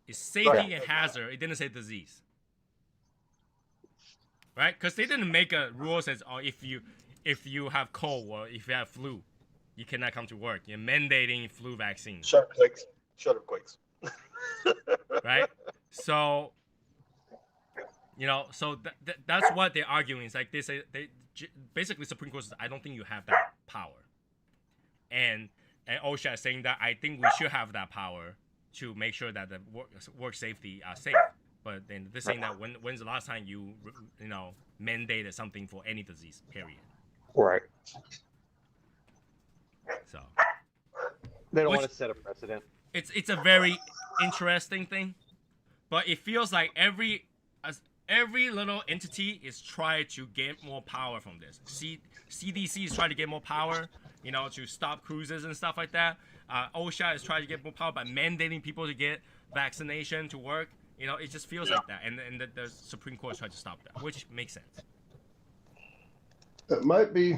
It's safety and hazard. It didn't say disease, right? Because they didn't make a rule that says, "Oh, if you have cold or if you have flu, you cannot come to work." You're mandating flu vaccine. Shut up, Quakes. Shut up, Quakes. Right? So, so that's what they're arguing. It's like they say basically Supreme Court says, "I don't think you have that power," and OSHA is saying that I think we should have that power to make sure that the work safety are safe. But then they're saying that when's the last time you mandated something for any disease, period. Right. So they don't want to set a precedent. It's a very interesting thing, but it feels like every little entity is trying to get more power from this. CDC is trying to get more power, to stop cruises and stuff like that. OSHA is trying to get more power by mandating people to get vaccination to work. It just feels like that, and the Supreme Court is trying to stop that, which makes sense. That might be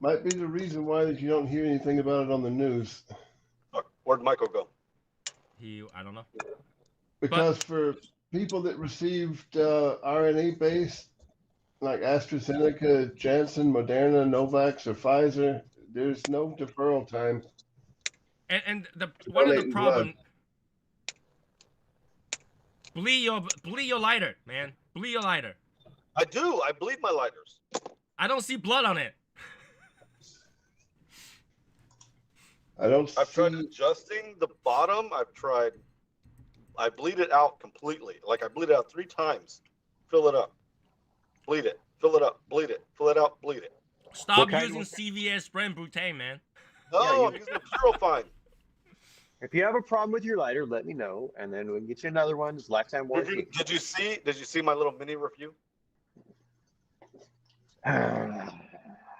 the reason why you don't hear anything about it on the news. Where'd Michael go? I don't know. Because for people that received RNA-based, like AstraZeneca, Janssen, Moderna, Novavax, or Pfizer, there's no deferral time. And one of the problem, bleed your lighter, man. Bleed your lighter. I do. I bleed my lighters. I don't see blood on it. I've tried adjusting the bottom. I bleed it out completely. Like I bleed it out 3 times. Fill it up. Bleed it. Fill it up. Bleed it. Fill it out. Bleed it. Stop using CVS brand Brute, man. No, I'm using Purofine. If you have a problem with your lighter, let me know, and then we can get you another one. It's lifetime warranty. Did you see my little mini review?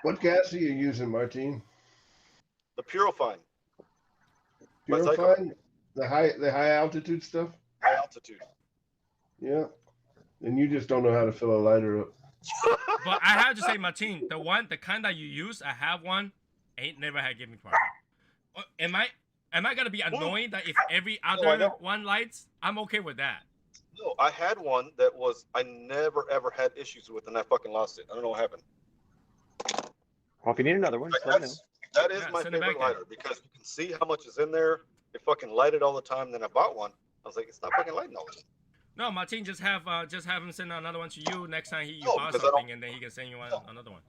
What gas are you using, Martine? The Purofine. Purofine? The high altitude stuff? High altitude. Yeah. And you just don't know how to fill a lighter up. But I have to say, Martine, the kind that you use, I have one, ain't never had give me problem. Am I gonna be annoyed that if every I other know. one lights? I'm okay with that. No, I had one that was I never ever had issues with, and I fucking lost it. I don't know what happened. Well, if you need another one, just let me know. That is Yeah, my send it favorite back then. lighter because you can see how much is in there. It fucking lighted all the time. Then I bought one. I was like, it's not fucking lighting all the time. No, Martin, just have him send another one to you next time you No, buy because I don't- something, and then he can send you another one.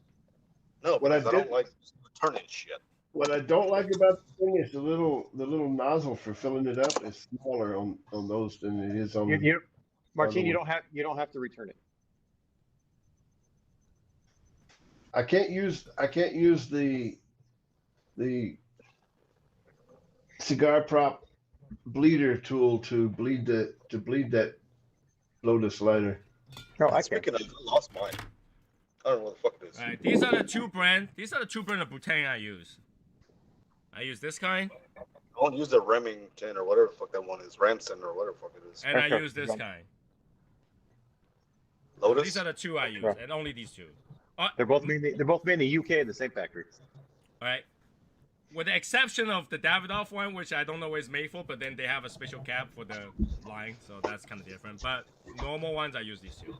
No, What I because I don't did- like returning shit. What I don't like about the thing is the little nozzle for filling it up is smaller on those than it is on. Martin, you one. don't have to return it. I can't use the cigar prop bleeder tool to bleed that Lotus lighter. No, I can. Speaking of, I lost mine. I don't know what the fuck it is. All right, these are the two brand of butane I use. I use this kind, I don't use the Remington or whatever the fuck that one is, Ramson or whatever the fuck it is. and I Okay. use this kind. Lotus. These are the two I use, Yeah. and only these two. They're both made in the UK in the same factory. All right. With the exception of the Davidoff one, which I don't know what it's made for, but then they have a special cap for the line, so that's kind of different. But normal ones, I use these two.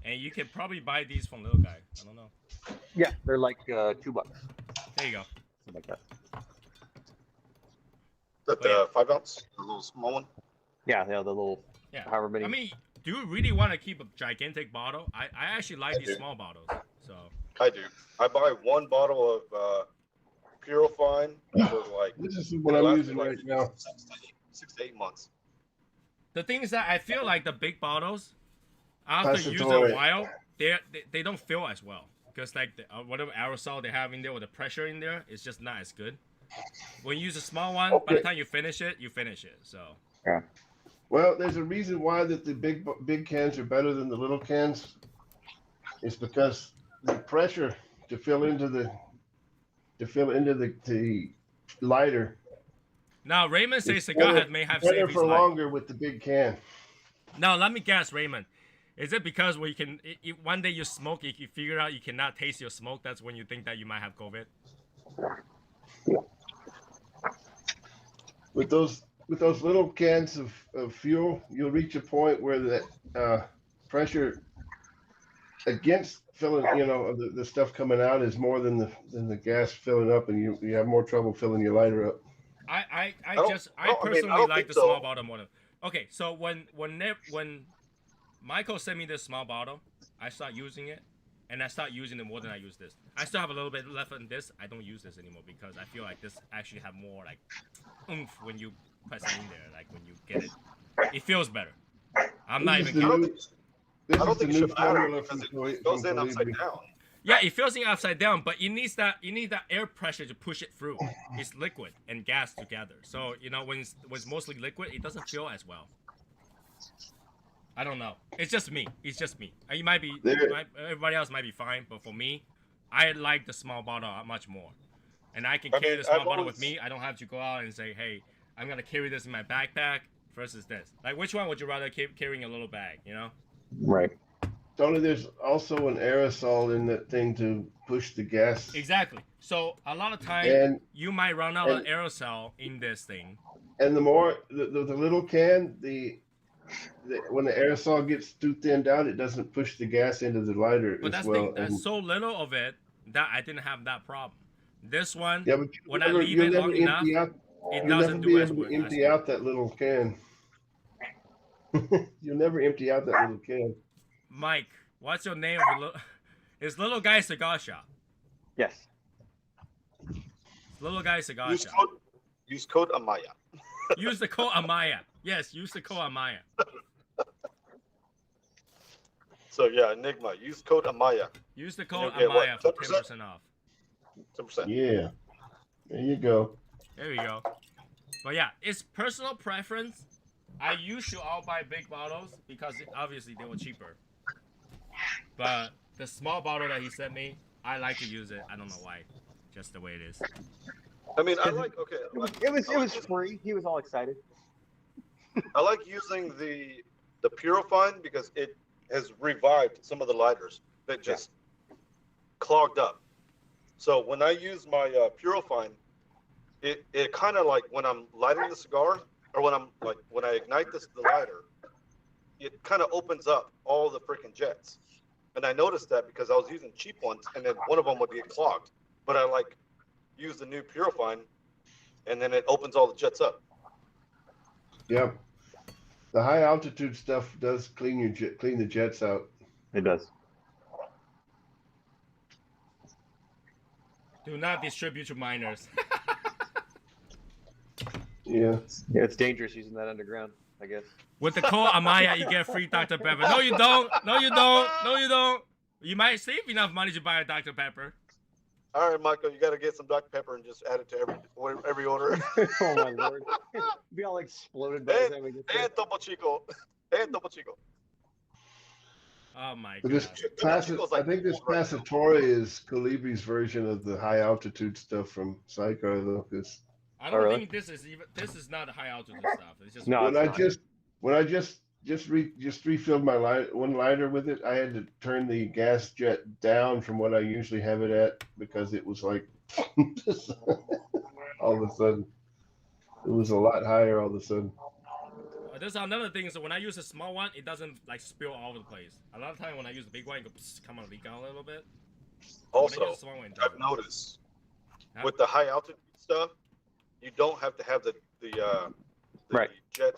And you can probably buy these from Little Guy. I don't know. Yeah, they're like $2. There you go. Something like that. The 5 ounce, the little small one. Yeah, the little Yeah. however many. I mean, do you really want to keep a gigantic bottle? I actually like these do. small bottles. So I do. I buy one bottle of Purifine for like. This is what I'm using right now. 6 to 8 months. the thing is that I feel like the big bottles, after Pass it using to a it. while, they don't feel as well. Because like whatever aerosol they have in there or the pressure in there is just not as good. When you use a small one, by the time you finish it. So Well, there's a reason why that the big cans are better than the little cans. It's because the pressure to fill into the lighter now Raymond says is Cigar better, may have better saved his for life. longer with the big can. Now let me guess, Raymond. Is it because when one day you smoke, you figure out you cannot taste your smoke? That's when you think that you might have COVID. With those little cans of fuel, you'll reach a point where that pressure against filling, the stuff coming out is more than the gas filling up, and you have more trouble filling your lighter up. I I personally don't like think the so. small bottle more than. Okay, so when Michael sent me this small bottle, I start using it, and I start using it more than I use this. I still have a little bit left in this. I don't use this anymore because I feel like this actually have more like oomph when you press it in there. Like when you get it, it feels better. I'm not This even is the kidding. new- This I don't is the think it new should matter formula because from it goes in upside Colibri. down. Yeah, it feels in upside down, but you need that air pressure to push it through. It's liquid and gas together, so when it's mostly liquid, it doesn't feel as well. I don't know. It's just me. You might be. Everybody else might be fine, but for me, I like the small bottle much more, and I can carry the small bottle with me. I don't have to go out and say, "Hey, I'm gonna carry this in my backpack." Versus this, like, which one would you rather keep carrying a little bag? Right. Tony, there's also an aerosol in that thing to push the gas. Exactly. So a lot of times And you might run out of aerosol in this thing. and the more the little can, when the aerosol gets too thinned out, it doesn't push the gas into the lighter But as that's well. that's so little of it that I didn't have that problem. This one, Yeah, but when I leave it long enough, it you'll never doesn't be do as able well. to empty out that little can. You'll never empty out that little can. Mike, what's your name of your little? It's Little Guy Cigar Shop. Yes. Little Guy Cigar Use Shop. code Amaya. Use the code Amaya. Yes, use the code Amaya. So yeah, Enigma. Use code Amaya. Use the code You'll get what, Amaya for 10%? 10% off. 10%. Yeah, there you go. There we go. But yeah, it's personal preference. I used to all buy big bottles because obviously they were cheaper. But the small bottle that he sent me, I like to use it. I don't know why. Just the way it is. I mean, I like. Okay. It was free. He was all excited. I like using the Purifine because it has revived some of the lighters that just clogged up. So when I use my Purifine, it kind of like when I'm lighting the cigar, or when I ignite the lighter, it kind of opens up all the freaking jets. And I noticed that because I was using cheap ones, and then one of them would get clogged. But I like use the new purifying, and then it opens all the jets up. Yep. The high altitude stuff does clean the jets out. It does. Do not distribute to minors. Yeah. Yeah, it's dangerous using that underground, I guess. With the code Amaya, you get free Dr. Pepper. No, you don't. No, you don't. No, you don't. You might save enough money to buy a Dr. Pepper. All right, Michael, you got to get some Dr. Pepper and just add it to every order. Oh my lord. Be all exploded by the time we get there. And Topo Chico. And Topo Chico. Oh my But god. I think this Passatore is Calibri's version of the high altitude stuff from Cigar, though. Because I don't think this is not high altitude stuff. It's just No, when I just refilled my one lighter with it, I had to turn the gas jet down from what I usually have it at because it was like all of a sudden it was a lot higher all of a sudden. There's another thing. So when I use a small one, it doesn't like spill all over the place. A lot of time when I use the big one, it goes come on, leak out a little bit. Also, I've noticed with the high altitude stuff, you don't have to have the Right. jet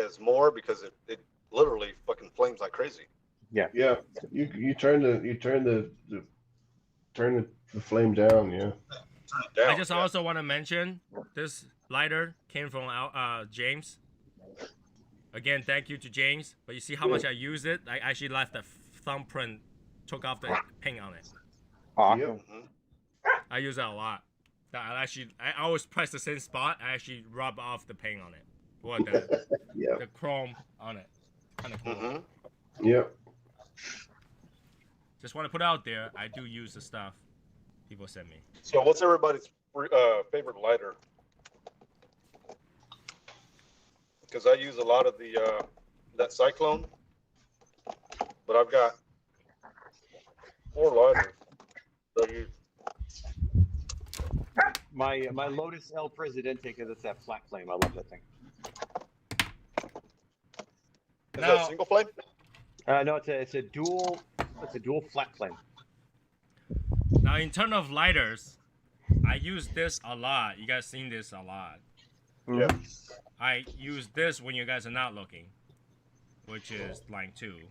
as more because it literally fucking flames like crazy. Yeah. Yeah, you turn the flame down. Yeah. Turn it down. I just also want to mention this lighter came from James. Again, thank you to James. But you see how much I use it? I actually left the thumbprint, took off the paint on it. Awesome. Yep. I use that a lot. I always press the same spot. I actually rub off the paint on it. Or the chrome on it. Kind of cool. Yep. Just want to put out there, I do use the stuff people send me. So what's everybody's favorite lighter? Because I use a lot of the that Cyclone, but I've got 4 lighters that I use. My Lotus El Presidente, because it's that flat flame. I love that thing. Is that a single flame? No, it's a dual flat flame. Now, in terms of lighters, I use this a lot. You guys seen this a lot. Yeah. I use this when you guys are not looking, which is line 2.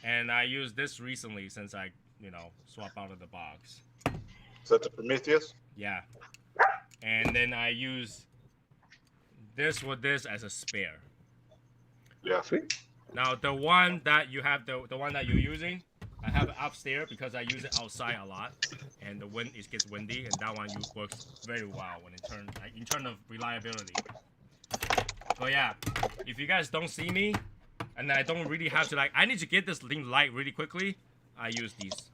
And I use this recently since I, swap out of the box. Is that the Prometheus? Yeah. And then I use this with this as a spare. Yeah. Sweet. Now, the one that you have, the one that you're using, I have it upstairs because I use it outside a lot, and it gets windy, and that one works very well when in terms of reliability. So yeah, if you guys don't see me, and I don't really have to I need to get this thing light really quickly, I use these.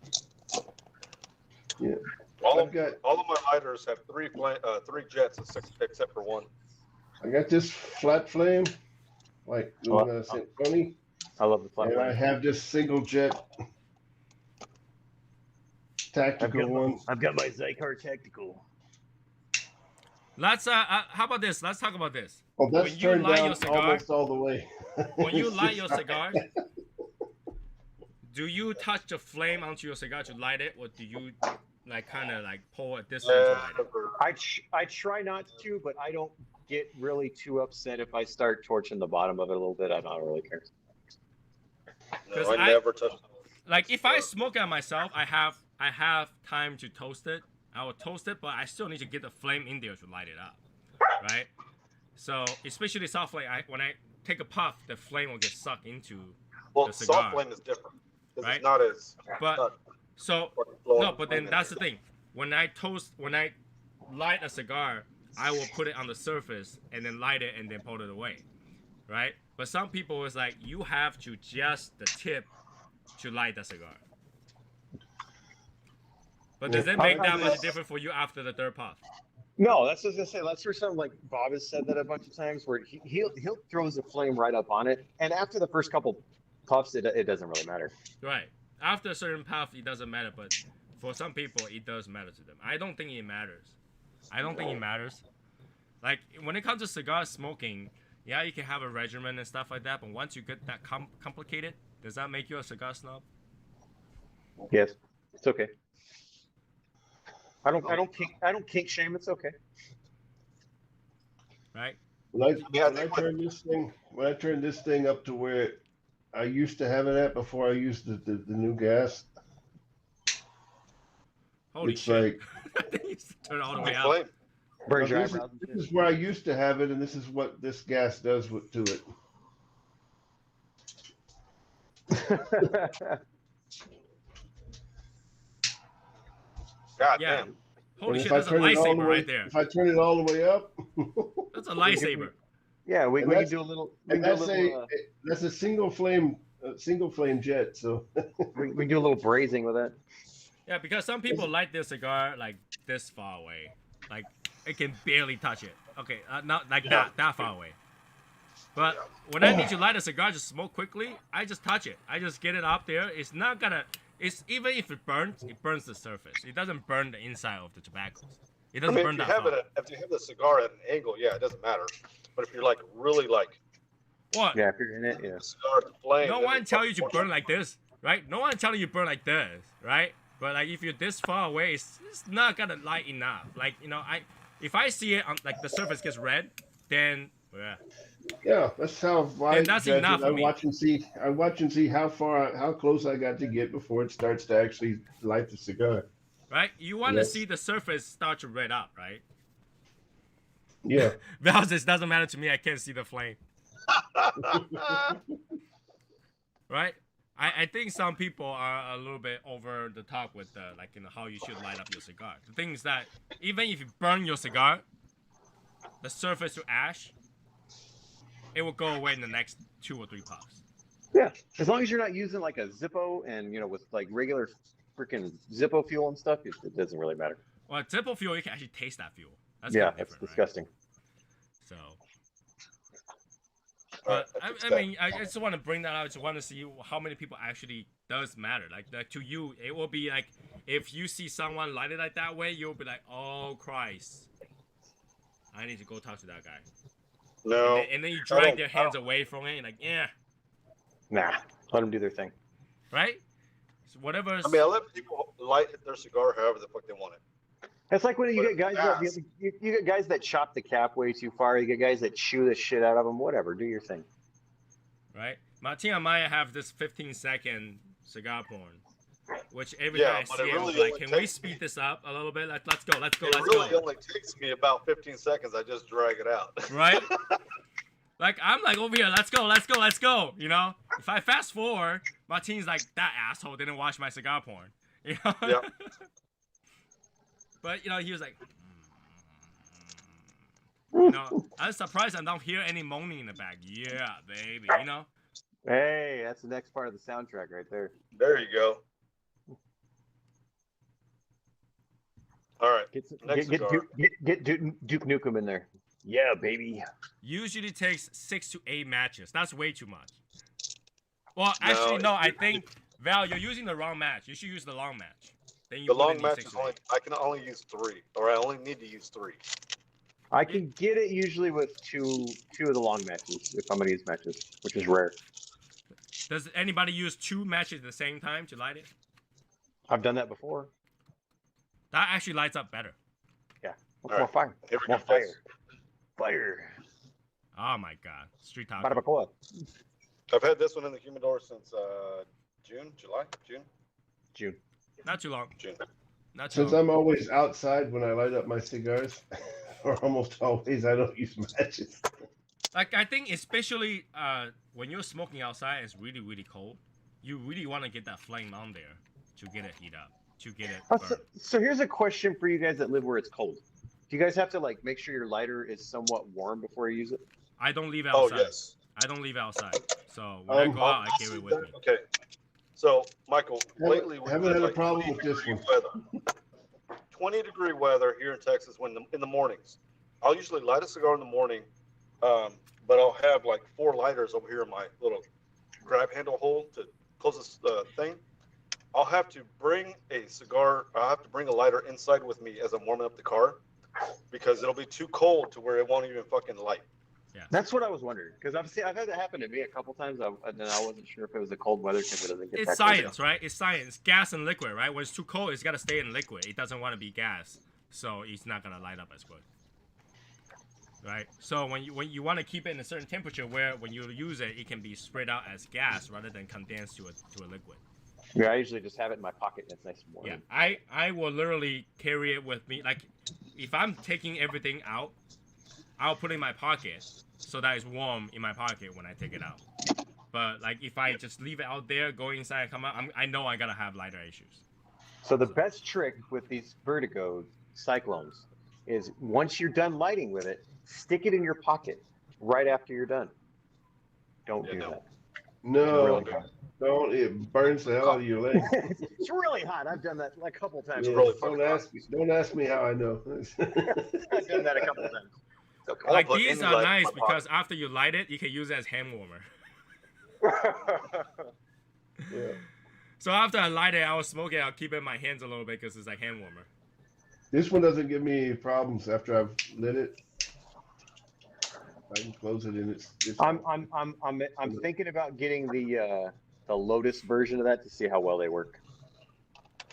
Yeah. All of my lighters have 3 jets except for one. I got this flat flame, like the one that I sent Tony. I love the flat And flame. I have this single jet tactical one. I've got my Cigar Tactical. Let's how about this? Let's talk about this. Oh, that's When you turned light down your cigar, almost all the way. when you light your cigar, do you touch the flame onto your cigar to light it, or do you kind of pull a distance to light it? I try not to, but I don't get really too upset if I start torching the bottom of it a little bit. I don't really care. No, I never touch it. If I smoke it myself, I have time to toast it. I will toast it, but I still need to get the flame in there to light it up, right? So especially soft flame, when I take a puff, the flame will get sucked into the cigar. Soft flame is different. Right? It's not as. But then that's the thing. When I light a cigar, I will put it on the surface and then light it and then pull it away, right? But some people is you have to just the tip to light the cigar. But does it make that much difference for you after the 3rd puff? No, that's what I was gonna say. That's where something like Bob has said that a bunch of times, where he'll throw the flame right up on it, and after the first couple puffs, it doesn't really matter. Right. After a certain puff, it doesn't matter, but for some people, it does matter to them. I don't think it matters. I don't think it matters. Like when it comes to cigar smoking, yeah, you can have a regimen and stuff like that, but once you get that complicated, does that make you a cigar snob? Yes, it's okay. I don't kink shame. It's okay. Right? When Yeah, I I think turn this thing up to where I used to have it at before I used the new gas, Holy it's shit! like I think you should turn it all the way big up. flame. Burns your this, eyebrows. and this is where I used to have it, and this is what this gas does to it. shit. God Yeah. damn. Holy And shit! if I That's a turn it all the lightsaber way, right there. if I turn it all the way up, That's a lightsaber. Yeah, we And can that's- do a little. We and can do a that's little. that's a single flame jet. So We can do a little brazing with it. Yeah, because some people light their cigar like this far away, like it can barely touch it. Okay, not like that far away. But when I need to light a cigar, just smoke quickly. I just touch it. I just get it up there. It's not gonna. It's even if it burns the surface. It doesn't burn the inside of the tobaccos. It I doesn't mean, burn if you that have far. if you have the cigar at an angle, yeah, it doesn't matter. But if you're like really like What? Yeah, if you're in it, yeah. the cigar at the flame, No then one it tell you to fucking burn like this, right? No one telling you burn like this, right? But like if you're this far away, it's not gonna light enough. Like if I see it on like the surface gets red, then yeah. yeah, that's how I And that's judge enough it. for I me. watch and see how close I got to get before it starts to actually light the cigar. Right? You want to Yes. see the surface start to red up, right? Yeah. Val says, doesn't matter to me. I can't see the flame. Right? I think some people are a little bit over the top with how you should light up your cigar. The thing is that even if you burn your cigar, the surface to ash, it will go away in the next 2 or 3 puffs. Yeah, as long as you're not using like a Zippo and with like regular freaking Zippo fuel and stuff, it doesn't really matter. Well, Zippo fuel, you can actually taste that fuel. That's Yeah, kind of that's different, disgusting. right? So, Alright, but I fixed I that. mean, I just want to bring that out. I just want to see how many people actually does matter. Like to you, it will be like if you see someone light it like that way, you'll be like, oh Christ, I need to go talk to that guy. No. And then you I drag don't- their I hands don't- away from it, and like, yeah, Nah, let them do their thing. right? So whatever. I mean, I let people light their cigar however the fuck they want it. It's like when you But get guys that fast. you get guys that chop the cap way too far. You get guys that chew the shit out of them. Whatever, do your thing. Right? Martin and Maya have this 15-second cigar porn, which every Yeah, time I but see it it, I'm really like, only can we takes- speed this up a little bit? Let's go. It really only takes me about 15 seconds. I just drag it out. Right? Like, I'm like, over here, let's go. You know? If I fast forward, Martin's like, that asshole didn't watch my cigar porn. You know? Yeah. But, he was like, you know, I'm surprised I don't hear any moaning in the back. Yeah, baby, you know? Hey, that's the next part of the soundtrack right there. There you go. All right. Get Next get cigar. get Duke Nukem in there. Yeah, baby. Usually takes 6 to 8 matches. That's way too much. Well, actually, no, I think, Val, you're using the wrong match. You should use the long match. Then you The long wouldn't need match 6 is to 8. only, I can only use 3, or I only need to use 3. I can get it usually with two of the long matches if I'm gonna use matches, which is rare. Does anybody use 2 matches at the same time to light it? I've done that before. That actually lights up better. More All right. fire. Here we More go, fire. guys. Fire. Oh my god. Street talk. Barbacoa. I've had this one in the humidor since June. Not too long. June. Not too Since long. I'm always outside when I light up my cigars, or almost always, I don't use matches. Like, I think especially when you're smoking outside, it's really, really cold. You really want to get that flame on there to get it heat up, to get it Oh, burned. so here's a question for you guys that live where it's cold. Do you guys have to like make sure your lighter is somewhat warm before you use it? I don't leave it Oh, outside. yes. I don't leave it outside. So when I go out, I carry it with me. Okay. So, Michael, lately we've Haven't had a like problem 20 with this degree one. weather. 20-degree weather here in Texas in the mornings. I'll usually light a cigar in the morning, but I'll have like 4 lighters over here in my little grab handle hole to close this thing. I'll have to bring a lighter inside with me as I'm warming up the car because it'll be too cold to where it won't even fucking light. That's what I was wondering, because I've had that happen to me a couple times, and then I wasn't sure if it was the cold weather because it doesn't get. It's science, right? It's science. Gas and liquid, right? When it's too cold, it's gotta stay in liquid. It doesn't want to be gas, so it's not gonna light up as good, right? So when you want to keep it in a certain temperature, where when you use it, it can be spread out as gas rather than condensed to a liquid. Yeah, I usually just have it in my pocket and it's nice and warm. Yeah, I will literally carry it with me. Like, if I'm taking everything out, I'll put it in my pocket so that it's warm in my pocket when I take it out. But like, if I just leave it out there, go inside and come out, I know I gotta have lighter issues. So the best trick with these Vertigo Cyclones is once you're done lighting with it, stick it in your pocket right after you're done. Don't do that. No, It's really don't. It burns the hell out of your leg. It's really hot. I've done that like a couple times. Yeah, don't ask me how I know. I've done that a couple times. Okay. Like, these are nice because after you light it, you can use it as hand warmer. Yeah. So after I light it, I'll smoke it. I'll keep it in my hands a little bit because it's like hand warmer. This one doesn't give me any problems after I've lit it. I can close it and it's I'm thinking about getting the Lotus version of that to see how well they work.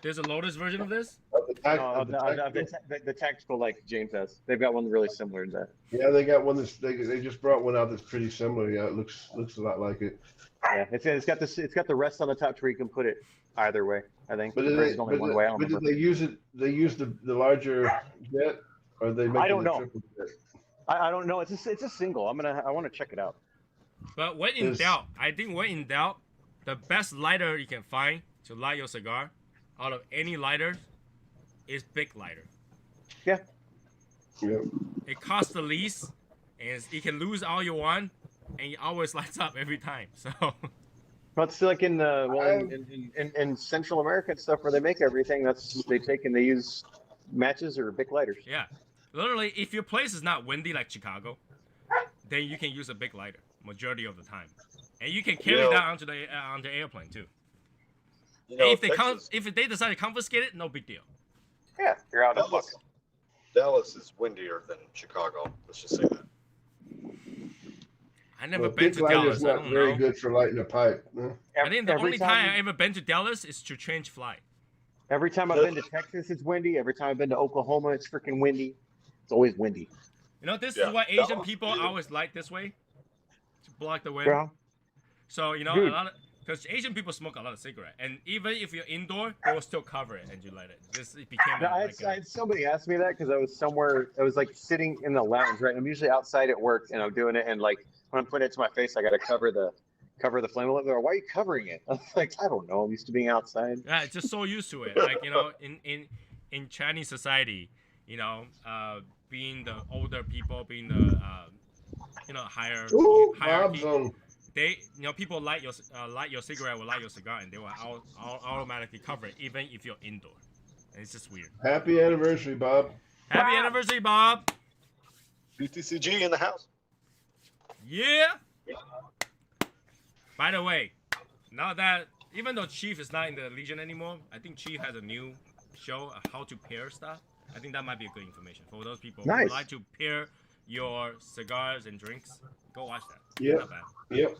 There's a Lotus version of this? The tactical, like James has. They've got one really similar to that. Yeah, they got one they just brought one out that's pretty similar. Yeah, it looks a lot like it. Yeah, it's got the rest on the top where you can put it either way. I think. But there's only one way. did they use it? They use the larger jet, or they make I don't know. triple jet? I don't know. It's a single. I want to check it out. But when in doubt, I think when in doubt, the best lighter you can find to light your cigar out of any lighter is Big Lighter. Yeah. Yeah. It costs the least, and you can lose all you want, and it always lights up every time. So. But it's like in Central America and stuff where they make everything, they use matches or Big Lighters. Yeah. Literally, if your place is not windy like Chicago, then you can use a Big Lighter majority of the time, and you can carry that onto the airplane too. You know, if they decide to confiscate it, no big deal. Yeah, you're out of luck. Dallas is windier than Chicago. Let's just say that. I never been to Dallas. Not I don't very know. good for lighting a pipe. No? I think the only time I ever been to Dallas is to change flight. Every time I've been to Texas, it's windy. Every time I've been to Oklahoma, it's freaking windy. It's always windy. You know, this is what Asian people always like this way, to block the wind. Yeah. So, you know, because Asian people smoke a lot of cigarette, and even if you're indoor, they will still cover it and you light it. It became I had somebody ask me that because I was somewhere. I was like sitting in the lounge, right? I'm usually outside at work, and I'm doing it, and like when I'm putting it to my face, I got to cover the flame. Why are you covering it? I was like, I don't know. I'm used to being outside. Yeah, just so used to it. Like, you know, in Chinese society, you know, being the older people, being the higher hierarchy. They, you know, people light your cigarette or light your cigar, and they will automatically cover it, even if you're indoor. And it's just weird. Happy anniversary, Bob. Happy anniversary, Bob. BTCG in the house. Yeah. By the way, now that even though Chief is not in the Legion anymore, I think Chief has a new show of how to pair stuff. I think that might be a good information for those people who like to pair your cigars and drinks. Go watch that. Yeah. Not bad. Yep.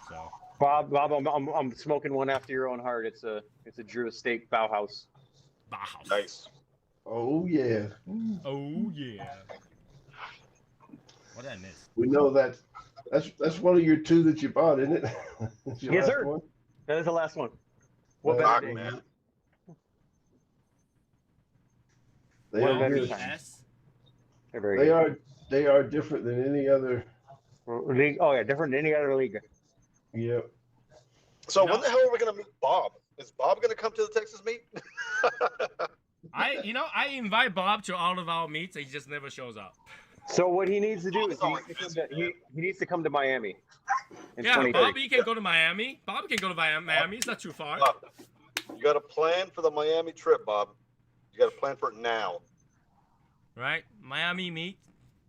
So. Bob, I'm smoking one after your own heart. It's a Drew Estate Bauhaus. Bauhaus. Nice. Oh yeah. Oh yeah. What did I miss? We know that. That's one of your two that you bought, isn't it? Yes, sir. One? That is the last one. What Rock, better man. They are good. Yes. They are different than any other league. Oh yeah, different than any other league. Yep. So when the hell are we gonna meet Bob? Is Bob gonna come to the Texas meet? I invite Bob to all of our meets, and he just never shows up. So what he needs to do is he needs to come to Miami. Yeah, Bob, you can go to Miami. Bob can go to Miami. It's not too far. Bob, you got to plan for the Miami trip, Bob. You got to plan for it now. Right? Miami meet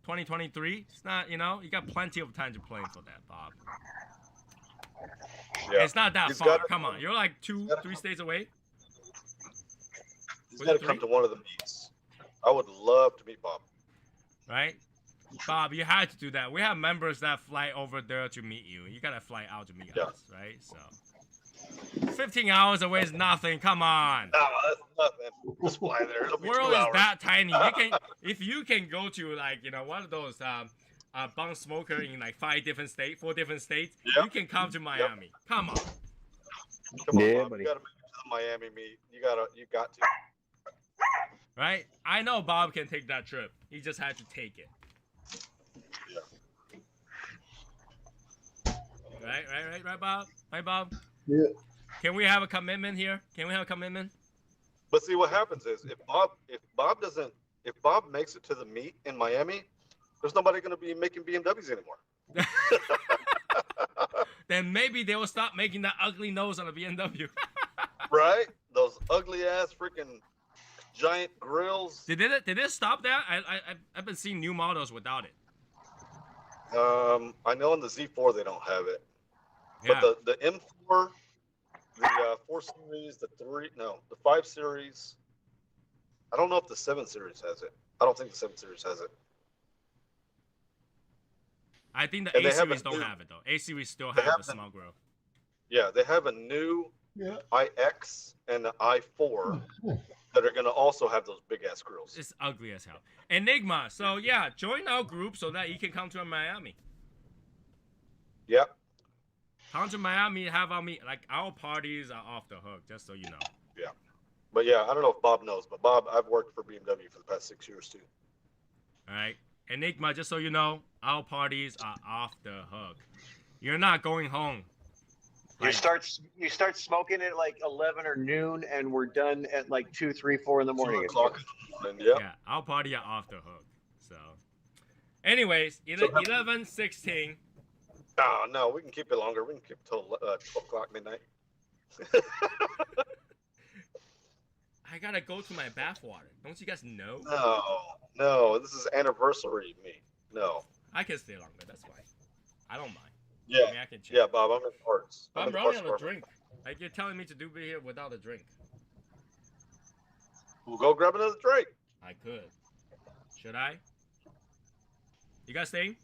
2023. It's not, you got plenty of time to plan for that, Bob. Yeah. It's not that far. Come on. You're like 2-3 states away. He's got to come to one of the meets. I would love to meet Bob. Right? Bob, you had to do that. We have members that fly over there to meet you. You gotta fly out to meet Yeah. us, right? So 15 hours away is nothing. Come on. No, that's nothing. Just fly there. It'll be World 2 is hours. that tiny. You can, if you can go to like one of those bunk smoker in like 4 different states, Yep. you can come to Miami. Come on. Come on, Yeah, Bob. buddy. You gotta make it to the Miami meet. You got to. Right? I know Bob can take that trip. He just had to take it. Yeah. Right, Bob? Right, Bob? Yeah. Can we have a commitment here? Can we have a commitment? But see, what happens is if Bob makes it to the meet in Miami, there's nobody going to be making BMWs anymore. Then maybe they will stop making that ugly nose on a BMW. Right? Those ugly ass freaking giant grills. Did it stop that? I've been seeing new models without it. I know on the Z4 they don't have it. Yeah. But the M4, the 4 Series, the 5 Series. I don't know if the 7 Series has it. I don't think the 7 Series has it. I think the And A they have series a don't new- have it though. A series still they have have the the- small grill. Yeah, they have a new Yeah. iX and the i4 that are going to also have those big ass grills. It's ugly as hell. Enigma. So yeah, join our group so that you can come to Miami. Yep. Come to Miami, have our meet. Like our parties are off the hook, just so you know. But yeah, I don't know if Bob knows, but Bob, I've worked for BMW for the past 6 years too. All right. Enigma, just so you know, our parties are off the hook. You're not going home. You start smoking at like 11 or noon, and we're done at like 2, 3, 4 in the 2 morning. o'clock in the morning. Yep. Yeah, our party are off the hook. So, anyways, 11, 16. Oh, no, we can keep it longer. We can keep it till 12 o'clock midnight. I gotta go to my bathwater. Don't you guys know? No, this is anniversary me. No. I can stay longer. That's fine. I don't mind. Yeah. I mean, I can check. Yeah, Bob, I'm in parts. I'm in the running parts on a department. drink. Like you're telling me to be here without a drink. We'll go grab another drink. I could. Should I? You guys staying?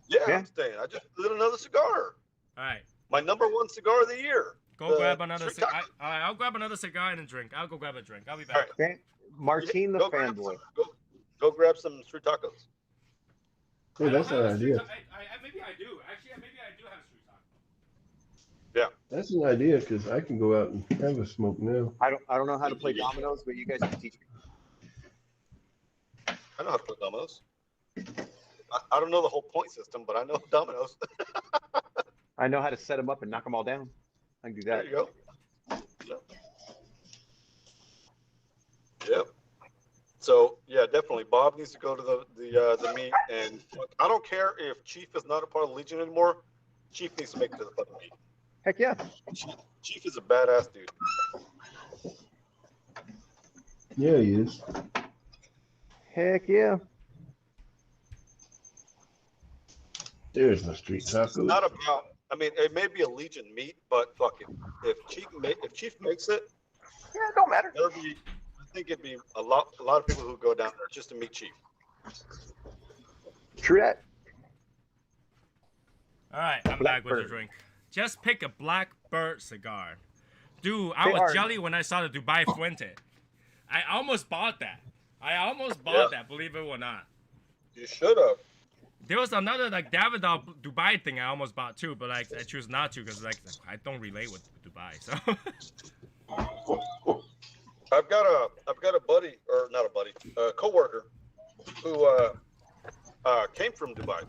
Yeah, Yeah. I'm staying. I just lit another cigar. All right. My #1 cigar of the year. Go The grab another street cigar. taco. All right, I'll grab another cigar and a drink. I'll go grab a drink. I'll be back. All right. Okay. Martine the Go grab fanboy. go grab some street tacos. Hey, that's an idea. Maybe I do. Actually, maybe I do have a street taco. That's an idea because I can go out and have a smoke now. I don't know how to play dominoes, but you guys can teach me. I know how to play dominoes. I don't know the whole point system, but I know dominoes. I know how to set them up and knock them all down. I can do There that. you go. Yep. So yeah, definitely. Bob needs to go to the meet, and I don't care if Chief is not a part of the Legion anymore. Chief needs to make it to the fucking meet. Heck yeah. Chief is a badass dude. Yeah, he is. Heck yeah. There's no street It's tacos. not about. I mean, it may be a Legion meet, but fuck it. If Chief makes it, Yeah, it don't matter. there'll be. I think it'd be a lot of people who go down there just to meet Chief. True that. All right, I'm back with the Blackbird. drink. Just pick a Blackbird cigar. Dude, I They was are- jelly when I saw the Dubai Fuente. I almost bought that. Believe it or not. You should have. There was another like Davidoff Dubai thing I almost bought too, but like I choose not to because like I don't relate with Dubai. So I've got a buddy, or not a buddy, a coworker who came from Dubai.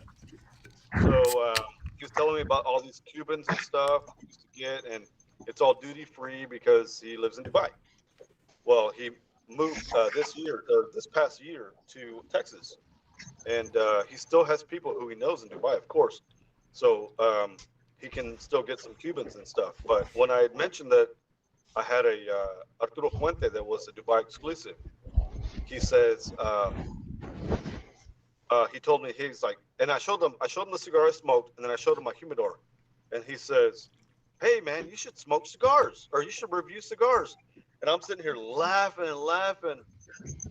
So he was telling me about all these Cubans and stuff he used to get, and it's all duty free because he lives in Dubai. Well, he moved this past year to Texas, and he still has people who he knows in Dubai, of course. So he can still get some Cubans and stuff. But when I had mentioned that I had a Arturo Fuente that was a Dubai exclusive, he says he told me, he's like, and I showed him the cigar I smoked, and then I showed him my humidor, and he says, "Hey man, you should smoke cigars, or you should review cigars." And I'm sitting here laughing and laughing.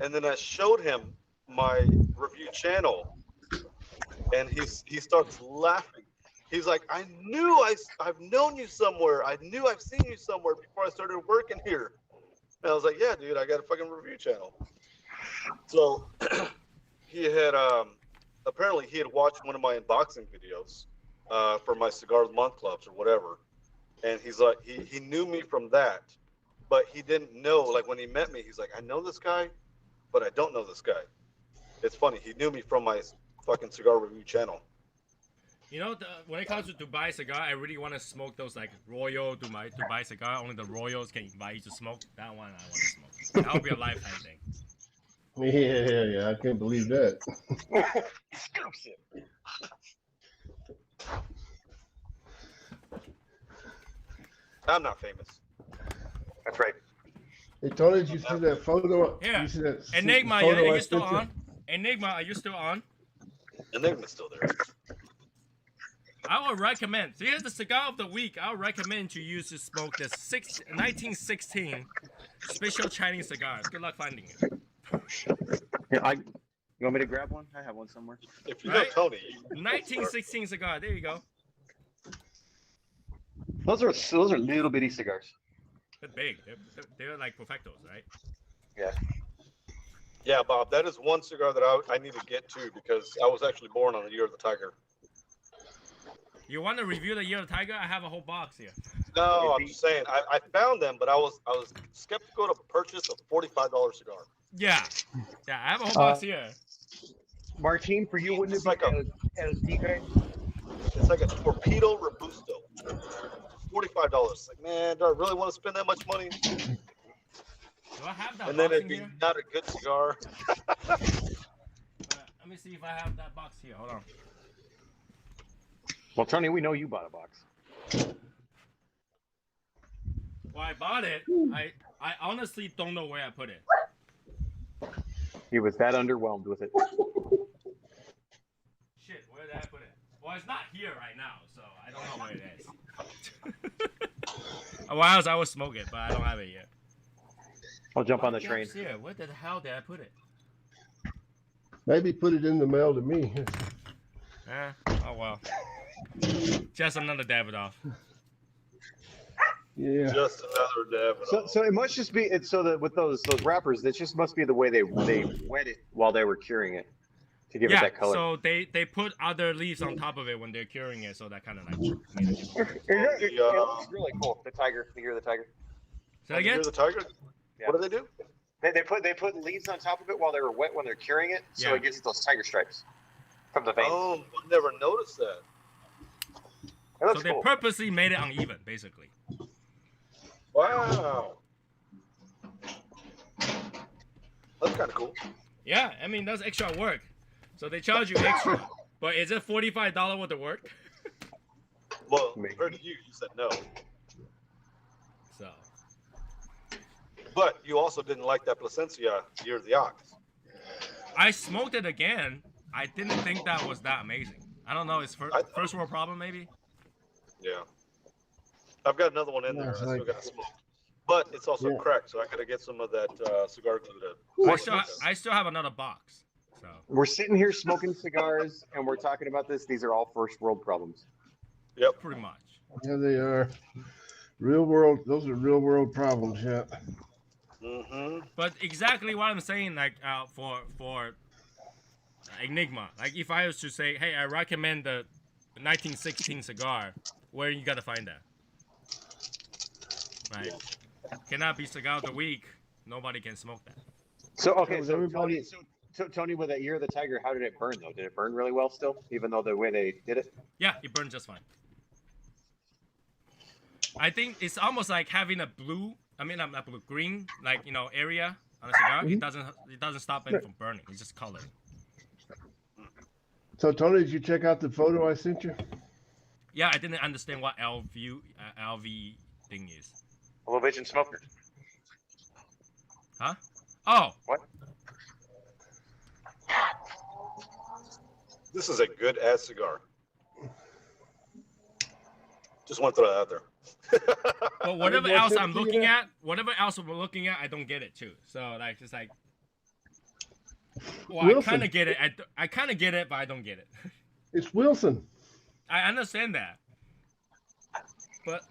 And then I showed him my review channel, and he starts laughing. He's like, I've known you somewhere. I knew I've seen you somewhere before I started working here. And I was like, yeah, dude, I got a fucking review channel. So he had apparently he had watched one of my unboxing videos for my Cigar Month Clubs or whatever. And he's like, he knew me from that, but he didn't know, like when he met me, he's like, I know this guy, but I don't know this guy. It's funny. He knew me from my fucking cigar review channel. You know, when it comes to Dubai cigar, I really want to smoke those like Royal Dubai cigar. Only the Royals can invite you to smoke. That one I want to smoke. That would be a lifetime thing. Yeah. I can't believe that. I'm not famous. That's right. Hey, Tony, did you see that photo? Yeah. You see that Enigma, photo are I you still sent you? on? Enigma, are you still on? Enigma's still there. I would recommend. So here's the cigar of the week. I would recommend you use to smoke the 1916 special Chinese cigars. Good luck finding it. Yeah, you want me to grab one? I have one somewhere. If you know Tony. 1916 cigar. There you go. Those are little bitty cigars. They're big. They're like perfectos, right? Yeah. Yeah, Bob, that is one cigar that I need to get to because I was actually born on the year of the tiger. You want to review the Year of the Tiger? I have a whole box here. No, I'm just saying I found them, but I was skeptical to purchase a $45 cigar. Yeah, I have a whole box here. Martine, for you, wouldn't it It's be like El Tigre? It's like a Torpedo Robusto. $45. Like, man, do I really want to spend that much money? Do I have that And then box it'd in be here? not a good cigar. Let me see if I have that box here. Hold on. Well, Tony, we know you bought a box. Well, I bought it. I honestly don't know where I put it. He was that underwhelmed with it. Shit, where did I put it? Well, it's not here right now, so I don't know where it is. A while I was smoking, but I don't have it yet. I'll jump on the train. Here, where the hell did I put it? Maybe put it in the mail to me. Oh well. Just another Davidoff. Yeah. Just another dab. So it must just be it's so that with those wrappers, it just must be the way they wet it while they were curing it to give it that color. So they put other leaves on top of it when they're curing it, so that kind of like made it. It looks really cool. The tiger, the year of the tiger. Say that again? You're the tiger? Yeah. What do they do? They put leaves on top of it while they were wet when they're curing it, so Yeah. it gets those tiger stripes from the veins. Oh, I never noticed that. It So looks they cool. purposely made it uneven, basically. Wow. That's kind of cool. Yeah, I mean that's extra work. So they charge you extra, but is it $45 worth of work? Well, Maybe. compared to you, you said no. So But you also didn't like that Placencia Year of the Ox. I smoked it again. I didn't think that was that amazing. I don't know. It's first world problem maybe. Yeah. I've got another one in Yeah, there. I it's still like- got to smoke. But it's also Yeah. cracked, so I got to get some of that cigar glue to. I still have another box. So We're sitting here smoking cigars, and we're talking about this. These are all first world problems. Yep. pretty much. Yeah, they are. Real world. Those are real world problems. Yeah. Mm-hmm. But exactly what I'm saying, like for Enigma, like if I was to say, hey, I recommend the 1916 cigar, where you gotta find that? Right? Cannot be cigar of the week. Nobody can smoke that. So okay, Was so everybody- Tony, with that Year of the Tiger, how did it burn though? Did it burn really well still, even though the way they did it? Yeah, it burned just fine. I think it's almost like having a blue, not blue, green, like area on a cigar. It doesn't stop it from burning. It's just color. So Tony, did you check out the photo I sent you? Yeah, I didn't understand what LV thing is. A little bitch and smoker. Huh? Oh, What? This is a good ass cigar. Just want to throw that out there. But whatever more else tips I'm do you looking have? at, whatever else we're looking at, I don't get it too. So like, it's like, well, Wilson. I kind of get it. I kind of get it, but I don't get it. It's Wilson. I understand that, but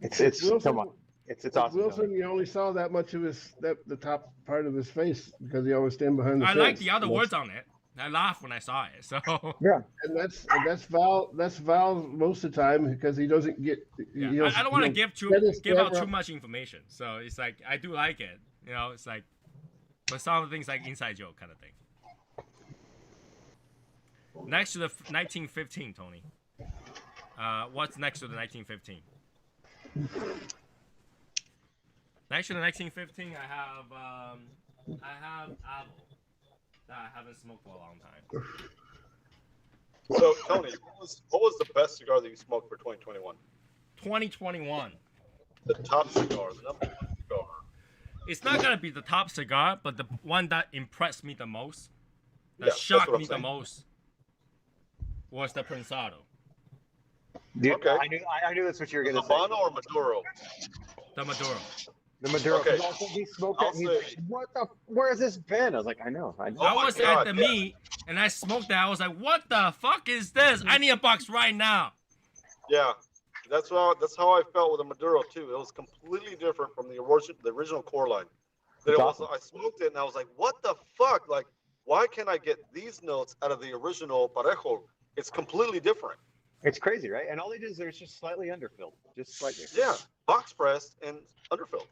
It's Wilson. come on. It's With awesome. Wilson, Tony. you only saw that much of the top part of his face because he always stand behind the I fence. like the other And words on it. I laughed when I saw it. So Yeah. that's Val. That's Val most of the time because he doesn't get. yeah, I don't want to give set out his too much information. So it's like I do like it. You know, it's like, but some of the things like inside joke kind of thing. Next to the 1915, Tony. What's next to the 1915? Next to the 1915, I have apple that I haven't smoked for a long time. So, Tony, what was the best cigar that you smoked for 2021? 2021. The top cigar, the number one cigar. It's not gonna be the top cigar, but the one that impressed me the most, Yeah, that that's shocked what I'm me the saying. most, was the Prensado. Dude, Okay. I knew that's what you were gonna say. Habano or Maduro? The Maduro. The Maduro. Okay. Also, he smoked it. I'll And he's say- like, "What the? Where has this been?" I was like, "I know." Oh I my was God, at the yeah. meet and I smoked that. I was like, "What the fuck is this? I need a box right now." Yeah, that's how I felt with the Maduro too. It was completely different from the original core line. That It's it was. awesome. I smoked it and I was like, "What the fuck? Like, why can't I get these notes out of the original Parejo? It's completely different." It's crazy, right? And all they did is they're just slightly underfilled, just slightly. Yeah, box pressed and underfilled.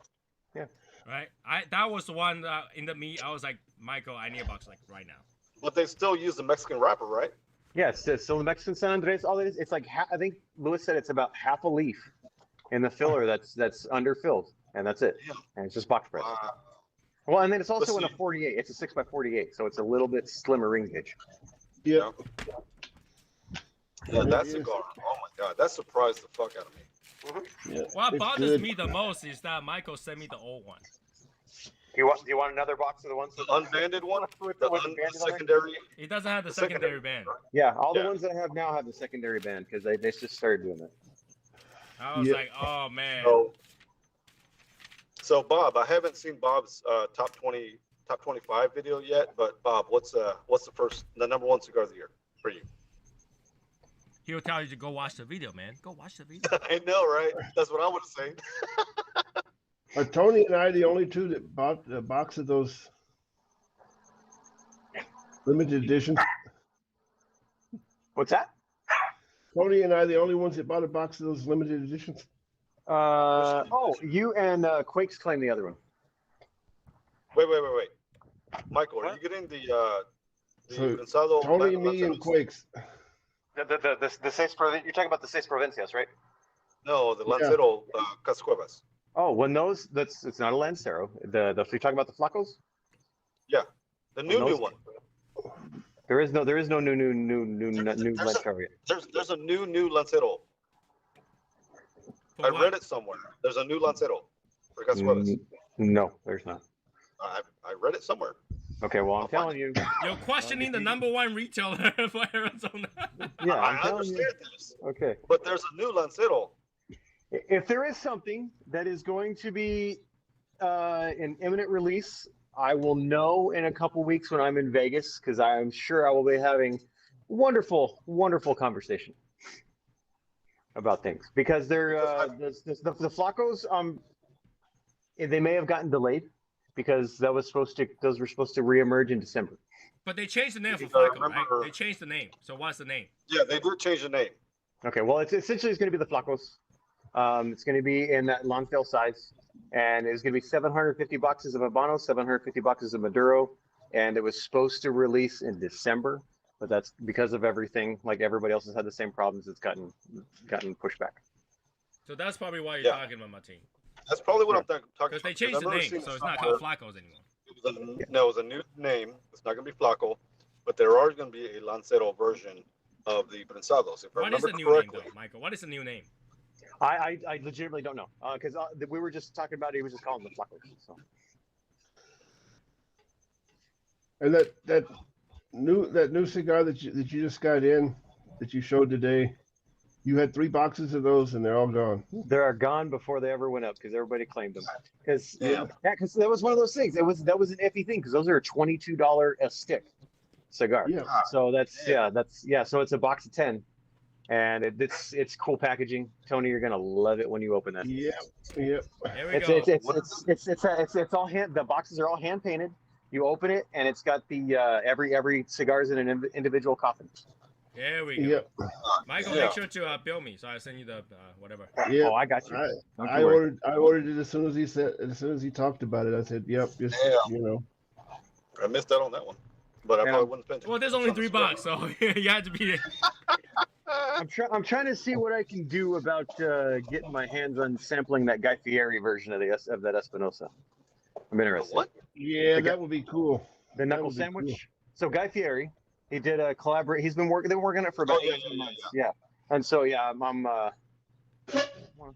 Right? That was the one in the meet. I was like, "Michael, I need a box like right now." But they still use the Mexican wrapper, right? Yeah, it's still the Mexican San Andres. All it is, it's like I think Lewis said it's about half a leaf in the filler that's underfilled, and that's it. Yeah. And it's just box press. Wow. Well, and then it's also in a see- 48. It's a 6x48, so it's a little bit slimmer ring gauge. Yeah. Yeah, that It is. cigar. Oh my god, that surprised the fuck out of me. Yeah. What It's bothers good. me the most is that Michael sent me the old one. Do you want another box of the ones? The unbanded one, With the, with the banded on there? secondary. It doesn't have the The secondary secondary. band. Yeah, all the Yeah. ones that I have now have the secondary band because they just started doing that. I was Yeah. like, "Oh man." So Bob, I haven't seen Bob's top 25 video yet. But Bob, what's the number one cigar of the year for you? He'll tell you to go watch the video, man. Go watch the video. I know, right? That's what I would say. Are Tony and I the only two that bought a box of those limited editions? What's that? Tony and I the only ones that bought a box of those limited editions? You and Quakes claim the other one. Wait. Michael, are you getting the So, Gonzalo? Tony, me, and Quakes. The seis you're talking about the seis provincias, right? No, the Lancero Cascuevas. Oh, when those it's not a Lancero. The you're talking about the Flacos? The new those- one. There is no new There's a- Lancero yet. There's a new Lancero. For I what? read it somewhere. There's a new Lancero for Cascuevas. No, there's not. I read it somewhere. Okay, well I'm telling you. You're questioning the number one retailer for Arizona. Yeah, I I'm telling understand you. this, Okay. but there's a new Lancero. If there is something that is going to be an imminent release, I will know in a couple weeks when I'm in Vegas because I'm sure I will be having wonderful conversation about things because they're the Flacos they may have gotten delayed because those were supposed to reemerge in December. But they changed the name for Because I Flacco, right? remember- They changed the name. So what's the name? Yeah, they did change the name. Okay, well, it's essentially going to be the Flacos. It's going to be in that Lonsdale size, and it's going to be 750 boxes of Habano, 750 boxes of Maduro, and it was supposed to release in December, but that's because of everything. Like everybody else has had the same problems. It's gotten pushed back. So that's probably why you're Yeah. talking about Martin. That's probably what I'm talking Because about. they changed the I've never name, seen so it it's not somewhere. called Flacco's anymore. No, it was a new name. It's not going to be Flaco, but there are going to be a Lancero version of the Prensados. If I What is remember the new correctly. name, though, Michael? What is the new name? I legitimately don't know because we were just talking about it. He was just calling them the Flacos. So. And that new cigar that you just got in, that you showed today, You had 3 boxes of those, and they're all gone. They are gone before they ever went up because everybody claimed them. Because Damn. because that was one of those things. That was an iffy thing because those are $22 a stick cigar. Yeah. So that's So it's a box of 10, and it's cool packaging. Tony, you're gonna love it when you open that. Yep. Yep. Here we It's go. it's all hand. The boxes are all hand painted. You open it, and it's got the every cigar's in an individual coffin. Here we go. Yep. Michael, Yeah. make sure to bill me so I send you the whatever. Yep. Oh, I got you. Don't you I worry. ordered it as soon as he talked about it. I said, "Yep, just Yeah. you know." I missed out on that one, but I Yeah. probably wouldn't spend. Well, there's only $3, so you had to be. I'm trying to see what I can do about getting my hands on sampling that Guy Fieri version of that Espinosa. I'm interested. What? Yeah, Okay. that would be cool. The knuckle would be sandwich. cool. So Guy Fieri, he did a collaborate. They've been working on it for about Oh, yeah, 18 yeah, months. Yeah. And so yeah, I'm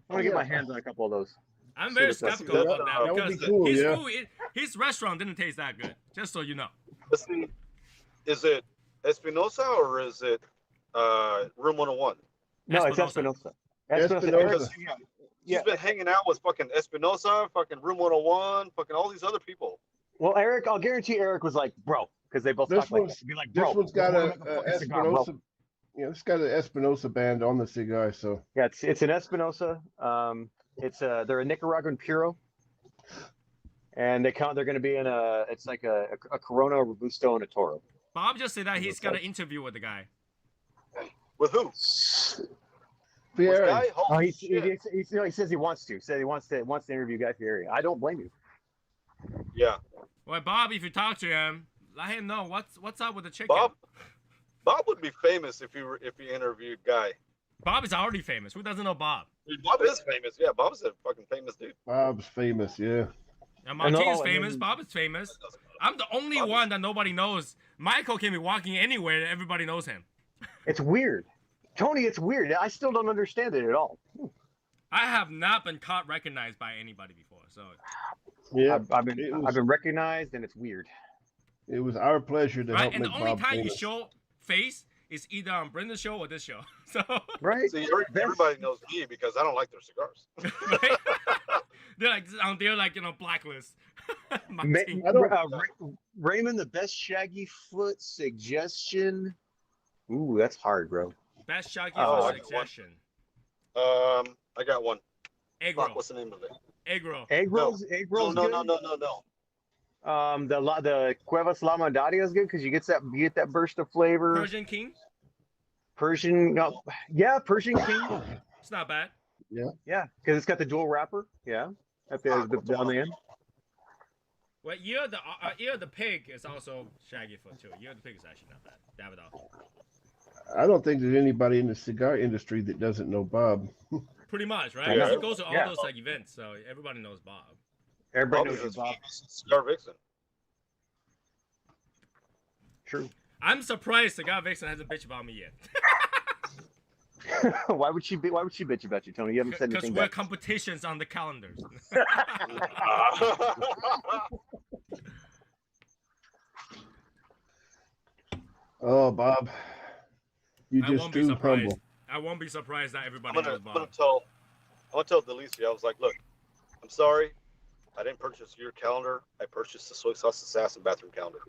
gonna get my hands on a couple of those. I'm very See what that's- skeptical about that that would because be cool, his yeah. food, his restaurant didn't taste that good. Just so you know. Let's see. Is it Espinosa or is it Room 101? No, it's Espinosa. Espinosa. Espinosa. Because, yeah. He's been hanging out with fucking Espinosa, fucking Room 101, fucking all these other people. Well, Eric, I'll guarantee Eric was like, bro, because they both This talk like one's- that. Be like, This bro, one's got we're a, gonna make fucking a cigar, bro. Espinosa. Yeah, it's got an Espinosa band on the cigar. So Yeah, it's an Espinosa. They're a Nicaraguan Puro, and they're going to be in it's like a Corona, a Robusto, and a Toro. Bob just said that he's got an interview with the guy. With who? With Fieri. Guy? Oh, Holy he shit. says he wants to. Said he wants to interview Guy Fieri. I don't blame you. Yeah. Well, Bob, if you talk to him, let him know what's up with the chicken. Bob would be famous if he interviewed Guy. Bob is already famous. Who doesn't know Bob? Dude, Bob is famous. Yeah, Bob's a fucking famous dude. Bob's famous. Yeah. And Martin's and famous. then- Bob is famous. I'm the only Bob is- one that nobody knows. Michael can be walking anywhere and everybody knows him. It's weird, Tony. It's weird. I still don't understand it at all. I have not been caught recognized by anybody before. So Yeah. I've It been recognized, and it's weird. was our pleasure to right, help and the make only Bob time you famous. show face is either on Brenda's show or this show. So Right? See, everybody knows me because I don't like their cigars. right? they're like blacklist. Martin. I don't- Raymond, the best shaggy foot suggestion. Ooh, that's hard, bro. Best shaggy Oh, for I got one. suggestion. I got one. Egg Fuck, roll. what's the name of it? Egg roll. Egg rolls, No, good. no. The Cuevas La Mandaria is good because you get that burst of flavor. Persian King. Persian King. It's not bad. Yeah, because it's got the dual wrapper. Yeah, at the on the end. Well, Ear of the Pig is also shaggy foot too. Ear of the Pig is actually not bad. Davidoff. I don't think there's anybody in the cigar industry that doesn't know Bob. Pretty much, right? Yeah. Because he goes to all Yeah. those like events, so everybody knows Bob. Everybody Bob knows is who Bob. Cigar Vixen. True. I'm surprised Cigar Vixen hasn't bitched about me yet. Why would she bitch about you, Tony? You haven't said Because anything we're back. competitions on the calendars. Oh, Bob, you I just won't be too surprised. humble. I won't be surprised that everybody I'm knows gonna Bob. tell Delicia. I was like, look, I'm sorry, I didn't purchase your calendar. I purchased the soy sauce assassin bathroom calendar.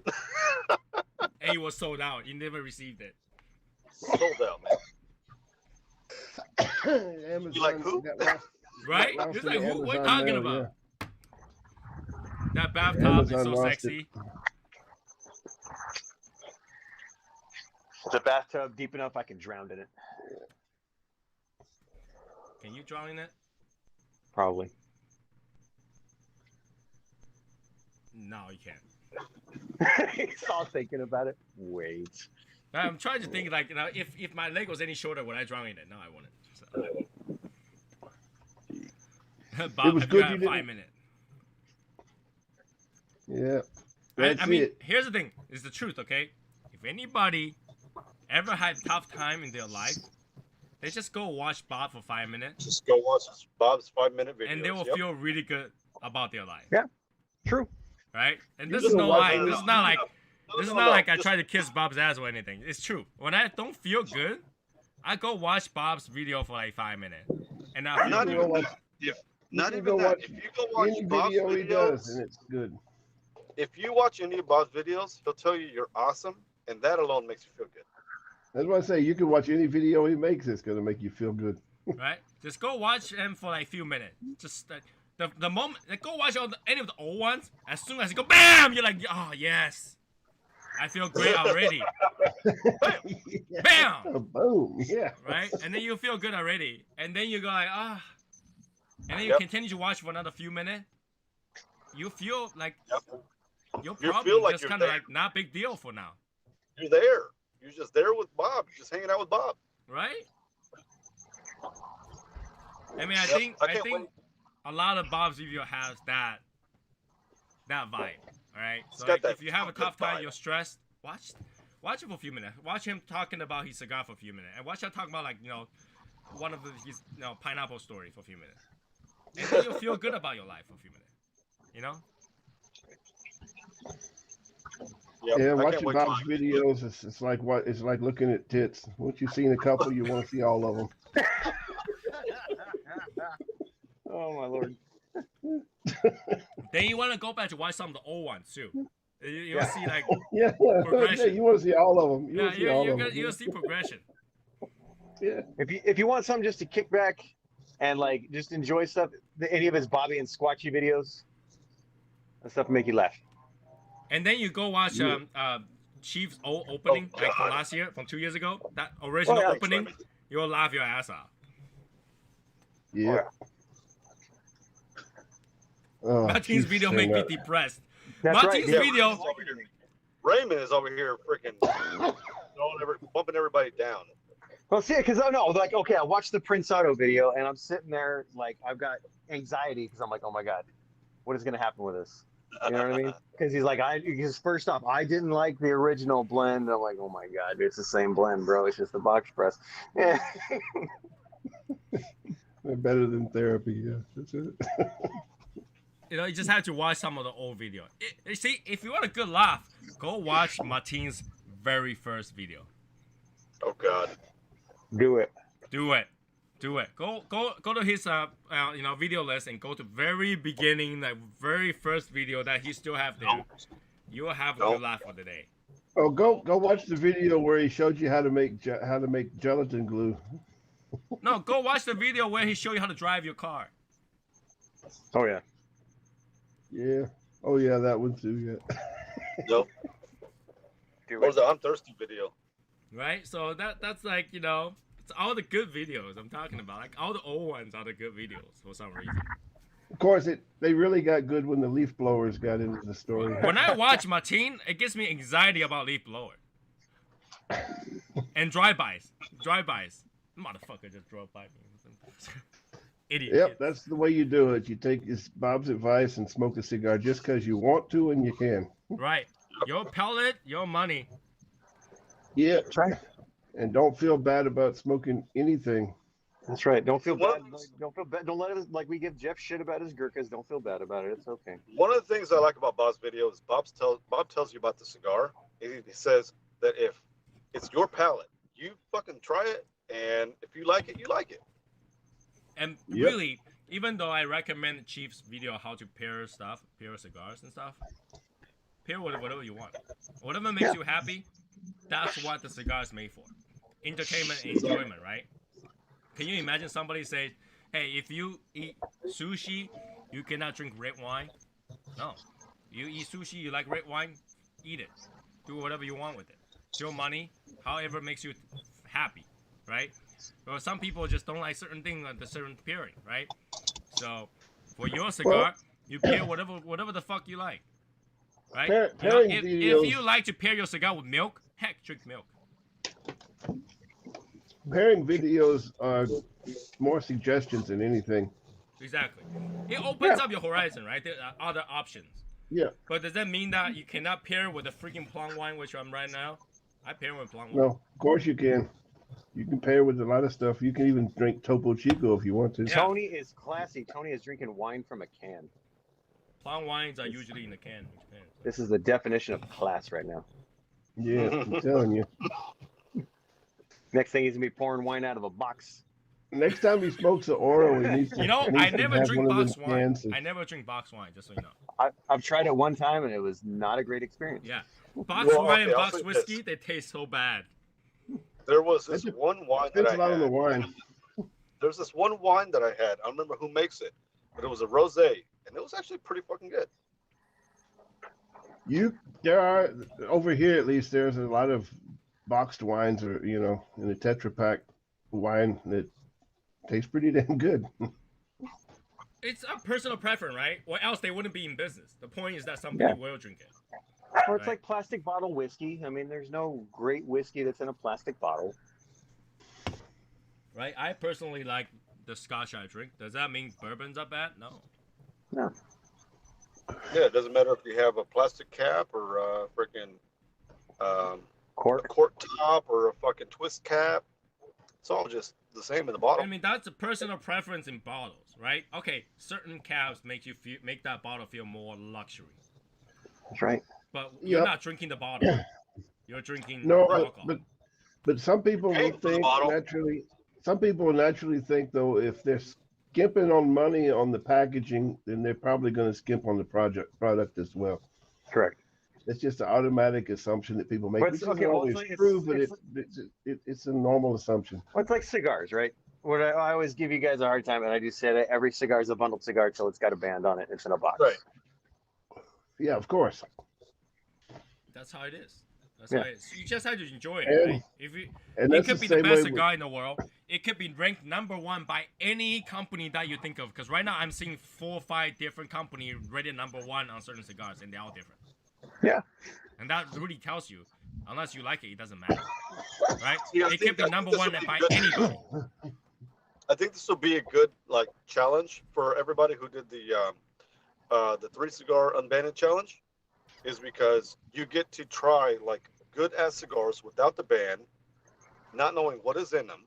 And it was sold out. You never received it. Sold out, man. Amazon, You like who? got lost- Right? lost Just in like, the who we're Amazon talking mail, about. That bathtub Amazon is so lost it. sexy. The bathtub deep enough I can drown in it. Can you draw in it? Probably. No, you can't. He's all thinking about it. Wait. I'm trying to think like, if my leg was any shorter, would I draw in it? No, I wouldn't. So. Bob, It was have good you got you a didn't- 5 minute? Yeah. I That's mean, it. here's the thing. It's the truth, okay? If anybody ever had tough time in their life, they just go watch Bob for 5 minutes, Just go watch Bob's 5-minute videos. and they will Yep. feel really good about their life. Yeah. True. Right? And You this is don't no watch lie. it. This is not like No, this is no, not no, like I just- try to kiss Bob's ass or anything. It's true. When I don't feel good, I go watch Bob's video for like 5 minutes, and I feel Not good. even that. Not You even go that. watch If you go watch any Bob's video he does, videos, and it's good. if you watch any of Bob's videos, he'll tell you you're awesome, and that alone makes you feel good. That's what I say. You can watch any video he makes. It's gonna make you feel good. Right? Just go watch him for like a few minutes. Just like the moment, like, go watch any of the old ones. As soon as you go, bam, you're like, oh yes, I feel great already. Bam, Oh, boom. Yeah. right? And then you feel good already, and then you go like, ah, and then you Yep. continue to watch for another few minutes. You feel like Yep. your You problem feel like just you're kind of there. like not big deal for now, You're there. You're just there with Bob. You're just hanging out with Bob. right? I mean, I Yep. think I I can't think wait. a lot of Bob's video has that vibe. All right. It's So got like, that if you have a good tough time, vibe. you're stressed. Watch it for a few minutes. Watch him talking about his cigar for a few minutes, and watch him talk about like one of his pineapple story for a few minutes, and then you'll feel good about your life for a few minutes. You know. Yep. Yeah, I can't watching wait Bob's till I- videos, it's like what it's like looking at tits. Once you've seen a couple, you want to see all of them. Oh my lord. Then you want to go back to watch some of the old ones too. You'll see like Yeah, Progression. you want to see all of them. You want to see all of them. you'll see progression. Yeah. If you want something just to kick back and like just enjoy stuff, any of his Bobby and Squatchy videos, that stuff will make you laugh. And then you go watch Chief's old opening, like from last year, from 2 years ago. That original yeah. opening, you'll laugh your ass off. Yeah. Oh, Martin's Chief's video so make me nuts. depressed. That's Martin's right. video. Raymond is over here freaking bumping everybody down. Well, see, because I know, like, okay, I watched the Prince Auto video, and I'm sitting there, like, I've got anxiety because I'm like, oh my god, what is going to happen with this? You know what I mean? Because he's like, because first off, I didn't like the original blend. I'm like, oh my god, it's the same blend, bro. It's just the box press. Yeah. They're better than therapy. Yeah, that's it. You just have to watch some of the old video. See, if you want a good laugh, go watch Martin's very first video. Oh God. Do it. Do it. Go to his video list and go to very beginning, like very first video that he still have there. You will have a good laugh for the day. Oh, go watch the video where he showed you how to make gelatin glue. No, go watch the video where he show you how to drive your car. Oh yeah. Yeah. Oh yeah, that one too. Yeah. Nope. Do What was it. the I'm thirsty video? Right? So that's like, it's all the good videos I'm talking about. Like all the old ones are the good videos for some reason. Of course, they really got good when the leaf blowers got into the story. When I watch Martin, it gives me anxiety about leaf blower. And drive-bys. Motherfucker just drove by me. Idiot. Yep, that's the way you do it. You take Bob's advice and smoke a cigar just because you want to and you can. Right. Your pellet, your money. Yeah. That's right. And don't feel bad about smoking anything. That's right. Don't feel What? bad. Don't feel bad. Don't let it like we give Jeff shit about his Gurkhas. Don't feel bad about it. It's okay. One of the things I like about Bob's videos is Bob tells you about the cigar. He says that if it's your palate, you fucking try it, and if you like it, you like it. And Yep. really, even though I recommend Chief's video how to pair cigars and stuff, pair with whatever you want. Whatever makes you happy, that's what the cigar is made for. Entertainment and enjoyment, right? Can you imagine somebody say, hey, if you eat sushi, you cannot drink red wine? No. You eat sushi, you like red wine, eat it. Do whatever you want with it. It's your money, however makes you happy, right? Well, some people just don't like certain things at the certain pairing, right? So, for your cigar, you pair whatever the fuck you like, right? Pairing if videos- you like to pair your cigar with milk, heck, drink milk. Pairing videos are more suggestions than anything. Exactly. It opens up your horizon, right? There are other options. Yeah. But does that mean that you cannot pair with a freaking plum wine, which I'm right now? I pair with plum wine. No, of course you can. You can pair with a lot of stuff. You can even drink Topo Chico if you want to. Yeah. Tony is classy. Tony is drinking wine from a can. Plum wines are usually in the can. Which can. This is the definition of class right now. Yeah, I'm telling you. Next thing he's gonna be pouring wine out of a box. Next time he smokes an Oro, he needs to. You know, he needs I to never have drink one of box them wine. cans of- I never drink box wine, just so you know. I've tried it one time and it was not a great experience. Yeah, box Well, wine and okay, I'll box say whiskey, this. they taste so bad. There was this That's a- one wine that Depends I a lot on the had. wine. There's this one wine that I had. I don't remember who makes it, but it was a rosé, and it was actually pretty fucking good. There are over here at least. There's a lot of boxed wines, or in a Tetra Pak wine that tastes pretty damn good. It's a personal preference, right? Or else they wouldn't be in business. The point is that somebody will drink it. Or it's Right. like plastic bottle whiskey. I mean, there's no great whiskey that's in a plastic bottle. Right? I personally like the Scotch I drink. Does that mean bourbons are bad? No. No. Yeah, it doesn't matter if you have a plastic cap or a freaking a Cork. cork top or a fucking twist cap. It's all just the same in the bottle. I mean, that's a personal preference in bottles, right? Okay, certain caps make that bottle feel more luxury. That's right. But you're Yep. not drinking the bottle. You're drinking No, alcohol. but some people Hey, will think bottle. naturally. Some people will naturally think though, if they're skimping on money on the packaging, then they're probably going to skimp on the product as well. Correct. It's just an automatic assumption that people make, But which it's- isn't okay, well, always it's- true, but it's- it's a normal assumption. Well, it's like cigars, right? What I always give you guys a hard time, and I do say that every cigar is a bundled cigar till it's got a band on it. It's in a box. Right. Yeah, of course. That's how it is. That's Yeah. how it is. You just have to enjoy it, And- right? If you, And it that's could the be the same best way. cigar in the world. It could be ranked #1 by any company that you think of. Because right now I'm seeing 4 or 5 different companies rated #1 on certain cigars, and they're all different. Yeah. And that really tells you, unless you like it, it doesn't matter, right? Yeah, I it think could be that this #1 would be by good. anybody. I think this will be a good challenge for everybody who did the 3 cigar unbanned challenge, is because you get to try good ass cigars without the ban, not knowing what is in them,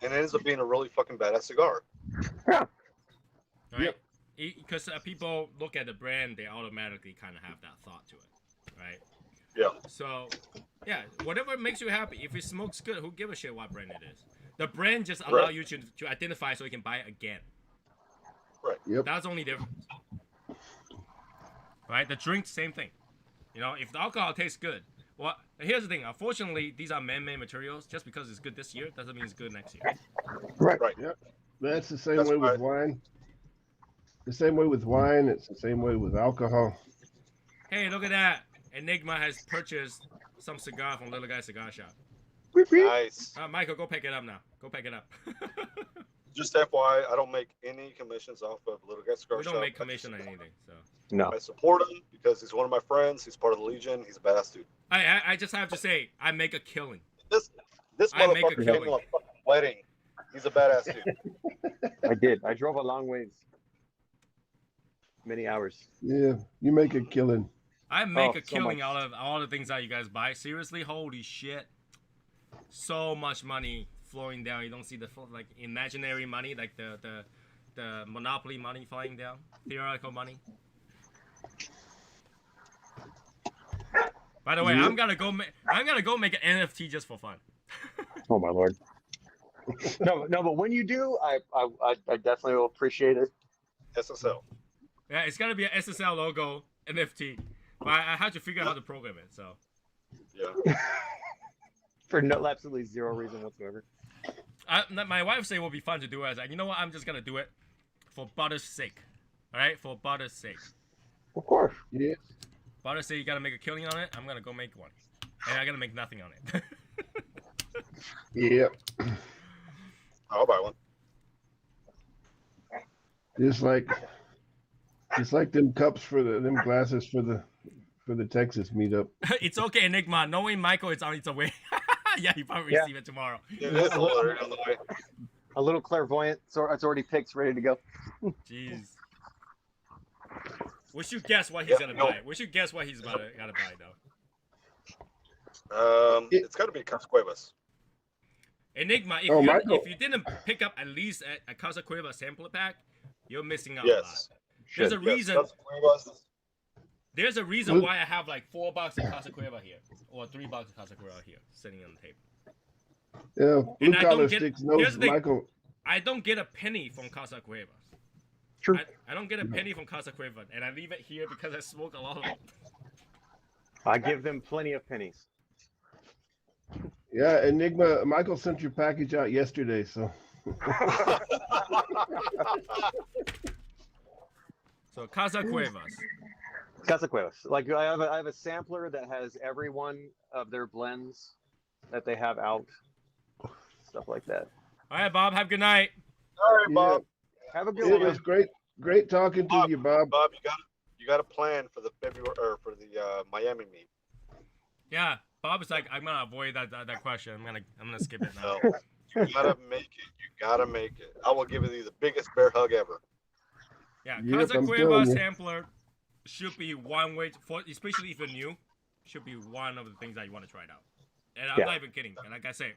and it ends up being a really fucking badass cigar. Right? Yep. Because people look at the brand, they automatically kind of have that thought to it, right? Yeah. So, yeah, whatever makes you happy. If it smokes good, who give a shit what brand it is? The brand just allow Right. you to identify so you can buy it again. Yep. That's the only difference. Right? The drink, same thing. If the alcohol tastes good, well, here's the thing. Unfortunately, these are man-made materials. Just because it's good this year doesn't mean it's good next year. Right. Right. That's the same That's way right. with wine. The same way with wine. It's the same way with alcohol. Hey, look at that. Enigma has purchased some cigar from Little Guy Cigar Shop. Nice. Michael, go pick it up now. Go pick it up. Just FYI, I don't make any commissions off of Little Guy Cigar We Shop. don't make commission on anything, so. No. I support him because he's one of my friends. He's part of the Legion. He's a badass dude. I just have to say, I make a killing. This I make a motherfucker came to killing. a fucking wedding. He's a badass dude. I did. I drove a long ways. Many hours. Yeah, you make a killing. I make Oh, a so killing much. out of all the things that you guys buy. Seriously, holy shit. So much money flowing down. You don't see the imaginary money, like the monopoly money flying down. Theoretical money. By the way, I'm gonna go make an NFT just for fun. Oh my lord. No, but when you do, I definitely will appreciate it. SSL. Yeah, it's gonna be an SSL logo NFT. But I had to figure out how to program it, so. Yeah. For no absolutely zero reason whatsoever. My wife said it will be fun to do it. I was like, you know what? I'm just gonna do it for butter's sake. All right, for butter's sake. Of course. Yeah. Butter said you gotta make a killing on it. I'm gonna go make one, and I gotta make nothing on it. Yeah. I'll buy one. Just like them cups them glasses for the Texas meetup. It's okay, Enigma. Knowing Michael is on its way. Yeah, he probably Yeah. receive it tomorrow. Yeah, that's a little on the way. A little clairvoyant. So it's already picked, ready to go. Jeez. We should guess what he's Yeah, gonna no. buy. We should guess what he's gotta buy though. It's got to be Cas Cuevas. Enigma, Michael. if you didn't pick up at least a Casa Cueva sampler pack, you're missing out a Yes. lot. There's a Yes, reason. Cas Cuevas. There's a reason Well- why I have like 4 boxes of Casa Cueva here, or 3 boxes of Casa Cueva here, sitting on the table. Yeah, And blue I don't collar get- sticks here's knows the thing. Michael. I don't get a penny from Casa Cuevas. True. I don't get a penny from Casa Cuevas, and I leave it here because I smoke a lot of them. I give them plenty of pennies. Yeah, Enigma. Michael sent your package out yesterday, so So Casa Cuevas. Casa Cuevas. Like I have a sampler that has every one of their blends that they have out, stuff like that. All right, Bob. Have a good night. All right, yeah, Bob. Have a good it one. was great talking to you, Bob. Bob, you got a plan for the February or for the Miami meet. Yeah, Bob is like, I'm gonna avoid that question. I'm gonna skip it now. So you gotta make it. You gotta make it. I will give you the biggest bear hug ever. Yeah, Yep, Casa I'm Cueva telling you. sampler should be one way for, especially if you're new, should be one of the things that you want to try it out. And I'm Yeah. not even kidding. And like I say,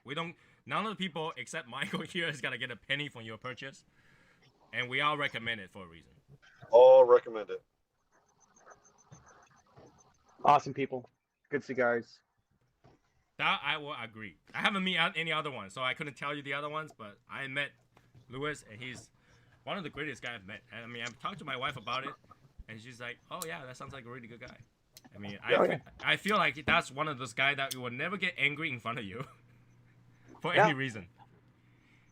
none of the people except Michael here is gonna get a penny from your purchase, and we all recommend it for a reason. All recommend it. Awesome people. Good cigars. That I will agree. I haven't met any other ones, so I couldn't tell you the other ones, but I met Louis, and he's one of the greatest guys I've met. And I mean, I've talked to my wife about it, and she's like, "Oh yeah, that sounds like a really good guy." I mean, I feel like that's one of those guys that will never get angry in front of you for any reason.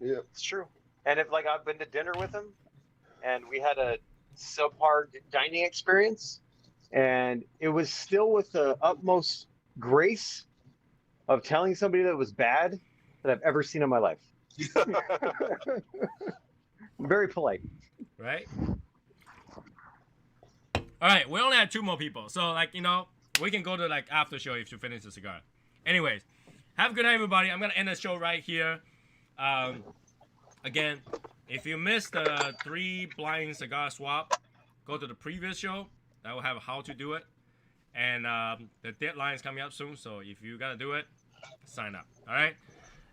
Yeah, It's true. And if like I've been to dinner with him, and we had a subpar dining experience, and it was still with the utmost grace of telling somebody that it was bad that I've ever seen in my life. Very polite. Right? All right, we only have 2 more people, so like we can go to like after show if you finish the cigar. Anyways, have a good night, everybody. I'm gonna end the show right here. Again, if you missed the 3 blind cigar swap, go to the previous show. That will have how to do it, and the deadline is coming up soon. So if you gotta do it, sign up. All right.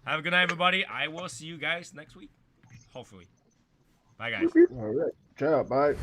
Have a good night, everybody. I will see you guys next week, hopefully. Bye, guys. all right. Ciao, bye.